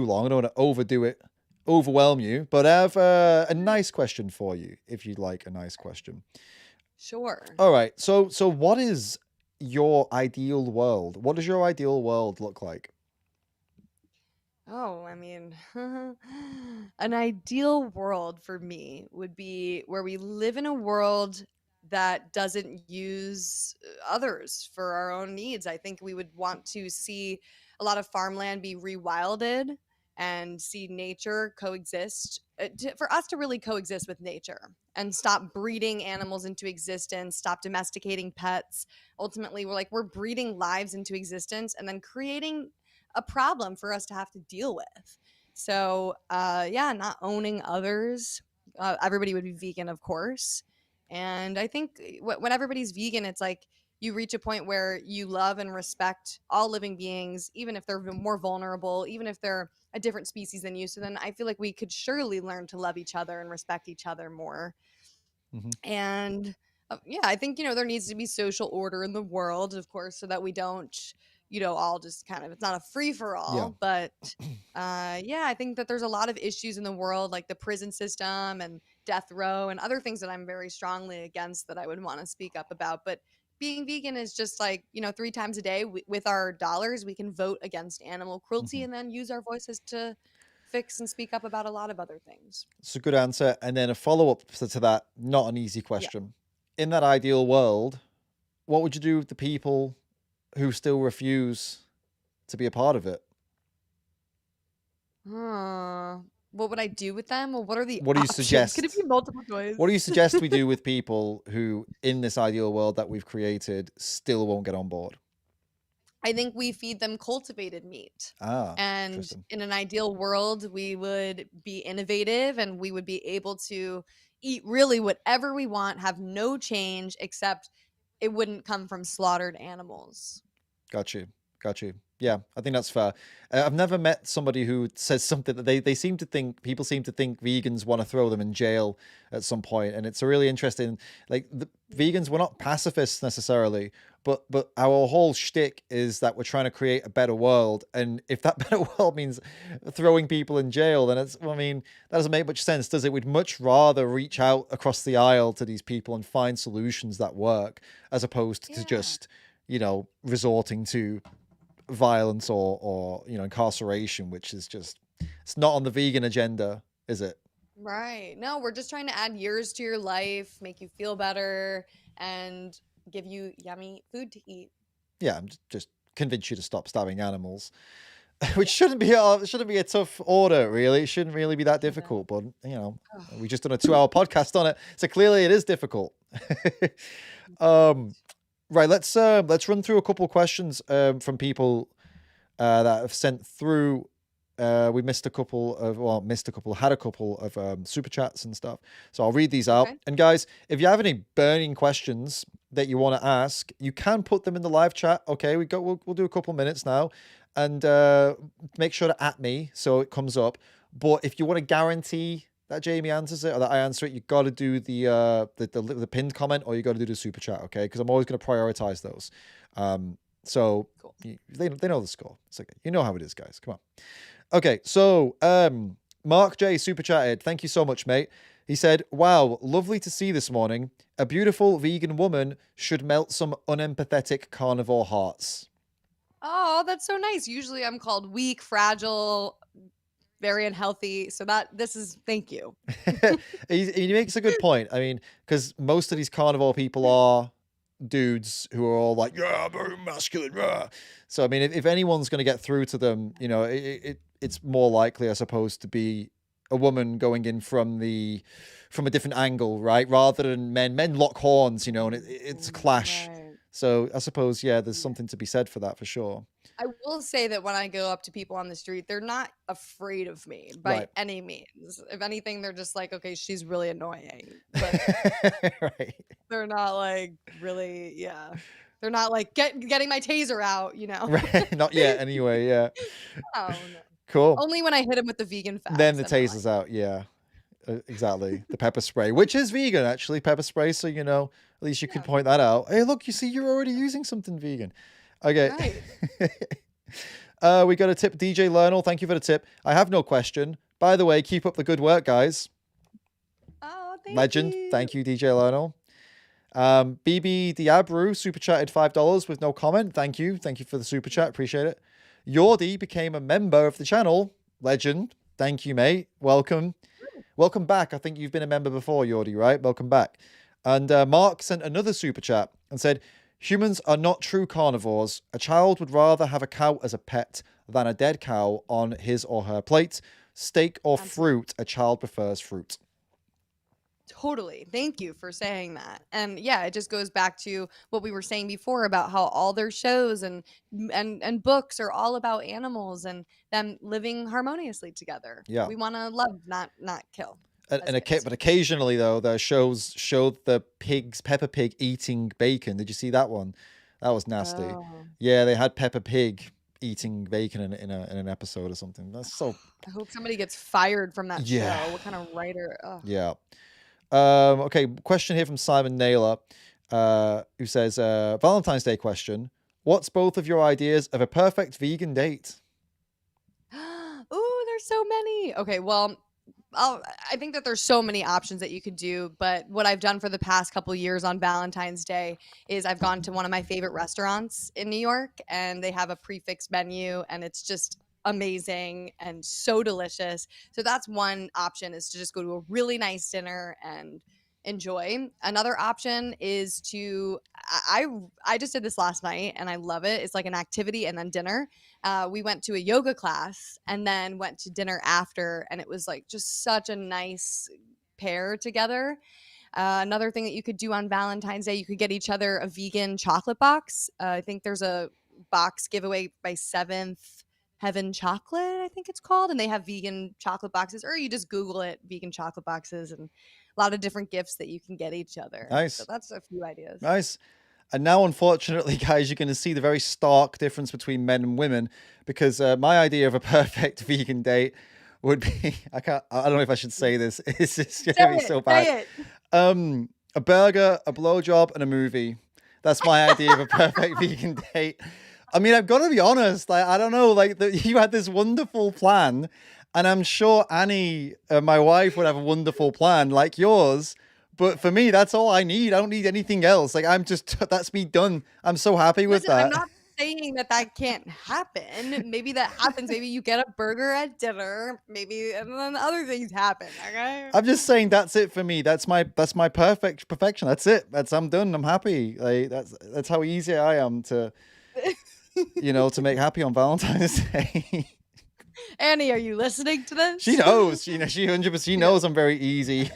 long. I don't want to overdo it, overwhelm you, but I have a nice question for you if you'd like a nice question. Sure. All right. So what is your ideal world? What does your ideal world look like? Oh, I mean, an ideal world for me would be where we live in a world that doesn't use others for our own needs. I think we would want to see a lot of farmland be rewilded and see nature coexist, for us to really coexist with nature and stop breeding animals into existence, stop domesticating pets. Ultimately, we're breeding lives into existence and then creating a problem for us to have to deal with. So, yeah, not owning others. Everybody would be vegan, of course. And I think when everybody's vegan, it's like you reach a point where you love and respect all living beings, even if they're more vulnerable, even if they're a different species than you. So then I feel like we could surely learn to love each other and respect each other more. Hmm. And yeah, I think, there needs to be social order in the world, of course, so that we don't, all just kind of, it's not a free for Yeah. all. But yeah, I think that there's a lot of issues in the world, like the prison system and death row and other things that I'm very strongly against that I would want to speak up about. But being vegan is just like, 3 times a day with our dollars, we can vote against animal cruelty Hmm. and then use our voices to fix and speak up about a lot of other things. It's a good answer. And then a follow up to that, not an easy Yeah. question. In that ideal world, what would you do with the people who still refuse to be a part of it? Huh. What would I do with them? Well, what are the What do you options? Could it suggest? be multiple What do you choice? suggest we do with people who, in this ideal world that we've created, still won't get on board? I think we feed them cultivated meat. Ah, And interesting. in an ideal world, we would be innovative and we would be able to eat really whatever we want, have no change, except it wouldn't come from slaughtered animals. Got you. Got you. Yeah, I think that's fair. I've never met somebody who says something that they seem to think, people seem to think vegans want to throw them in jail at some point. And it's a really interesting, like, the vegans, we're not pacifists necessarily, but our whole shtick is that we're trying to create a better world. And if that better world means throwing people in jail, then it's, well, I mean, that doesn't make much sense, does it? We'd much rather reach out across the aisle to these people and find solutions that work, as opposed to Yeah. just, resorting to violence or incarceration, which is just, it's not on the vegan agenda, is it? Right. No, we're just trying to add years to your life, make you feel better, and give you yummy food to eat. Yeah, I'm just convince you to stop stabbing animals, which Yeah. shouldn't be a tough order, really. It shouldn't really be that No. difficult, but Ugh. we just done a 2-hour podcast on it, so clearly it is difficult. um right, let's run through a couple of questions from people that have sent through. We missed a couple of, well, had a couple of super chats and stuff. So I'll read these out. Okay. And guys, if you have any burning questions that you want to ask, you can put them in the live chat. Okay, we'll do a couple minutes now, and make sure to at me so it comes up. But if you want to guarantee that Jamie answers it or that I answer it, you got to do the pinned comment, or you got to do the super chat. Okay, because I'm always going to prioritize those. So Cool. they know the score. It's okay. You know how it is, guys. Come on. Okay, so Mark J super chatted. Thank you so much, mate. He said, "Wow, lovely to see this morning. A beautiful vegan woman should melt some unempathetic carnivore hearts." Oh, that's so nice. Usually I'm called weak, fragile, very unhealthy. So thank you. He makes a good point. I mean, because most of these carnivore people are dudes who are all like, yeah, I'm very masculine. Rah. So I mean, if anyone's going to get through to them, it's more likely, I suppose, to be a woman going in from a different angle, right? Rather than men. Men lock horns, and it's a clash. Right. So I suppose, yeah, there's Yeah. something to be said for that, for sure. I will say that when I go up to people on the street, they're not afraid of me by Right. any means. If anything, they're just like, okay, she's really annoying. But Right. they're not like really, yeah. They're not like getting my taser out, Right. Not yet, anyway. Yeah. Oh no. Cool. Only when I hit him with the vegan Then facts. the Then they're like, taser's out. Yeah. Exactly. The pepper spray, which is vegan, actually, pepper spray. So, at least you could yeah, point that out. Hey, look, you see, you're already using something vegan. Okay. right. We got a tip, DJ Lernal. Thank you for the tip. I have no question. By the way, keep up the good work, guys. Oh, thank Legend. you. Thank you, DJ Lernal. BB Diabru super chatted $5 with no comment. Thank you. Thank you for the super chat. Appreciate it. Yordi became a member of the channel legend. Thank you, mate. Welcome. Welcome back. I think you've been a member before, Yordi, right? Welcome back. And Mark sent another super chat and said, humans are not true carnivores. A child would rather have a cow as a pet than a dead cow on his or her plate. Steak or fruit, a child prefers fruit. Totally. Thank you for saying that. And yeah, it just goes back to what we were saying before about how all their shows and books are all about animals and them living harmoniously together. Yeah. We want to love, not kill. But occasionally though, the shows showed the Peppa Pig eating bacon. Did you see that one? That was nasty. Oh. Yeah, they had Peppa Pig eating bacon in an episode or something. That's so. I hope somebody gets fired from that show. What kind of writer? Ugh. Yeah. Okay. Question here from Simon Naylor, who says, Valentine's Day question: what's both of your ideas of a perfect vegan date? Ooh, there's so many. Okay, well, I think that there's so many options that you could do, but what I've done for the past couple years on Valentine's Day is I've gone to one of my favorite restaurants in New York, and they have a prefix menu, and it's just amazing and so delicious. So that's one option, is to just go to a really nice dinner and enjoy. Another option is to I just did this last night and I love it. It's like an activity and then dinner. We went to a yoga class and then went to dinner after, and it was like just such a nice pair together. Another thing that you could do on Valentine's Day, you could get each other a vegan chocolate box. I think there's a box giveaway by Seventh Heaven Chocolate, I think it's called, and they have vegan chocolate boxes, or you just Google it, vegan chocolate boxes, and a lot of different gifts that you can get each other. Nice. So that's a few ideas. Nice. And now, unfortunately, guys, you're going to see the very stark difference between men and women, because my idea of a perfect vegan date would be, I don't know if I should say this. It's just going to be so bad. A burger, a blowjob, and a movie. That's my idea of a perfect vegan date. I mean, I've got to be honest. Like, I don't know. Like, you had this wonderful plan, and I'm sure Annie, my wife, would have a wonderful plan like yours. But for me, that's all I need. I don't need anything else. Like, that's me done. I'm so happy with that. I'm not saying that can't happen. Maybe that happens. Maybe you get a burger at dinner. Maybe, and then other things happen. Okay. I'm just saying that's it for me. That's my perfection. That's it. I'm done. I'm happy. Like, that's how easy I am to, to make happy on Valentine's Day. Annie, are you listening to this? She knows. She 100%. She knows I'm very easy.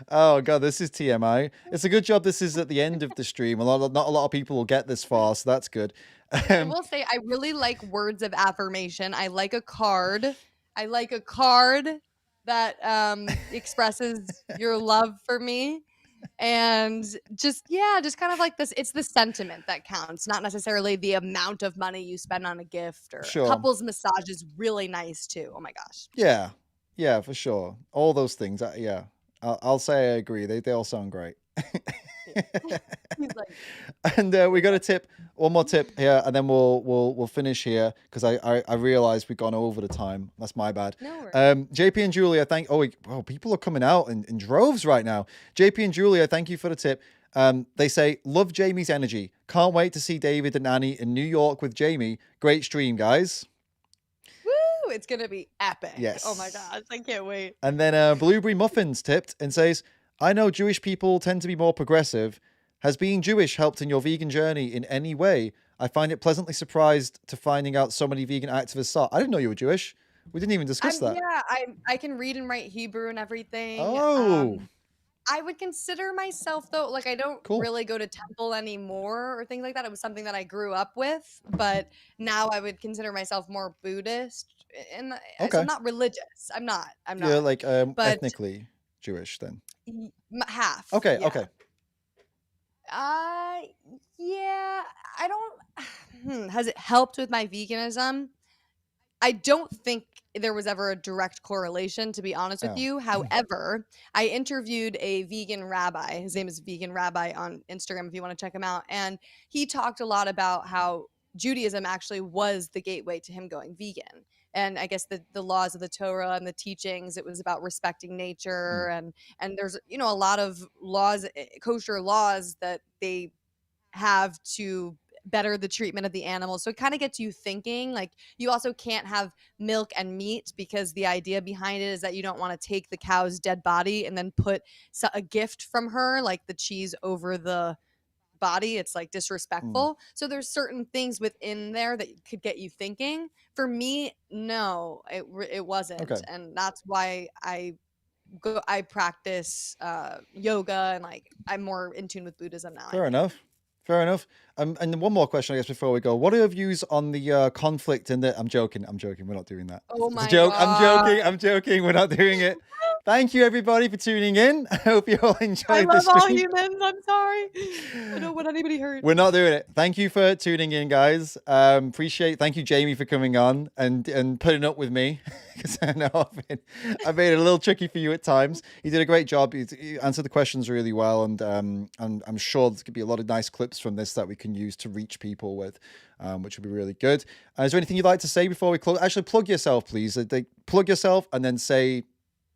Oh god, this is TMI. It's a good job this is at the end of the stream. Not a lot of people will get this far, so that's good. I will say I really like words of affirmation. I like a card. That expresses your love for me. And just kind of like this, it's the sentiment that counts, not necessarily the amount of money you spend on a gift. Or Sure. Couples massage is really nice too. Oh my gosh. Yeah, for sure. All those things. Yeah, I'll say I agree. They all sound great. And we got a tip, one more tip here, and then we'll finish here, because I realized we've gone over the time. That's my bad. No worries. JP and Julia, people are coming out in droves right now. JP and Julia, thank you for the tip. They say, love Jamie's energy. Can't wait to see David and Annie in New York with Jamie. Great stream, guys. Woo! It's gonna be epic. Yes. Oh my gosh, I can't wait. And then Blueberry Muffins tipped and says, I know Jewish people tend to be more progressive. Has being Jewish helped in your vegan journey in any way? I find it pleasantly surprised to finding out so many vegan activists are. I didn't know you were Jewish. We didn't even discuss that. Yeah, I can read and write Hebrew and everything. Oh. I would consider myself, though, like, I don't really go to temple anymore or things like that. It was something that I grew up with, but now I would consider myself more Buddhist. So I'm not religious. I'm not. You're like ethnically Jewish then. Half. Okay. Yeah. Okay. Yeah. I don't. Has it helped with my veganism? I don't think there was ever a direct correlation, to be honest with you. However, I interviewed a vegan rabbi. His name is Vegan Rabbi on Instagram, if you want to check him out. And he talked a lot about how Judaism actually was the gateway to him going vegan. And I guess the laws of the Torah and the teachings, it was about respecting nature. And there's, a lot of laws, kosher laws that they have to better the treatment of the animals. So it kind of gets you thinking. Like, you also can't have milk and meat because the idea behind it is that you don't want to take the cow's dead body and then put a gift from her, like the cheese, over the body. It's like disrespectful. So there's certain things within there that could get you thinking. For me, no, it wasn't. Okay. And that's why I practice yoga, and like I'm more in tune with Buddhism now. Fair enough. Fair enough. And then one more question, I guess, before we go. What are your views on the conflict in the... I'm joking. We're not doing that. Oh It's my a joke. God. I'm joking. We're not doing it. Thank you, everybody, for tuning in. I hope you all enjoyed I this love all stream. humans. I'm sorry. I don't want anybody hurt. We're not doing it. Thank you for tuning in, guys. Thank you, Jamie, for coming on and putting up with me, because I know I've made it a little tricky for you at times. You did a great job. You answered the questions really well, and I'm sure there's gonna be a lot of nice clips from this that we can use to reach people with, which would be really good. Is there anything you'd like to say before we close? Actually, plug yourself, please. Plug yourself and then say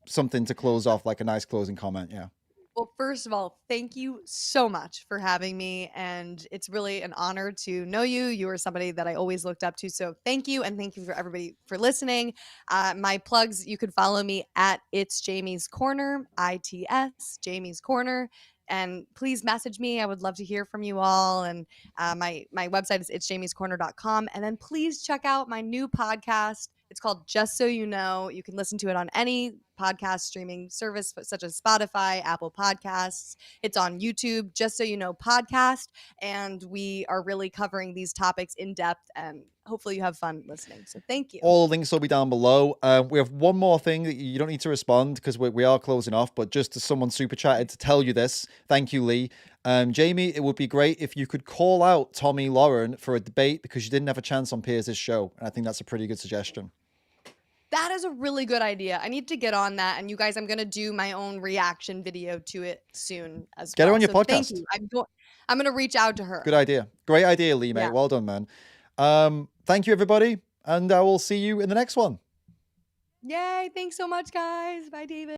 something to close off, like a nice closing comment. Yeah. Well, first of all, thank you so much for having me. And it's really an honor to know you. You are somebody that I always looked up to. So thank you. And thank you for everybody for listening. My plugs, you can follow me at It's Jamie's Corner, ITS, Jamie's Corner. And please message me. I would love to hear from you all. And my website is itsjamiescorner.com. And then please check out my new podcast. It's called Just So You Know. You can listen to it on any podcast streaming service such as Spotify, Apple Podcasts. It's on YouTube, Just So You Know podcast. And we are really covering these topics in depth, and hopefully you have fun listening. So thank you. All links will be down below. We have one more thing that you don't need to respond because we are closing off, but just as someone super chatted to tell you this, thank you, Lee. Jamie, it would be great if you could call out Tommy Lauren for a debate because you didn't have a chance on Piers' show. And I think that's a pretty good suggestion. That is a really good idea. I need to get on that. And you guys, I'm going to do my own reaction video to it soon as well. Get her on your podcast. Thank you. I'm going to reach out to her. Good idea. Great idea, Lee, mate. Yeah. Well done, man. Thank you, everybody. And I will see you in the next one. Yay. Thanks so much, guys. Bye, David.